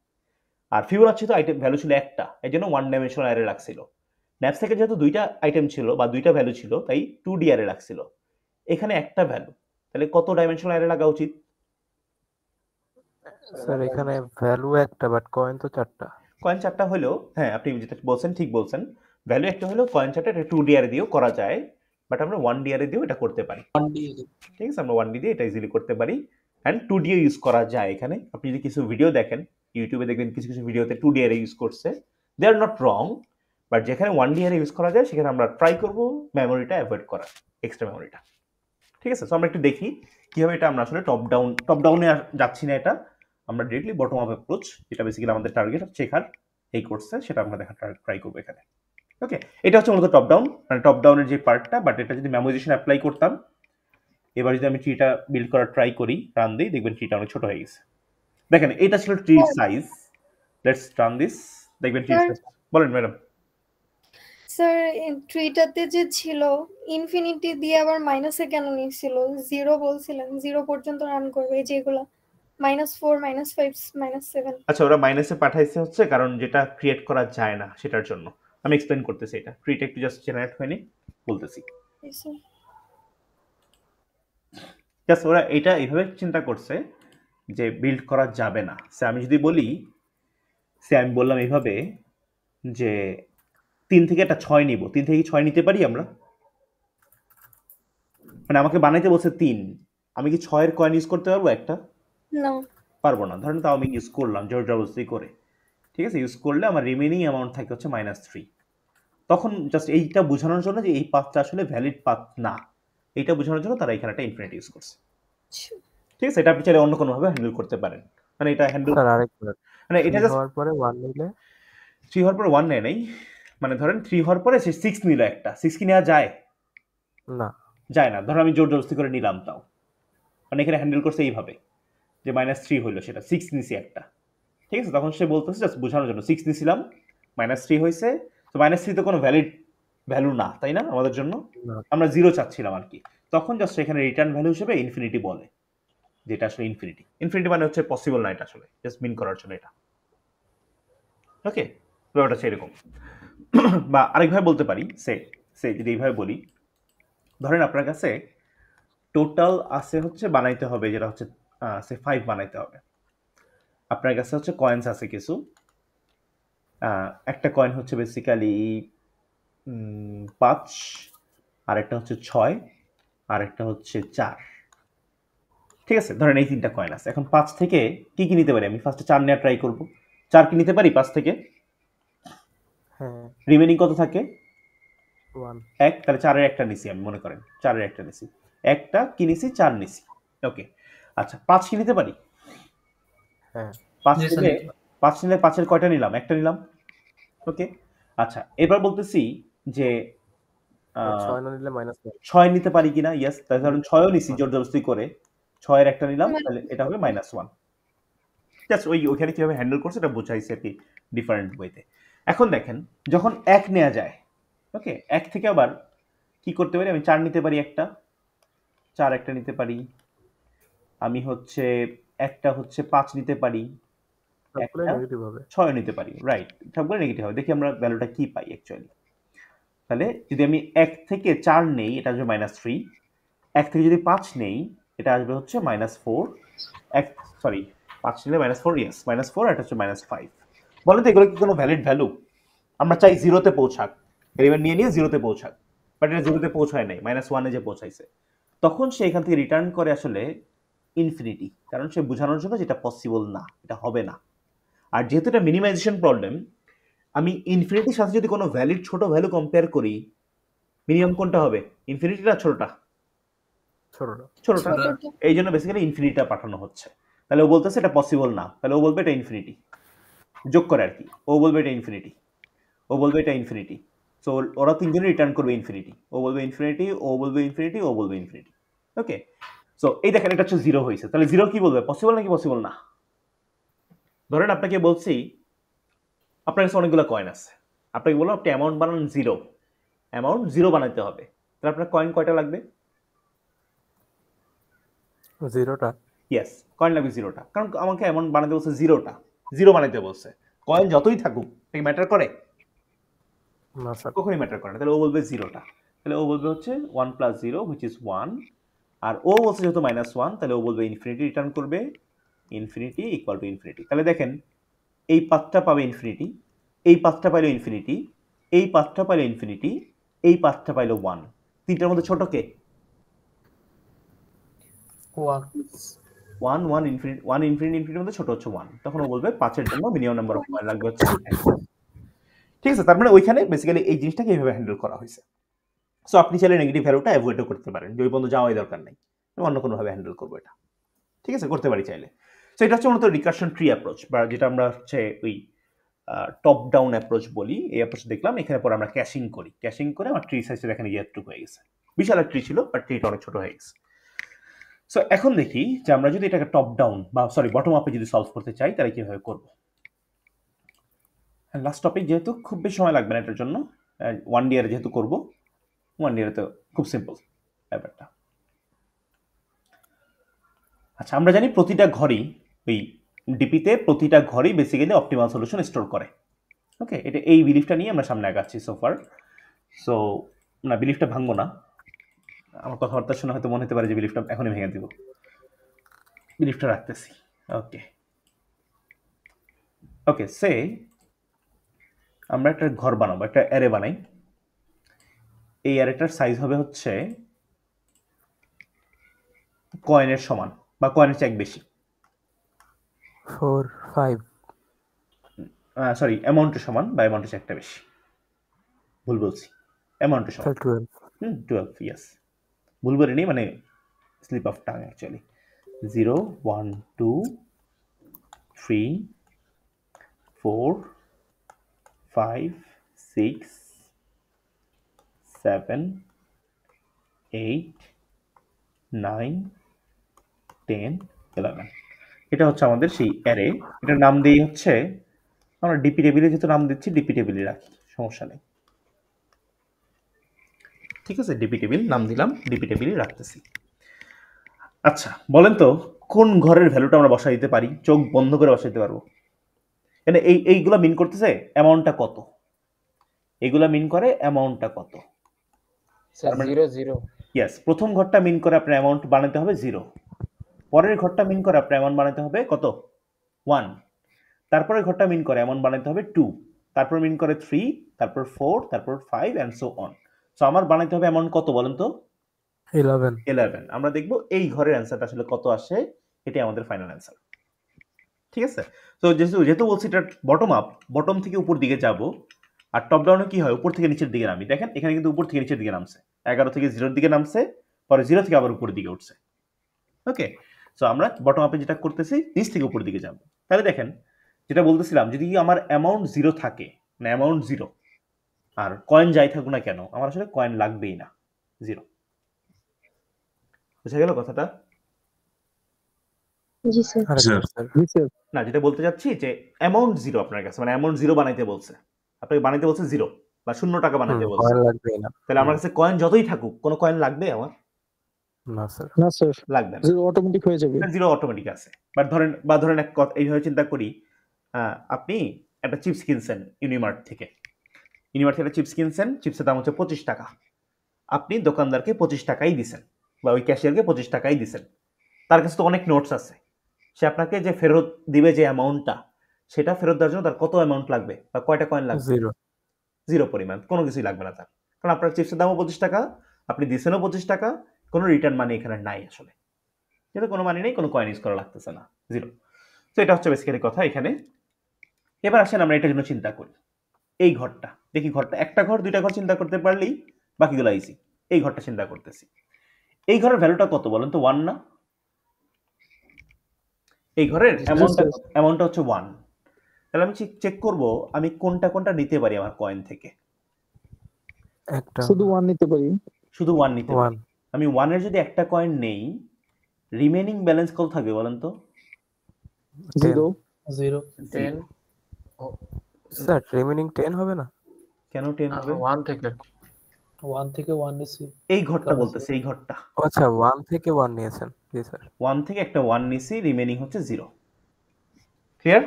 আর ফিবোনাচি তো আইটেম ভ্যালু ছিল একটা, এই জন্য 1 ডাইমেনশনাল অ্যারে রাখছিল। ন্যাপস্যাকে যেহেতু 2টা আইটেম ছিল বা 2টা ভ্যালু ছিল, তাই 2D অ্যারে রাখছিল। এখানে একটা ভ্যালু, তাহলে কত ডাইমেনশনাল অ্যারে লাগা উচিত? স্যার এখানে ভ্যালু একটা, বাট কয়েন তো 4টা। কয়েন 4টা হলেও, হ্যাঁ আপনি যেটা বলছেন ঠিক বলছেন, ভ্যালু একটা হলেও কয়েন 4টা, এটা 2D অ্যারে দিয়েও করা যায়, বাট আমরা 1D অ্যারে দিয়েও এটা করতে পারি। ঠিক আছে, আমরা 1D দিয়ে এটা ইজিলি করতে পারি, অ্যান্ড 2D ইউজ করা যায় এখানে। আপনি যদি কিছু ভিডিও দেখেন ইউটিউবে, দেখবেন কিছু কিছু ভিডিওতে 2D অ্যারে ইউজ করছে, দে আর নট রং, বাট যেখানে 1D অ্যারে ইউজ করা যায় সেখানে আমরা ট্রাই করব মেমোরিটা অ্যাভয়েড করার, এক্সট্রা মেমোরিটা। ঠিক আছে, সো আমরা একটু দেখি কিভাবে এটা আমরা আসলে টপ ডাউনে যাচ্ছি না, এটা আমরা ডিরেক্টলি বটম আপ অ্যাপ্রোচ, যেটা বেসিক্যালি আমাদের টার্গেট শেখার এই কোর্সে, সেটা আমরা দেখার ট্রাই করবো এখানে। ওকে, এটা হচ্ছে মূলত টপ ডাউন, মানে টপ ডাউনের যে পার্টটা, বাট এটা যদি মেমোরাইজেশন অ্যাপ্লাই করতাম, এবার যদি আমি ট্রিটা বিল্ড করার ট্রাই করি, রান দিই, দেখবেন ট্রিটা অনেক ছোট হয়ে গেছে। দেখেন এটা ছিল ট্রির সাইজ, লেটস রান দিস, দেখবেন ট্রির সাইজ। বলেন ম্যাডাম। স্যার ট্রিটাতে যে ছিল ইনফিনিটি দিয়ে আবার মাইনাসে কেন নিয়েছিল? 0 বলছিলেন, 0 পর্যন্ত রান করবে, যেগুলো -4 -5 -7। আচ্ছা, ওরা মাইনাসে পাঠাইছে হচ্ছে কারণ যেটা ক্রিয়েট করা যায় না সেটার জন্য। আমি এক্সপ্লেইন করতেছি, এটা ট্রিটা একটু জাস্ট জেনারেট হয়নি, বলতেছি। জাস্ট ওরা এটা এইভাবে চিন্তা করছে যে বিল্ড করা যাবে না। সে আমি যদি বলি, আমি বললাম এইভাবে যে 3 থেকে একটা 6 নিব, 3 থেকে 6 নিতে পারি আমরা? মানে আমাকে বানাইতে বলছে 3, আমি কি 6-এর কয়েন ইউজ করতে পারবো একটা? না, পারবো না। ধরেন তাও আমি ইউজ করলাম জোর জবরদস্তি করে, ঠিক আছে, ইউজ করলে আমার রিমেনিং অ্যামাউন্ট থাকে হচ্ছে -3। তখন জাস্ট এইটা বোঝানোর জন্য যে এই পাথটা আসলে ভ্যালিড পাথ না, এইটা বোঝানোর জন্য তারা এখানে একটা ইনফিনিটি ইউজ করছে। ঠিক আছে, এটা আপনি চাইলে অন্য কোনো ভাবে হ্যান্ডেল করতে পারেন, মানে এটা হ্যান্ডেল স্যার আরেকবার, মানে এটা জাস্ট হওয়ার পরে 1 নিলে, 3 হওয়ার পরে 1 নেয় নাই, মানে ধরেন 3 হওয়ার পরে সে 6 নিল একটা, 6 কি নেওয়া যায়? না, যায় না। ধরো আমি জোর জবরদস্তি করে নিলাম, তাও মানে এখানে হ্যান্ডেল করছে এইভাবে যে -3 হইলো, সেটা 6 নিছি একটা, ঠিক আছে। তখন সে বলতেছে জাস্ট বোঝানোর জন্য 6 নিছিলাম, -3 হয়েছে, তো -3 তো কোনো ভ্যালিড ভ্যালু না, তাই না আমাদের জন্য? আমরা 0 চাচ্ছিলাম আর কি। তখন জাস্ট এখানে রিটার্ন ভ্যালু হিসেবে ইনফিনিটি বলে, যেটা আসলে ইনফিনিটি। ইনফিনিটি মানে হচ্ছে পসিবল না, এটা আসলে জাস্ট মিন করার জন্য এটা। ওকে, ব্যাপারটা হচ্ছে এরকম। বা আরেকভাবে বলতে পারি, সে যদি এইভাবে বলি, ধরেন আপনার কাছে টোটাল আছে হচ্ছে বানাইতে হবে, যেটা হচ্ছে সে 5 বানাইতে হবে। আপনার কাছে হচ্ছে কয়েন্স আছে কিছু, একটা কয়েন হচ্ছে বেসিক্যালি 5, আর একটা হচ্ছে 6, আর একটা হচ্ছে 4। ঠিক আছে, ধরেন এই 3টা কয়েন আছে। এখন 5 থেকে কি কি নিতে পারি? আমি ফার্স্টে 4 নেওয়া ট্রাই করব। 4 কি নিতে পারি 5 থেকে? হ্যাঁ। রিমেনিং কত থাকে? 1। 1। তাহলে 4 এর একটা নিছি আমি, মনে করেন 4 এর একটা নিছি, একটা কি নিছি? 4 নিছি। ওকে, আচ্ছা 5 কি নিতে পারি? হ্যাঁ। 5 নিলে 5 নিলে 5 এর কয়টা নিলাম? একটা নিলাম। ওকে, আচ্ছা এবার বলতেছি যে 6 না নিলে -1। 6 নিতে পারি কিনা? ইয়েস, তাহলে ধরুন 6ও নিছি জোর জবরদস্তি করে, 6 এর একটা নিলাম, তাহলে এটা হবে -1। জাস্ট ওইখানে কিভাবে হ্যান্ডেল করছে এটা বোঝাইছে আর কি, ডিফারেন্ট ওয়েতে। এখন দেখেন যখন 1 নেওয়া যায়, ওকে, 1 থেকে আবার কি করতে পারি? আমি 4 নিতে পারি, একটা 4 একটা নিতে পারি, আমি হচ্ছে একটা হচ্ছে 5 নিতে পারি, একটা 6 নিতে পারি, রাইট, সবগুলো নেগেটিভ হবে। দেখি আমরা ভ্যালুটা কি পাই অ্যাকচুয়ালি। তাহলে যদি আমি 1 থেকে 4 নেই, এটা আসবে -3। 1 থেকে যদি 5 নেই, এটা আসবে হচ্ছে -4। 5 নিলে -4, ইয়েস -4, এটা হচ্ছে -5। বলেন তো এগুলো কি কোনো ভ্যালিড ভ্যালু? আমরা চাই 0-তে পৌঁছাক, এলিমেন্ট নিয়ে 0-তে পৌঁছাক, বাট এটা 0-তে পৌঁছায় নাই, -1-এ যে পৌঁছাইছে। তখন সে এখান থেকে রিটার্ন করে আসলে ইনফিনিটি, কারণ সে বোঝানোর জন্য যেটা পসিবল না, এটা হবে না। আর যেহেতু এটা মিনিমাইজেশন প্রবলেম, আমি ইনফিনিটির সাথে যদি কোনো ভ্যালিড ছোট ভ্যালু কম্পেয়ার করি, মিনিমাম কোনটা হবে? ইনফিনিটিটা ছোটটা? ছোটটা। এই জন্য বেসিক্যালি ইনফিনিটিটা পাঠানো হচ্ছে। তাহলে ও বলতেছে এটা পসিবল না, তাহলে ও বলবে এটা ইনফিনিটি, যোগ করে আর কি। ও বলবে এটা ইনফিনিটি, ও বলবে এটা ইনফিনিটি। সো ওরা তিনজনই রিটার্ন করবে ইনফিনিটি। ও বলবে ইনফিনিটি, ও বলবে ইনফিনিটি, ও বলবে ইনফিনিটি। ওকে, সো এই দেখেন এটা হচ্ছে 0 হয়েছে। তাহলে 0 কি বলবে? পসিবল নাকি পসিবল না? ধরেন আপনাকে বলছি আপনার কাছে অনেকগুলো কয়েন আছে, আপনাকে বললাম আপনি অ্যামাউন্ট বানান 0, অ্যামাউন্ট 0 বানাতে হবে। তাহলে আপনার কয়েন কয়টা লাগবে? 0টা। ইয়েস, কয়েন লাগবে 0টা, কারণ আমাকে অ্যামাউন্ট বানাতে বলছে 0টা, 0 বানাতে বলছে। কয়েন যতই থাকুক এটা ম্যাটার করে না স্যার, কখনোই ম্যাটার করে না। তাহলে ও বলবে 0টা, তাহলে ও বলবে হচ্ছে 1 + 0 which is 1, আর ও বলছে যেহেতু -1, তাহলে ও বলবে ইনফিনিটি রিটার্ন করবে, ইনফিনিটি ইকুয়াল টু ইনফিনিটি। তাহলে দেখেন এই পাথটা পাবে ইনফিনিটি, এই পাথটা পাইলো ইনফিনিটি, এই পাথটা পাইলো ইনফিনিটি, এই পাথটা পাইলো 1। তিনটার মধ্যে ছোট কে? 1 1 ইনফিনিটি, 1 ইনফিনিটি ইনফিনিটির মধ্যে ছোট হচ্ছে 1। তখন ও বলবে 5 এর জন্য মিনিমাম নাম্বার অফ কয়েন লাগবে হচ্ছে 1। ঠিক আছে, তার মানে ওইখানে বেসিক্যালি এই জিনিসটাকে এইভাবে হ্যান্ডেল করা হয়েছে। সো আপনি চাইলে নেগেটিভ ভ্যালুটা অ্যাভয়েডও করতে পারেন, যে ওই পর্যন্ত যাওয়াই দরকার নেই, অন্য কোনোভাবে হ্যান্ডেল করবো এটা। ঠিক আছে, করতে পারি চাইলে। সো এটা হচ্ছে মূলত রিকারশন ট্রি অ্যাপ্রোচ, বা যেটা আমরা হচ্ছে ওই টপ ডাউন অ্যাপ্রোচ বলি। এই অ্যাপ্রোচ দেখলাম, এখানে পরে আমরা ক্যাশিং করি, ক্যাশিং করে আমার ট্রি সাইজটা এখানে এতটুকু হয়ে গেছে। বিশাল এক ট্রি ছিল, বাট ট্রিটা অনেক ছোট হয়ে গেছে। সো এখন দেখি যে আমরা যদি এটাকে টপ ডাউন বা বটম আপে যদি সলভ করতে চাই, তাহলে কিভাবে করবো। লাস্ট টপিক, যেহেতু খুব বেশি সময় লাগবে না এটার জন্য, 1 ইয়ারে যেহেতু করবো, 1 ইয়ারে তো খুব সিম্পল ব্যাপারটা। আচ্ছা, আমরা জানি প্রতিটা ঘরই ওই ডিপিতে প্রতিটা ঘরই বেসিক্যালি অপটিমাল সলিউশন স্টোর করে। ওকে, এটা এই বিলিফটা নিয়ে আমরা সামনে আগাচ্ছি সোফার। সো না, বিলিফটা ভাঙবো না, আমার কথাবার্তা শুনে হয়তো মনে হতে পারে যে বিলিফটা এখনই ভেঙে দিব, বিলিফটা রাখতেছি। ওকে ওকে, সে আমরা একটা ঘর বানাবো, একটা অ্যারে বানাই। এই অ্যারেটার সাইজ হবে হচ্ছে কয়েনের সমান বা কয়েনের চেয়ে এক বেশি। 4 5 সরি, অ্যামাউন্টের সমান বা অ্যামাউন্টের চেয়ে একটা বেশি, ভুল বলছি, অ্যামাউন্টের সমান 12। 12, ইয়েস, ভুল বলিনি, মানে স্লিপ অফ টাং অ্যাকচুয়ালি। 0 1 2 3 4 5 6 7 8 9 10 11। এটা হচ্ছে আমাদের সেই অ্যারে। এটার নাম দিই হচ্ছে, আমরা ডিপি টেবিলে যেহেতু নাম দিচ্ছি, ডিপি টেবিলে রাখি, সমস্যা নেই। ঠিক আছে, ডিপি টেবিল নাম দিলাম, ডিপি টেবিলে রাখতেছি। আচ্ছা বলেন তো কোন ঘরের ভ্যালুটা আমরা বসাই দিতে পারি, চোখ বন্ধ করে বসাই দিতে পারবো? মানে এইগুলা মিন করতেছে অ্যামাউন্টটা কত, এগুলা মিন করে অ্যামাউন্টটা কত। স্যার 0 0। ইয়েস, প্রথম ঘরটা মিন করে আপনার অ্যামাউন্ট বানাতে হবে 0, পরের ঘরটা মিন করে আপনার অ্যামাউন্ট বানাতে হবে কত? 1, তারপরের ঘরটা মিন করে অ্যামাউন্ট বানাতে হবে 2, তারপর মিন করে 3, তারপর 4, তারপর 5 অ্যান্ড সো অন। সো আমার বানাতে হবে অ্যামাউন্ট কত বলেন তো? 11 আমরা দেখব এই ঘরের অ্যান্সারটা আসলে কত আসে, এটাই আমাদের ফাইনাল অ্যান্সার। ঠিক আছে, তো যেহেতু বলছি এটা বটম আপ, বটম থেকে উপর দিকে যাব, আর টপ ডাউনে কি হয় উপর থেকে নিচের দিকে নামি। দেখেন এখানে কিন্তু উপর থেকে নিচের দিকে নামছে, 11 থেকে 0 দিকে নামছে, পরে 0 থেকে আবার উপর দিকে উঠছে। ওকে, সো আমরা বটম আপে যেটা করতেছি নিচ থেকে উপর দিকে যাব। তাহলে দেখেন যেটা বলতেছিলাম, যদি আমার অ্যামাউন্ট 0 থাকে, মানে অ্যামাউন্ট 0 আর কয়েন যাই থাকুক না কেন, আমার আসলে কয়েন লাগবেই না, 0। বুঝা গেল কথাটা? জি স্যার। না, যেটা বলতে চাচ্ছি যে অ্যামাউন্ট 0 আপনার কাছে, মানে অ্যামাউন্ট 0 বানাইতে বলছে, আপনাকে বানাইতে বলছে 0 বা 0 টাকা বানাইতে বলছে, তাহলে আমার কাছে কয়েন যতই থাকুক কোনো কয়েন লাগবে আমার? না স্যার, লাগবে না, 0 অটোমেটিক হয়ে যাবে। 0 অটোমেটিক আছে। ধরেন এক কথা এইভাবে চিন্তা করি, আপনি একটা চিপস কিনছেন ইউনিমার্ট থেকে একটা চিপস কিনছেন, চিপসের দাম হচ্ছে 25 টাকা। আপনি দোকানদারকে 25 টাকাই দিছেন, বা ওই ক্যাশিয়ারকে 25 টাকাই দিছেন। তার কাছে তো অনেক নোটস আছে, সে আপনাকে যে ফেরত দিবে যে অ্যামাউন্টটা, সেটা ফেরত দেওয়ার জন্য তার কত অ্যামাউন্ট লাগবে বা কয়টা কয়েন লাগবে? 0 পরিমাণ, কোনো কিছুই লাগবে না তার, কারণ আপনার চিপসের দামও 25 টাকা, আপনি দিছেনও 25 টাকা, কোনো রিটার্ন মানি এখানে নাই আসলে, যেটা কোনো মানি নেই, কোনো কয়েন ইউজ করা লাগতেছে না, 0। তো এটা হচ্ছে বেসিক্যালি কথা এখানে। এবার আসেন আমরা এটার জন্য চিন্তা করি, এই ঘরটা দেখি, ঘরটা একটা ঘর দুইটা ঘর চিন্তা করতে পারলেই বাকিগুলো ইজি। এই ঘরটা চিন্তা করতেছি, এই ঘরের ভ্যালুটা কত বলেন তো? 1 না? এই ঘরের অ্যামাউন্টটা হচ্ছে 1। তাহলে আমি চেক করব আমি কোনটা নিতে পারি আমার কয়েন থেকে। শুধু 1 নিতে পারি, শুধু 1 নিতে পারি। আমি 1 এর যদি একটা কয়েন নেই, রিমেইনিং ব্যালেন্স কত থাকবে বলেন তো? 0 10 স্যার রিমেইনিং 10 হবে না? কেন 10 হবে? 1 থেকে 1 নিছি। এই ঘরটা বলতেছে, এই ঘরটা। আচ্ছা 1 থেকে 1 নিয়েছেন। জি স্যার, 1 থেকে একটা 1 নিছি, রিমেইনিং হচ্ছে 0। ক্লিয়ার?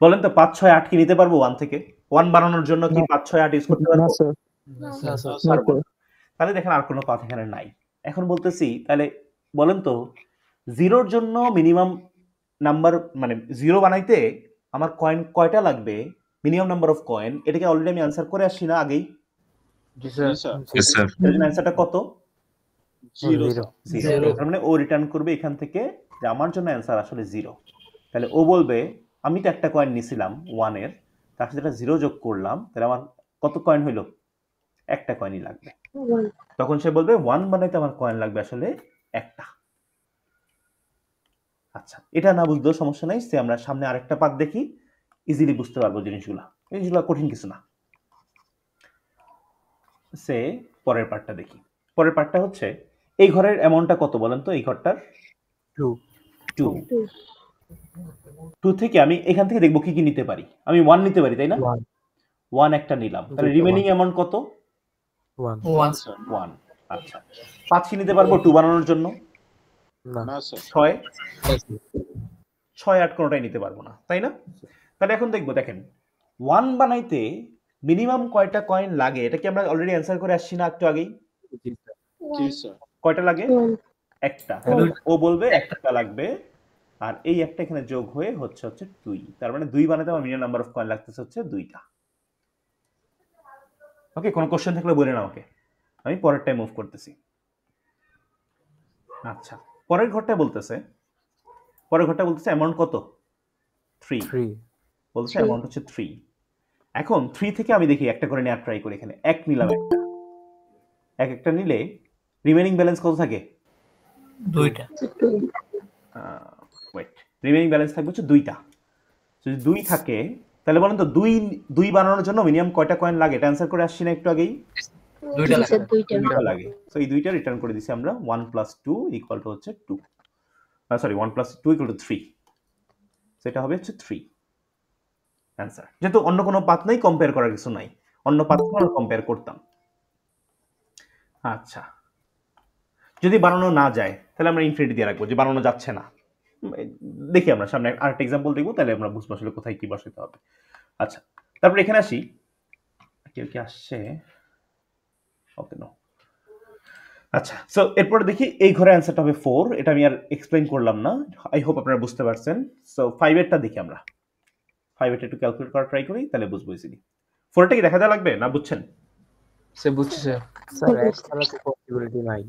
বলেন তো 5 6 8 কি নিতে পারবো 1 থেকে? 1 বানানোর জন্য কি 5 6 8 ইউজ করতে পারবো? না স্যার। তাহলে দেখেন আর কোনো পাথ এখানে নাই। এখন বলতেছি তাহলে বলেন তো 0 এর জন্য মিনিমাম নাম্বার, মানে 0 বানাইতে আমার কয়েন কয়টা লাগবে, মিনিমাম নাম্বার অফ কয়েন, এটাকে অলরেডি আমি আনসার করে আসছি না আগেই? জি স্যার। এর জন্য অ্যানসারটা কত? 0। তার মানে ও রিটার্ন করবে এখান থেকে যে আমার জন্য অ্যানসার আসলে 0। তাহলে ও বলবে আমি তো একটা কয়েন নিছিলাম 1 এর, তার সাথে যেটা 0 যোগ করলাম, তাহলে আমার কত কয়েন হইলো? একটা কয়েনই লাগবে। তখন সে বলবে 1 বানাইতে আমার কয়েন লাগবে আসলে একটা। আচ্ছা, এটা না বুঝলেও সমস্যা নাই, সে আমরা সামনে আরেকটা পাঠ দেখি, ইজিলি বুঝতে পারবো জিনিসগুলা, কঠিন কিছু না। সে পরের পার্টটা দেখি। পরের পার্টটা হচ্ছে এই ঘরের অ্যামাউন্টটা কত বলেন তো? এই ঘরটার 2 থেকে আমি এখান থেকে দেখবো কি কি নিতে পারি। আমি 1 নিতে পারি, তাই না? 1 একটা নিলাম, তাহলে রিমেইনিং অ্যামাউন্ট কত? 1। আচ্ছা, 5 কি নিতে পারবো 2 বানানোর জন্য? না স্যার। 6 8 কোনোটাই নিতে পারবো না, তাই না? তাহলে এখন দেখবো, দেখেন 1 বানাইতে মিনিমাম কয়টা কয়েন লাগে, এটা কি আমরা অলরেডি অ্যানসার করে আসছি না একটু আগেই? জি স্যার। কয়টা লাগে? একটা। ও বলবে একটা লাগবে, আর এই একটা এখানে যোগ হয়ে হচ্ছে 2। তার মানে 2 বানাতে আমার মিনিমাম নাম্বার অফ কয়েন লাগতেছে হচ্ছে 2টা। ওকে, কোনো কোশ্চেন থাকলে বলেন আমাকে, আমি পরেরটাই মুভ করতেছি। আচ্ছা, পরের ঘরটা বলতেছে অ্যামাউন্ট কত? 3 বলছে, অ্যামাউন্ট হচ্ছে 3। এখন 3 থেকে আমি দেখি একটা করে নেওয়ার ট্রাই করি। এখানে 1 নিলাম, একটা নিলে রিমেইনিং ব্যালেন্স কত থাকে? 2টা। ওয়েট, রিমেইনিং ব্যালেন্স থাকবে হচ্ছে 2টা। যদি 2 থাকে তাহলে বলেন তো 2 বানানোর জন্য মিনিমাম কয়টা কয়েন লাগে? এটা অ্যানসার করে আসছি না একটু আগেই? 2টা লাগে। সো এই 2টা রিটার্ন করে দিছি আমরা। 1 + 2 = হচ্ছে 2, সরি 1 + 2 = 3। সেটা হবে হচ্ছে 3 অ্যানসার। যেহেতু অন্য কোনো পাথ নাই, কম্পেয়ার করার কিছু নাই, অন্য পাথ আমরা কম্পেয়ার করতাম। আচ্ছা, যদি বানানো না যায় তাহলে আমরা ইনফিনিটি দিয়ে রাখবো, যে বানানো যাচ্ছে না। দেখি আমরা সামনে আরেকটা এক্সাম্পল দেখবো, তাহলে আমরা বুঝবো আসলে কোথায় কি বসাতে হবে। আচ্ছা, তারপর এখানে আসি, কেউ কি আসছে? ওকে, নো। আচ্ছা, সো এরপরে দেখি এই ঘরের অ্যান্সারটা হবে 4। এটা আমি আর এক্সপ্লেইন করলাম না, আই হোপ আপনারা বুঝতে পারছেন। সো 5 এরটা দেখি আমরা, 5 এরটা একটু ক্যালকুলেট করা ট্রাই করি, তাহলে বুঝবো ইজিলি। 4 এরটা কি দেখা দেওয়া লাগবে না? বুঝছেন? সে বুঝছি স্যার। স্যার এক ছাড়া তো পসিবিলিটি নাই।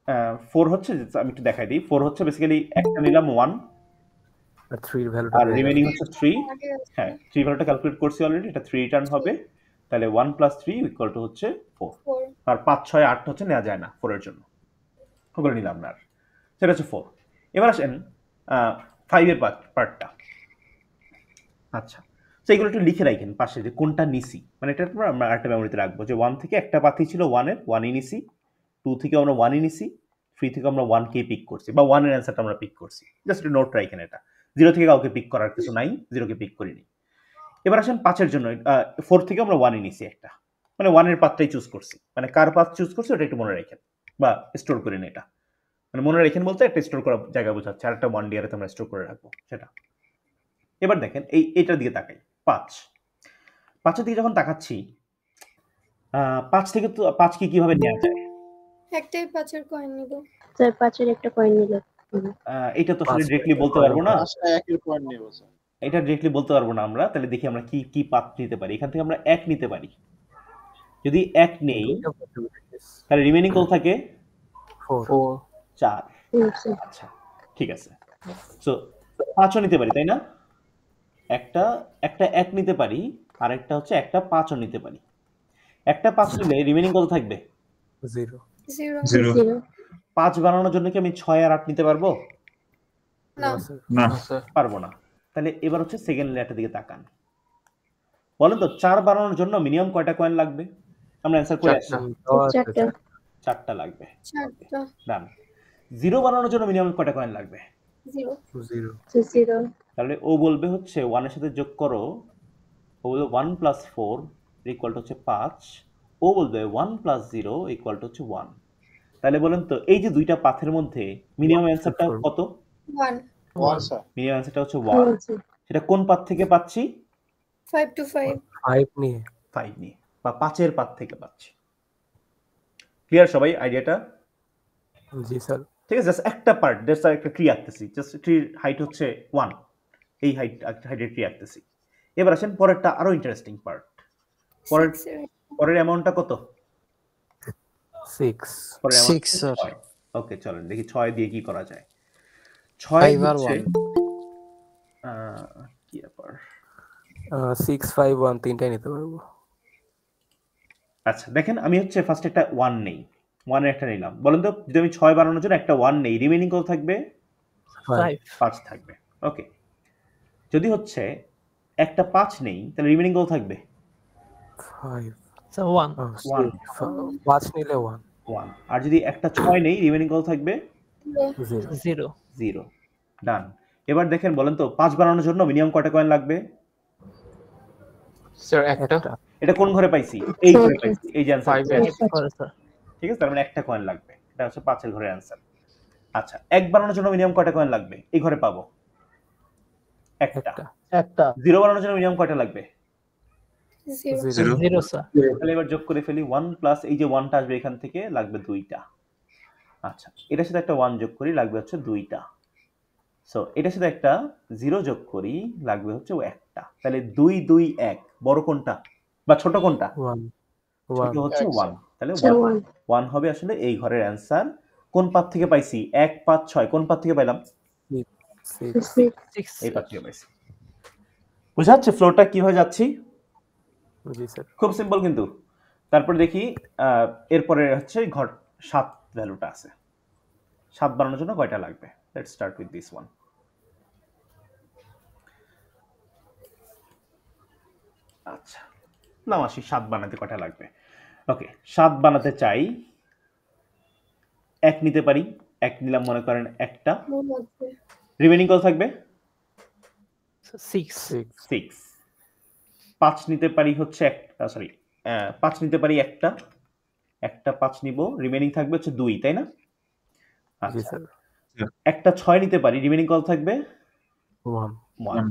4 হচ্ছে, আমি একটু দেখাই দিই। 4 হচ্ছে বেসিক্যালি একটা নিলাম 1 আর 3 এর ভ্যালুটা আর রিমেইনিং হচ্ছে 3। হ্যাঁ, 3 ভ্যালুটা ক্যালকুলেট করছি অলরেডি, এটা 3 রিটার্ন হবে। তাহলে 1 + 3 = হচ্ছে 4। আর 5 6 8 হচ্ছে নেওয়া যায় না 4 এর জন্য, ওগুলো নিলাম না আর, সেটা হচ্ছে 4। এবার আসেন 5 এর পার্টটা। আচ্ছা, তো এগুলো একটু লিখে রাখেন পাশে যে কোনটা নিছি, মানে এটা আমরা আরেকটা মেমোরিতে রাখবো যে 1 থেকে একটা পাথি ছিল 1 এর, 1ই নিছি, 2 থেকে আমরা 1ই নিছি, 3 থেকে আমরা 1 কে পিক করছি, বা 1 এর অ্যান্সারটা আমরা পিক করছি। জাস্ট একটু নোট রাখেন এটা, 0 থেকে কাউকে পিক করার কিছু নাই, 0 কে পিক করিনি। এবার আসেন 5 এর জন্য, 4 থেকে আমরা 1ই নিছি একটা, মানে 1 এর পাথটাই চুজ করছি, মানে কার পাথ চুজ করছি ওটা একটু মনে রাখেন বা স্টোর করে নিন। এটা মানে মনে রাখেন বলতে একটা স্টোর করার জায়গা বোঝাচ্ছে, আর একটা 1 ডিয়ারে আমরা স্টোর করে রাখবো সেটা। এবার দেখেন এইটার দিকে তাকাই, 5 এর দিকে যখন তাকাচ্ছি, 5 থেকে তো 5 কে কিভাবে নেওয়া যায়? একটাই 5 এর কয়েন নিব স্যার। 5 এর একটা কয়েন নিলে এটা তো আসলে ডিরেক্টলি বলতে পারবো না, 5টা একের কয়েন নিব স্যার। এটা ডিরেক্টলি বলতে পারবো না আমরা। তাহলে দেখি আমরা কি কি পাথ নিতে পারি। এখান থেকে আমরা 1 নিতে পারি, যদি 1 নেই তাহলে রিমেইনিং কত থাকে? 4। আচ্ছা ঠিক আছে, সো 5ও নিতে পারি তাই না? একটা 1 নিতে পারি, আর একটা হচ্ছে একটা 5ও নিতে পারি। একটা 5 নিলে রিমেইনিং কত থাকবে? 0 5 বানানোর জন্য কি আমি 6 আর 8 নিতে পারবো? না পারবো না। তাহলে এবার হচ্ছে সেকেন্ড লেয়ারটার দিকে তাকান, বলেন তো 4 বানানোর জন্য মিনিমাম কয়টা কয়েন লাগবে? আমরা অ্যানসার করে আসি, 4টা লাগবে। ডান। 0 বানানোর জন্য মিনিমাম কয়টা কয়েন লাগবে? 0 তাহলে ও বলবে হচ্ছে 1 এর সাথে যোগ করো, ও বলবে 1 + 4 = হচ্ছে 5, ও বলবে 1 + 0 = হচ্ছে 1। তাহলে বলেন তো এই যে দুইটা পাথের মধ্যে মিনিমাম অ্যানসারটা কত? 1 স্যার। মিনিমাম অ্যানসারটা হচ্ছে 1। সেটা কোন পাথ থেকে পাচ্ছি? 5 to 5 5 নিয়ে বা 5 এর পাথ থেকে পাচ্ছি। ক্লিয়ার সবাই আইডিয়াটা? জি স্যার। ঠিক আছে, জাস্ট একটা পার্ট, জাস্ট একটা ট্রি আঁকতেছি, জাস্ট ট্রির হাইট হচ্ছে 1, এই হাইটের ট্রি আঁকতেছি। এবার আসেন পরেরটা, আরো ইন্টারেস্টিং পার্ট। পরের অ্যামাউন্টটা কত? 6 স্যার। ওকে চলেন দেখি 6 দিয়ে কি করা যায়। 6 হচ্ছে কি ব্যাপার, 6 5 1 তিনটাই নিতে পারবো। আচ্ছা দেখেন আমি হচ্ছে ফার্স্ট একটা 1 নেই, 1 এর একটা নিলাম। বলেন তো যদি আমি 6 বানানোর জন্য একটা 1 নেই, রিমেইনিং কত থাকবে? 5 থাকবে। ওকে, যদি হচ্ছে একটা 5 নেই তাহলে রিমেইনিং কত থাকবে? 5 So 1 5 নিলে 1। আর যদি একটা 6 নেই রিমেইনিং কত থাকবে? 0 ডান। এবার দেখেন বলেন তো 5 বানানোর জন্য মিনিমাম কয়টা কয়েন লাগবে? স্যার একটা। এটা কোন ঘরে পাইছি? এই ঘরে পাইছি, এই যে অ্যানসার। 5 স্যার। ঠিক আছে, তার মানে একটা কয়েন লাগবে, এটা হচ্ছে 5 এর ঘরের অ্যানসার। আচ্ছা 1 বানানোর জন্য মিনিমাম কয়টা কয়েন লাগবে? এই ঘরে পাবো একটা। 0 বানানোর জন্য মিনিমাম কয়টা লাগবে? 0 স্যার। তাহলে এবার যোগ করে ফেলি, 1 প্লাস এই যে 1টা আসবে এখান থেকে, লাগবে 2টা। আচ্ছা এটার সাথে একটা 1 যোগ করি, লাগবে হচ্ছে 2টা। সো এটার সাথে একটা 0 যোগ করি, লাগবে হচ্ছে একটা। তাহলে 2 2 1 বড় কোনটা বা ছোট কোনটা? ছোট হচ্ছে 1। তাহলে 1 হবে আসলে এই ঘরের অ্যানসার। কোন পাথ থেকে পাইছি? 1 5 6 কোন পাথ থেকে পাইলাম? 6 এই পাথ থেকে পাইছি। বুঝা যাচ্ছে ফ্লোটা কিভাবে যাচ্ছি? জি স্যার। খুব সিম্পল কিন্তু। তারপর দেখি এরপরে হচ্ছে ঘর 7 ভ্যালুটা আছে। 7 বানানোর জন্য কয়টা লাগবে? Let's start with this one. আচ্ছা নাও আসি 7 বানাতে কয়টা লাগবে। ওকে 7 বানাতে চাই, 1 নিতে পারি, 1 নিলাম মনে করেন একটা, রিমেইনিং কত থাকবে? 6। 5 নিতে পারি হচ্ছে একটা, সরি 5 নিতে পারি একটা, 5 নিব, রিমেইনিং থাকবে হচ্ছে 2, তাই না? আচ্ছা একটা 6 নিতে পারি, রিমেইনিং কত থাকবে? 1।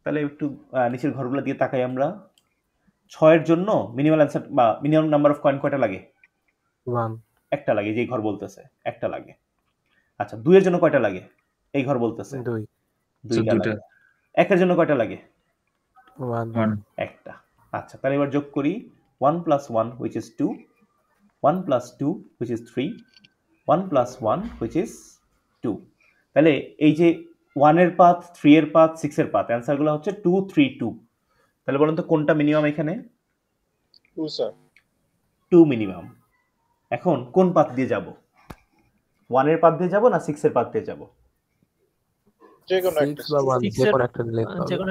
তাহলে একটু নিচের ঘরগুলো দিয়ে তাকাই আমরা। 6 এর জন্য মিনিমাম অ্যানসার বা মিনিমাম নাম্বার অফ কয়েন কয়টা লাগে? 1 একটা লাগে, যেই ঘর বলতেছে একটা লাগে। আচ্ছা 2 এর জন্য কয়টা লাগে? এই ঘর বলতেছে 2টা লাগে। 1 এর জন্য কয়টা লাগে? 1 একটা। আচ্ছা তাহলে এবার যোগ করি, 1 + 1 which is 2, 1 + 2 which is 3, 1 plus 1 which is 2. তাহলে এই যে 1 এর পাথ, 3 এর পাথ, 6 এর পাথ, অ্যান্সারগুলো হচ্ছে 2 3 2। তাহলে বলুন তো কোনটা মিনিমাম এখানে? 2 স্যার। 2 মিনিমাম। এখন কোন পাথ দিয়ে যাব? 1 এর পাথ দিয়ে যাব না 6 এর পাথ দিয়ে যাব? যে কোনো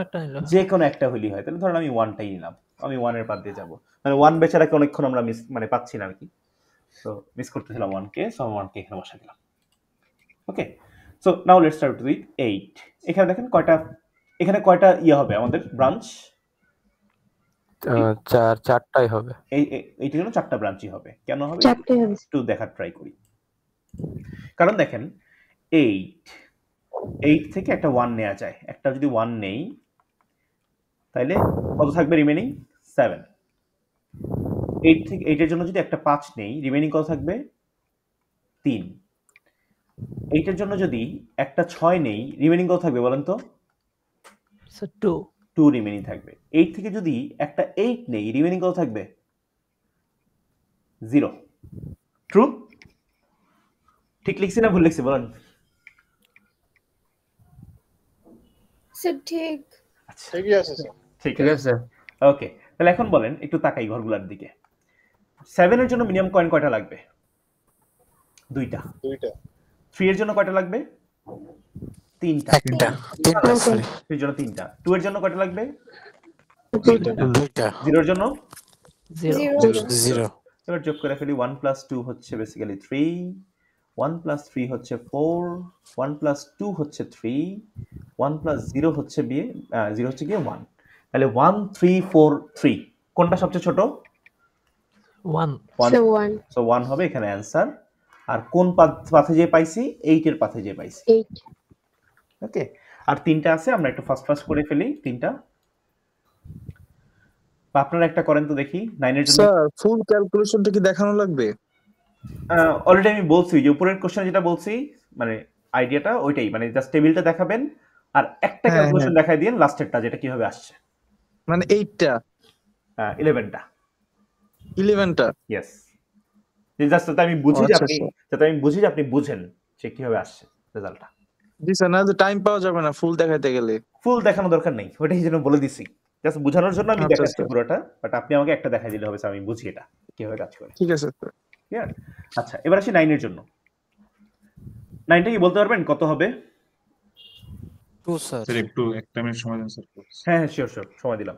একটা, যে কোনো একটা হলেই হয়। তাহলে ধরুন আমি 1টাই নিলাম, আমি 1 এর পাথ দিয়ে যাব। মানে 1 বেচারাকে অনেকক্ষণ আমরা মানে পাচ্ছি না আর কি, সো মিস করতেছিলাম 1 কে, সো 1 কে এখানে বসা দিলাম। Okay, so now let's start with 8। এখানে দেখেন এখানে কয়টা ইয়ে হবে আমাদের ব্রাঞ্চ? চারটাই হবে। এইটার জন্য 4টা ব্রাঞ্চই হবে। কেন হবে একটু দেখার ট্রাই করি। কারণ দেখেন 8 থেকে একটা 1 নেওয়া যায়। একটা যদি 1 নেই তাহলে কত থাকবে রিমেনিং? 7। 8 এর জন্য যদি একটা 5 নেই, রিমেনিং কত থাকবে? 3। 8 এর জন্য যদি একটা 6 নেই, রিমেনিং কত থাকবে বলেন তো? 2 রিমেনিং থাকবে। 8 থেকে যদি একটা 8 নেই, রিমেনিং কত থাকবে? 0। ট্রু? ঠিক লিখছি না ভুল লিখছি বলেন? স্যার ঠিক। আচ্ছা ঠিকই আছে স্যার। ঠিক আছে। ওকে, তাহলে এখন বলেন একটু তাকাই ঘরগুলোর দিকে। 7 এর জন্য মিনিমাম কয়েন কয়টা লাগবে? 2টা। 3 এর জন্য কয়টা লাগবে? 3টা। 3 এর জন্য 3টা। 2 এর জন্য কয়টা লাগবে? 2টা। 0 এর জন্য 0। এবার যোগ করে ফেলি। 1 plus 2 হচ্ছে বেসিক্যালি 3, 1 plus 3 হচ্ছে 4, 1 plus 2 হচ্ছে 3, 1 plus 0 হচ্ছে 0 হচ্ছে গিয়ে 1। তাহলে 1 3 4 3 কোনটা সবচেয়ে ছোট? 1। সো 1 হবে এখানে অ্যান্সার। আর কোন পাথে যে পাইছি? 8 এর পাথে যে পাইছি। 8। ওকে, আর 3টা আছে, আমরা একটু ফাস্ট করে ফেলি 3টা। আপনারা একটা করেন তো দেখি 9 এর জন্য। স্যার ফুল ক্যালকুলেশনটা কি দেখানো লাগবে? অলরেডি আমি বলছি যে উপরের কোশ্চেন যেটা বলছি, মানে আইডিয়াটা ওইটাই, মানে জাস্ট টেবিলটা দেখাবেন আর একটা ক্যালকুলেশন দেখাই দিন লাস্টেরটা যেটা কিভাবে আসছে। মানে 8টা 11টা 11টা ইয়েস। জাস্ট যাতে আমি বুঝি যে আপনি বুঝেন যে কিভাবে আসছে রেজাল্টটা। জি স্যার, না যে টাইম পাওয়া যাবে না ফুল দেখাইতে গেলে। ফুল দেখানো দরকার নেই, ওইটাই যেন বলে দিছি, জাস্ট বোঝানোর জন্য আমি দেখাচ্ছি পুরোটা, বাট আপনি আমাকে একটা দেখাই দিলে হবে স্যার, আমি বুঝি এটা কিভাবে কাজ করে। ঠিক আছে স্যার। ক্লিয়ার? আচ্ছা, এবার আসি 9 এর জন্য। 9টা কি বলতে পারবেন কত হবে? 2 স্যার। স্যার একটু একটা মিনিট সময় দেন স্যার। হ্যাঁ শিওর সময় দিলাম।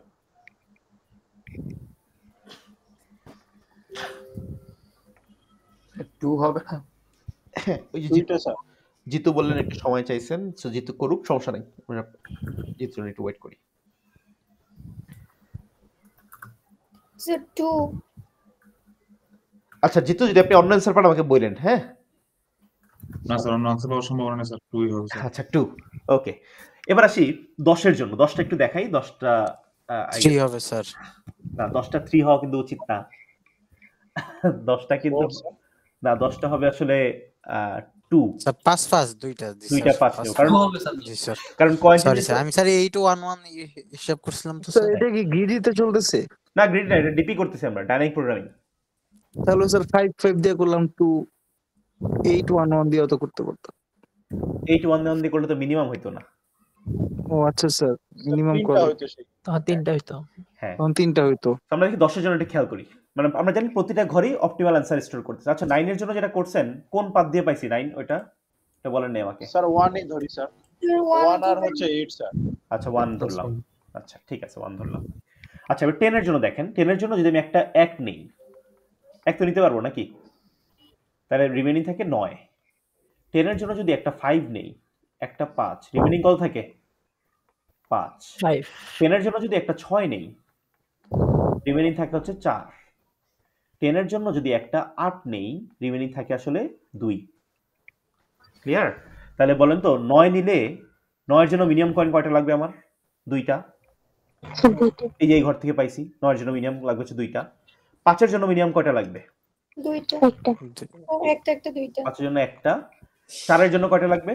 টু হবে না? ওই যে জিতু বললেন একটু সময় চাইছেন, সো জিতু করুক, সমস্যা নাই, জিতু একটু ওয়েট করি। স্যার 2। আচ্ছা জিতু, যদি আপনি অন্য অ্যান্সার পান আমাকে বলেন। হ্যাঁ না স্যার, অন্য আনসার পাওয়ার সম্ভাবনা নেই স্যার, 2ই হবে স্যার। আচ্ছা 2। ওকে, এবার আসি 10 এর জন্য। 10টা একটু দেখাই। 10টা 3 হবে স্যার। না 10টা 3 হওয়া কিন্তু উচিত না। 10টা কিন্তু না, 10টা হবে আসলে 2 স্যার। 5 দুইটা 5 নেব, কারণ জি স্যার, কারণ কয়েন সরি স্যার, আমি স্যার 811 হিসাব করছিলাম তো স্যার। এটা কি গ্রিডিতে চলতেছে? না গ্রিড না, এটা ডিপি করতেছি আমরা, ডাইনামিক প্রোগ্রামিং। তাহলে স্যার 5 দিয়ে করলাম 2, 811 দিয়ে তো করতে পারতাম। 811 দিয়ে করলে তো মিনিমাম হইতো না। ও আচ্ছা স্যার, মিনিমাম কত হইতো? সেই তখন 3টা হইতো। হ্যাঁ তখন 3টা হইতো। আমরা দেখি 10 এর জন্য একটা খেয়াল করি, মানে আমরা জানি প্রতিটা ঘরেই অপটিমাল অ্যান্সার স্টোর করতেছে। আচ্ছা 9 এর জন্য যেটা করছেন কোন পাথ দিয়ে পাইছি 9? ওইটা বলেন না আমাকে। স্যার 1 ই ধরি স্যার। 1 আর হচ্ছে 8 স্যার। আচ্ছা 1 ধরলাম। আচ্ছা ঠিক আছে 1 ধরলাম। আচ্ছা এবার 10 এর জন্য দেখেন। 10 এর জন্য যদি আমি একটা 1 নেই, 1 তো নিতে পারবো নাকি? তাহলে রিমেনিং থাকে 9। 10 এর জন্য যদি একটা 5 নেই, একটা 5, রিমেনিং কত থাকে? 5। 10 এর জন্য যদি একটা 6 নেই, রিমেনিং থাকে হচ্ছে 4। 10 এর জন্য যদি একটা 8 নেই, রিমেনিং থাকে আসলে 2। ক্লিয়ার? তাহলে বলেন তো 9 নিলে 9 এর জন্য মিনিমাম কয়েন কয়টা লাগবে আমার? 2টা। এই যে এই ঘর থেকে পাইছি, 9 এর জন্য মিনিমাম লাগবে হচ্ছে 2টা। 5 এর জন্য মিনিমাম কয়টা লাগবে? 2টা। একটা 2টা। 5 এর জন্য একটা। 4 এর জন্য কয়টা লাগবে?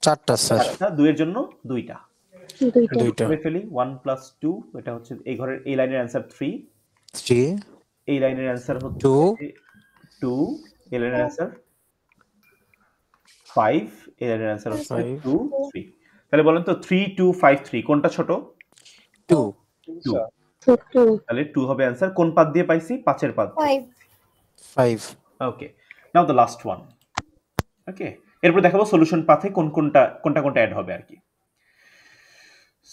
4টা স্যার। 2 এর জন্য 2টা। করে ফেলি 1 plus 2, এটা হচ্ছে এই ঘরের এই লাইনের অ্যান্সার 3। এই লাইনের অ্যান্সার হচ্ছে 2। 11 এর অ্যান্সার 5, 11 এর অ্যান্সার হচ্ছে 2 3। তাহলে বলেন তো 3 2 5 3 কোনটা ছোট? 2 তাহলে 2 হবে অ্যান্সার। কোন পাত দিয়ে পাইছি? 5 এর পাত। 5 ওকে, নাও দ্য লাস্ট ওয়ান। ওকে, এরপর দেখাবো সলিউশন পাথে কোনটা অ্যাড হবে আর কি।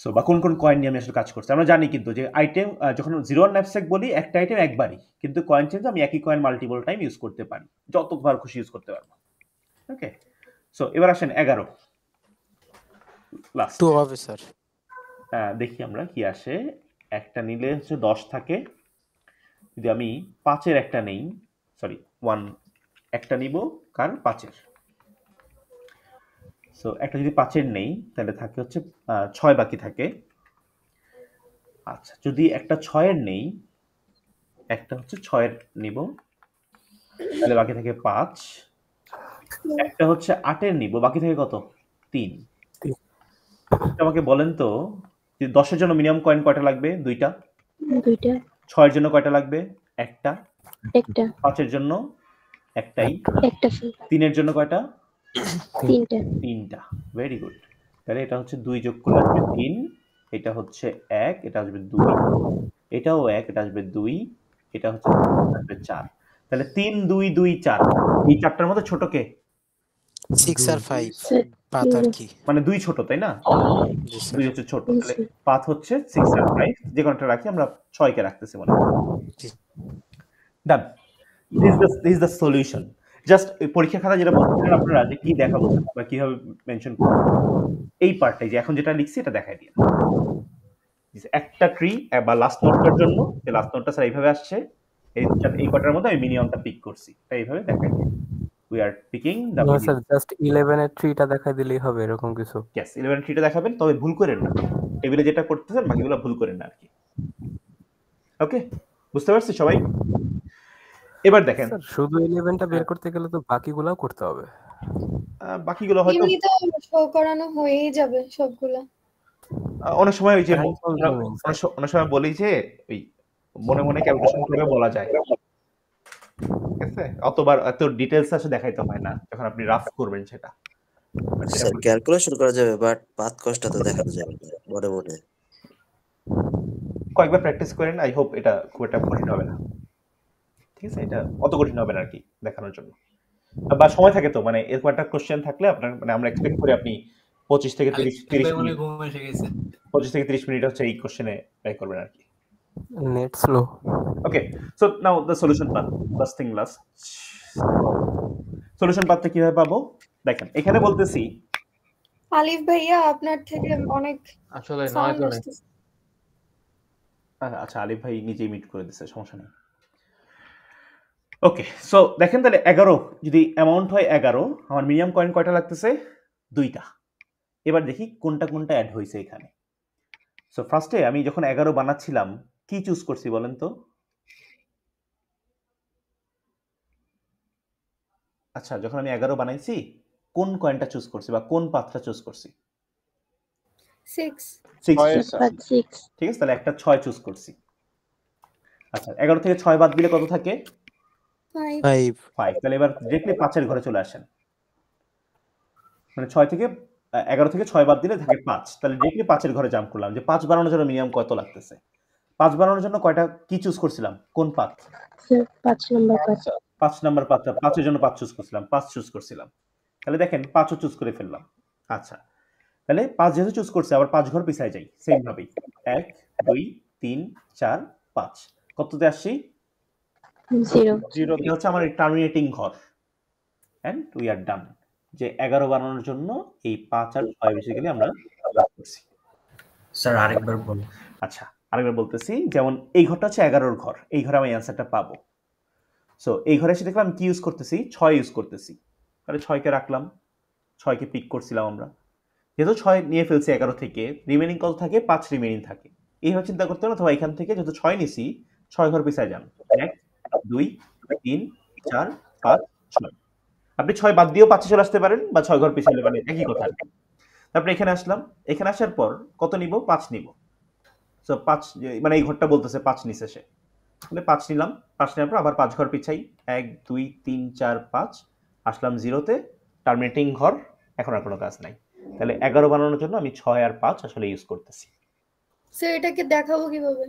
সো বা কোন কয়েন নিয়ে আমি আসলে কাজ করছি আমরা জানি, কিন্তু যে আইটেম যখন 0 ন্যাপস্যাক বলি একটা আইটেম একবারই, কিন্তু কয়েন চেঞ্জ আমি একই কয়েন মাল্টিপল টাইম ইউজ করতে পারি, যতবার খুশি ইউজ করতে পারবো। ওকে, সো এবার আসেন 11 লাস্ট 2 হবে স্যার। দেখি আমরা কি আসে। একটা নিলে হচ্ছে 10 থাকে, যদি আমি 5 এর একটা নেই, সরি 1 একটা নিব কার 5 এর। সো একটা যদি 5 এর নেই তাহলে থাকে হচ্ছে 6 বাকি থাকে। আচ্ছা, যদি একটা 6 এর নেই, একটা হচ্ছে 6 এর নিব, তাহলে বাকি থাকে 5। একটা হচ্ছে 8 এর নিব, বাকি থাকে কত? 3। আমাকে বলেন তো যে 10 এর জন্য মিনিমাম কয়েন কয়টা লাগবে? 2টা। 6 এর জন্য কয়টা লাগবে? একটা। 5 এর জন্য একটাই। 3 এর জন্য কয়টা? 3টা। Very good. তাহলে এটা হচ্ছে 2 যোগ করলে আসবে 3, এটা হচ্ছে 1, এটা আসবে 2, এটাও 1, এটা আসবে 2, এটা হচ্ছে আসবে 4। তাহলে 3 2 2 4, এই চারটার মধ্যে ছোট কে? 6 আর 5 পাত আর কি, মানে 2 ছোট, তাই না? 2 হচ্ছে ছোট, তাহলে পাথ হচ্ছে 6 আর 5, যে কোনটা রাখি আমরা 6 কে রাখতেছি মনে হয়। Done, this is the solution. Just পরীক্ষা খাতা যেটা বলছিলেন আপনারা যে কি দেখাবো বা কিভাবে মেনশন করব, এই পার্টটাই যে এখন যেটা লিখছি এটা দেখাই দিই। একটা ট্রি বা লাস্ট নোটটার জন্য যে লাস্ট নোটটা স্যার এইভাবে আসছে, এই কটার মধ্যে আমি মিনিমামটা পিক করছি, তাই এইভাবে দেখাই দিই। We are picking the sir just 11 এর ট্রিটা দেখাই দিলেই হবে এরকম কিছু? यस, 11 এর ট্রিটা দেখাবেন, তবে ভুল করেন না, টেবিলে যেটা করতেছেন বাকিগুলো ভুল করেন না আর কি। ওকে, বুঝতে পারছি সবাই? এবার দেখেন শুধু 11টা বের করতে গেলে তো বাকিগুলোও করতে হবে। বাকিগুলো হয়তো এমনি তো শো করানো হয়েই যাবে সবগুলা। অনেক সময় ওই যে অনেক সময় বলি যে ওই মনে মনে ক্যালকুলেশন করে বলা যায়, ঠিক আছে? অতবার এত ডিটেইলস আসলে দেখাইতে হয় না যখন আপনি রাফ করবেন সেটা। স্যার ক্যালকুলেশন করা যাবে, বাট পাথ কষ্টটা তো দেখানো যাবে না মনে মনে। কয়েকবার প্র্যাকটিস করেন, আই হোপ এটা খুব একটা কঠিন হবে না, ঠিক আছে? এটা অত কঠিন হবে না আর কি দেখানোর জন্য, বা সময় থাকে তো, মানে এরকম একটা কোশ্চেন থাকলে আপনার মানে আমরা এক্সপেক্ট করি আপনি 25 থেকে 30 মিনিট 25 থেকে 30 মিনিট হচ্ছে এই কোশ্চেনে ট্রাই করবেন আর কি। Net slow. Okay, so now the solution path, first thing last. Solution পাথটা কিভাবে পাবো দেখেন, এখানে বলতেছি আলিফ ভাইয়া আপনার থেকে অনেক আসলে নয় করে। আচ্ছা, আলিফ ভাই নিজেই মিট করে দিয়েছে, সমস্যা নেই। ওকে, সো দেখেন তাহলে 11 যদি অ্যামাউন্ট হয় 11, আমার মিনিমাম কয়েন কয়টা লাগতেছে? 2টা। এবার দেখি কোনটা অ্যাড হয়েছে এখানে। সো ফার্স্টে আমি যখন 11 বানাচ্ছিলাম কি চুজ করছি বলেন তো? আচ্ছা, যখন আমি 11 বানাইছি কোন কয়েনটা চুজ করছি বা কোন পাথটা চুজ করছি? 6। ঠিক আছে, তাহলে একটা 6 চুজ করছি। আচ্ছা, 11 থেকে 6 বাদ দিলে কত থাকে? 5। তাহলে এবার ডিরেক্টলি 5 এর ঘরে চলে আসেন, মানে 6 থেকে 11 থেকে 6 বাদ দিলে থাকে 5, তাহলে ডিরেক্টলি 5 এর ঘরে জাম্প করলাম যে 5 বানানোর জন্য মিনিমাম কত লাগতেছে। 5 বানানোর জন্য কয়টা কি চুজ করছিলাম? কোন পাথ? 5 নাম্বার পাথটা, 5 এর জন্য 5 চুজ করছিলাম, 5 চুজ করছিলাম। তাহলে দেখেন 5ও চুজ করে ফেললাম। আচ্ছা, তাহলে 5 যেহেতু চুজ করছি আবার 5 ঘর পিছায় যাই সেম ভাবেই, 1 2 3 4 5, কততে আসছি? 0। এটা হচ্ছে আমার টার্মিনেটিং ঘর, এন্ড উই আর ডান। যে 11 বানানোর জন্য এই 5 আর 6 বেসিক্যালি আমরা করছি। স্যার আরেকবার বলুন। আচ্ছা, আরেকবার বলতেছি, যেমন এই ঘরটা হচ্ছে 11 ঘর, এই ঘরে আমি অ্যানসারটা পাবো। সো এই ঘরে এসে দেখলাম কি ইউজ করতেছি? 6 ইউজ করতেছি, তাহলে 6 কে রাখলাম, 6 কে পিক করছিলাম আমরা, যেহেতু 6 নিয়ে ফেলছি 11 থেকে, রিমেনিং কত থাকে? 5 রিমেনিং থাকে। এইভাবে চিন্তা করতে হবে, অথবা এখান থেকে যেহেতু 6 নিছি 6 ঘর পিছায় যান, 1 2 3 4 5 6। আপনি 6 বাদ দিয়েও 5 চলে আসতে পারেন, বা 6 ঘর পিছালে মানে একই কথা। তারপরে এখানে আসলাম, এখানে আসার পর কত নিব? 5 নিব। সো 5 মানে এই ঘরটা বলতেছে 5 নিছে সে, তাহলে 5 নিলাম, 5 নেওয়ার পর আবার 5 ঘর পিছাই, 1 2 3 4 5, আসলাম 0-তে, টার্মিনেটিং ঘর, এখন আর কোনো কাজ নাই। তাহলে 11 বানানোর জন্য আমি 6 আর 5 আসলে ইউজ করতেছি। স্যার এটাকে দেখাবো কিভাবে?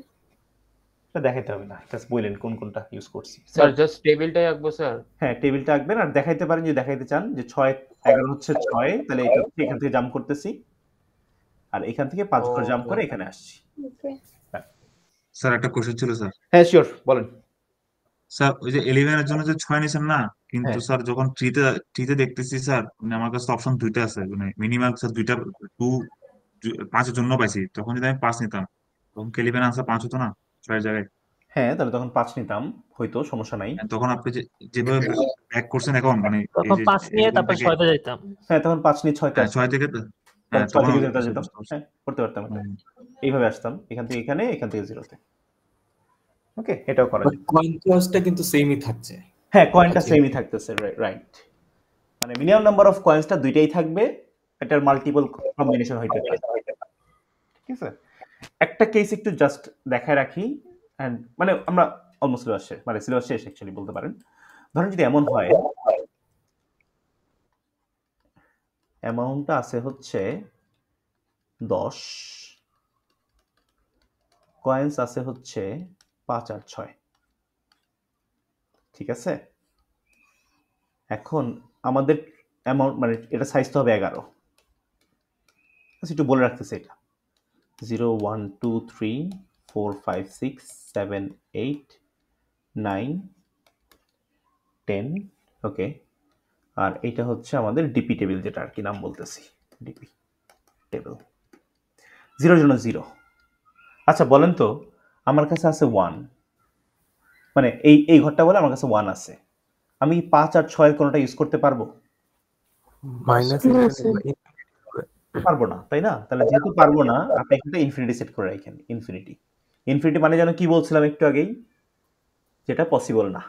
এটা দেখাইতে হবে না, জাস্ট বলেন কোন কোনটা ইউজ করছি। স্যার জাস্ট টেবিলটাই আঁকবো স্যার। হ্যাঁ, টেবিলটা আঁকবেন আর দেখাইতে পারেন, যদি দেখাইতে চান যে 6 11 হচ্ছে 6, তাহলে এটা হচ্ছে এখান থেকে জাম্প করতেছি আর এখান থেকে 5 ঘর জাম্প করে এখানে আসছি। ওকে স্যার একটা কোশ্চেন ছিল স্যার। হ্যাঁ শিওর, বলেন। স্যার ওই যে 11 এর জন্য যে 6 নিছেন না, কিন্তু হ্যাঁ। স্যার যখন 3 তে দেখতেছি স্যার, মানে আমার কাছে অপশন দুইটা আছে, মানে মিনিমাম স্যার দুইটা 5 এর জন্য পাইছি। তখন যদি আমি 5 নিতাম তখন কি 11 আনসার 5 হতো না 6 এর জায়গায়? হ্যাঁ, তাহলে তখন 5 নিতাম, হয়তো সমস্যা নাই। তখন আপনি যেভাবে ব্যাক করছেন এখন, মানে তখন 5 নিয়ে তারপর 6 তে যাইতাম। হ্যাঁ, তখন 5 নিয়ে 6 তে 6 থেকে হ্যাঁ, 6 থেকে 0 তে যেতাম। হ্যাঁ, করতে পারতাম এটা। এইভাবে আসতাম, এখান থেকে এখানে, এখান থেকে 0-তে। ওকে, এটাও করা যায়। কয়েন টসটা কিন্তু সেমই থাকছে। হ্যাঁ, কয়েনটা সেমই থাকতেছে, রাইট। মানে মিনিমাম নাম্বার অফ কয়েন্সটা দুইটাই থাকবে, এটার মাল্টিপল কম্বিনেশন হইতে পারে। ঠিক আছে, একটা কেস একটু জাস্ট দেখায় রাখি, এন্ড মানে আমরা অলমোস্ট সিলেবাস শেষ, মানে সিলেবাস শেষ অ্যাকচুয়ালি বলতে পারেন। ধরেন যদি এমন হয়, অ্যামাউন্টটা আছে হচ্ছে 10, কয়েন্স আছে হচ্ছে 5 আর 6, ঠিক আছে। এখন আমাদের অ্যামাউন্ট মানে এটা সাইজ তো হবে 11, একটু বলে রাখতেছি এটা 0 1 2 3 4 5 6 7 8 9 10, ওকে। আর এটা হচ্ছে আমাদের ডিপি টেবিল, যেটা আর কি নাম বলতেছি, ডিপি টেবিল। 0 জন্য 0। আচ্ছা বলেন তো, আমার কাছে আছে 1, মানে এই ঘরটা বলে আমার কাছে 1 আছে, আমি 5 আর 6 এর কোনটা ইউজ করতে পারবো? পারবো না, তাই না? তাহলে যেহেতু পারবো না, আপনি এখানে ইনফিনিটি সেট করে রাখেন। ইনফিনিটি মানে যেন কি বলছিলাম একটু আগেই, যেটা পসিবল না,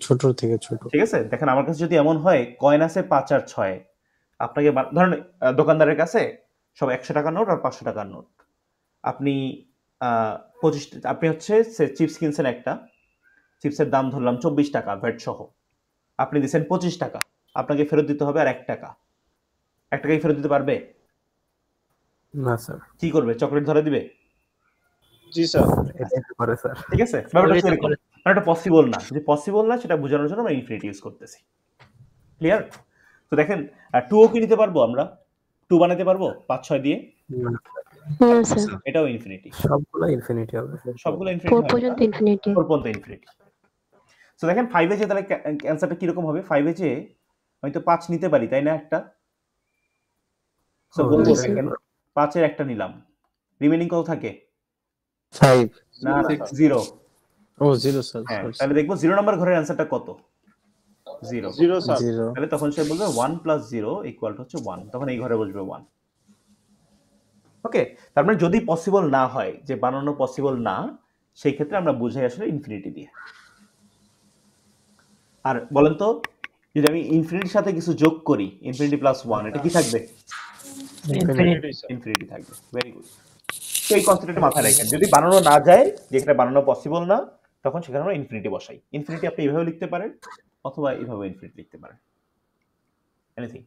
ছোট থেকে ছোট। ঠিক আছে। দেখেন আমার কাছে যদি এমন হয় কয়েন আছে 5 আর 6, আপনাকে ধরেন দোকানদারের কাছে সব 100 টাকার নোট আর 500 টাকার নোট, আপনি 25, আপনি হচ্ছে চিপস কিনছেন একটা, চিপসের দাম ধরলাম 24 টাকা ভ্যাট সহ, আপনি দিচ্ছেন 25 টাকা, আপনাকে ফেরত দিতে হবে আর 1 টাকা। 1 টাকাই ফেরত দিতে পারবে না স্যার। কি করবে? চকলেট ধরে দিবে? জি স্যার। ঠিক আছে, ব্যাপারটা এটা পসিবল না। যে পসিবল না সেটা বোঝানোর জন্য আমরা ইনফিনিটি ইউজ করতেছি। ক্লিয়ার? তো দেখেন 2ও কি নিতে পারবো আমরা? 2 বানাতে পারবো 5 6 দিয়ে? এটাও ইনফিনিটি। সবগুলো ইনফিনিটি হবে। সবগুলো ইনফিনিটি 4 পর্যন্ত ইনফিনিটি। 4 পর্যন্ত ইনফিনিটি। সো দেখেন 5 এ যে তাহলে অ্যানসারটা কি রকম হবে? 5 এ যে আমি তো 5 নিতে পারি, তাই না একটা? সো বলবো দেখেন 5 এর একটা নিলাম, রিমেইনিং কত থাকে? 5 না 0। ও 0 স্যার। তাহলে দেখবো 0 নাম্বার ঘরের অ্যানসারটা কত? 0 স্যার। তাহলে তখন সে বলবে 1 + 0 = হচ্ছে 1, তখন এই ঘরে বসবে 1। ওকে, তার মানে যদি পসিবল না হয়, যে বানানো পসিবল না, সেই ক্ষেত্রে আমরা বুঝাই আসলে ইনফিনিটি দিয়ে। আর বলেন তো, যদি আমি ইনফিনিটির সাথে কিছু যোগ করি, ইনফিনিটি + 1, এটা কি থাকবে? ইনফিনিটি থাকবে। Very good. তো এই কনসেপ্টটা মাথায় রাখেন, যদি বানানো না যায়, যেটা বানানো পসিবল না, তখন সেখানে আমরা ইনফিনিটি বসাই। ইনফিনিটি আপনি এইভাবে লিখতে পারেন অথবা এইভাবে ইনফিনিটি লিখতে পারেন, anything.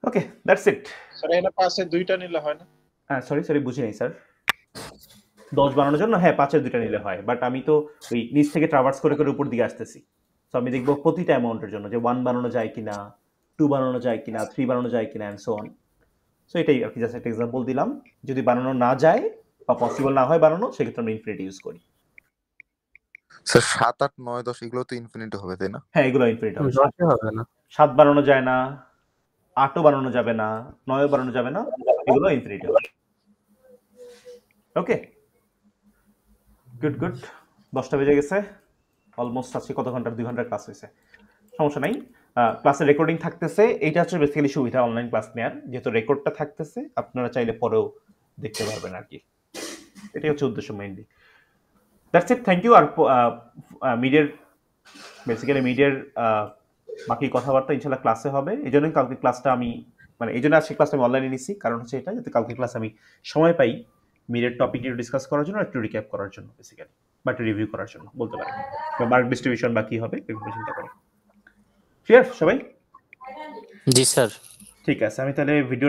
Okay, that's it. Sir এখানে 5 এর 2টা নিলে হয় না? হ্যাঁ, সরি বুঝি নাই স্যার। 10 বানানোর জন্য হ্যাঁ 5 এর 2টা নিলে হয়, বাট আমি তো ওই নিচ থেকে ট্রাভার্স করে করে উপর দিকে আসতেছি। সো আমি দেখবো প্রতিটা অ্যামাউন্টের জন্য যে 1 বানানো যায় কিনা, 2 বানানো যায় কিনা, 3 বানানো যায় কিনা, এন্ড সো অন। সো এটাই আর কি, জাস্ট একটা এক্সাম্পল দিলাম। যদি বানানো না যায় বা পসিবল না হয় বানানো, সেক্ষেত্রে আমরা ইনফিনিটি ইউজ করি। স্যার 7 8 9 10 এগুলো তো ইনফিনিটি হবে, তাই না? হ্যাঁ, এগুলো ইনফিনিটি হবে। 10 হবে না। 7 বানানো যায় না, 8ও বানানো যাবে না, 9ও বানানো যাবে না, এগুলো ইনফিনিটি হবে। ওকে, গুড। 10টা বেজে গেছে, অলমোস্ট আজকে কত ঘন্টার? 2 ঘন্টার ক্লাস হয়েছে, সমস্যা নাই। ক্লাসের রেকর্ডিং থাকতেছে, এইটা হচ্ছে বেসিক্যালি সুবিধা অনলাইন ক্লাস নেওয়ার, যেহেতু রেকর্ডটা থাকতেছে, আপনারা চাইলে পরেও দেখতে পারবেন আর কি। এটাই হচ্ছে উদ্দেশ্য mainly. That's it, thank you. আর মিডিয়ার বাকি কথাবার্তা ইনশাল্লাহ ক্লাসে হবে। এই জন্যই কালকে ক্লাসটা আমি, মানে এই জন্য আজকে ক্লাসটা আমি অনলাইনে নিচ্ছি, কারণ হচ্ছে এটা, যাতে কালকে ক্লাস আমি সময় পাই মিডের টপিক একটু ডিসকাস করার জন্য, একটু রিক্যাপ করার জন্য বেসিক্যালি, বা একটু রিভিউ করার জন্য বলতে পারেন, বা মার্ক ডিস্ট্রিবিউশন বা কি হবে এগুলো চিন্তা করে। ক্লিয়ার সবাই? জি স্যার। ঠিক আছে, আমি তাহলে ভিডিও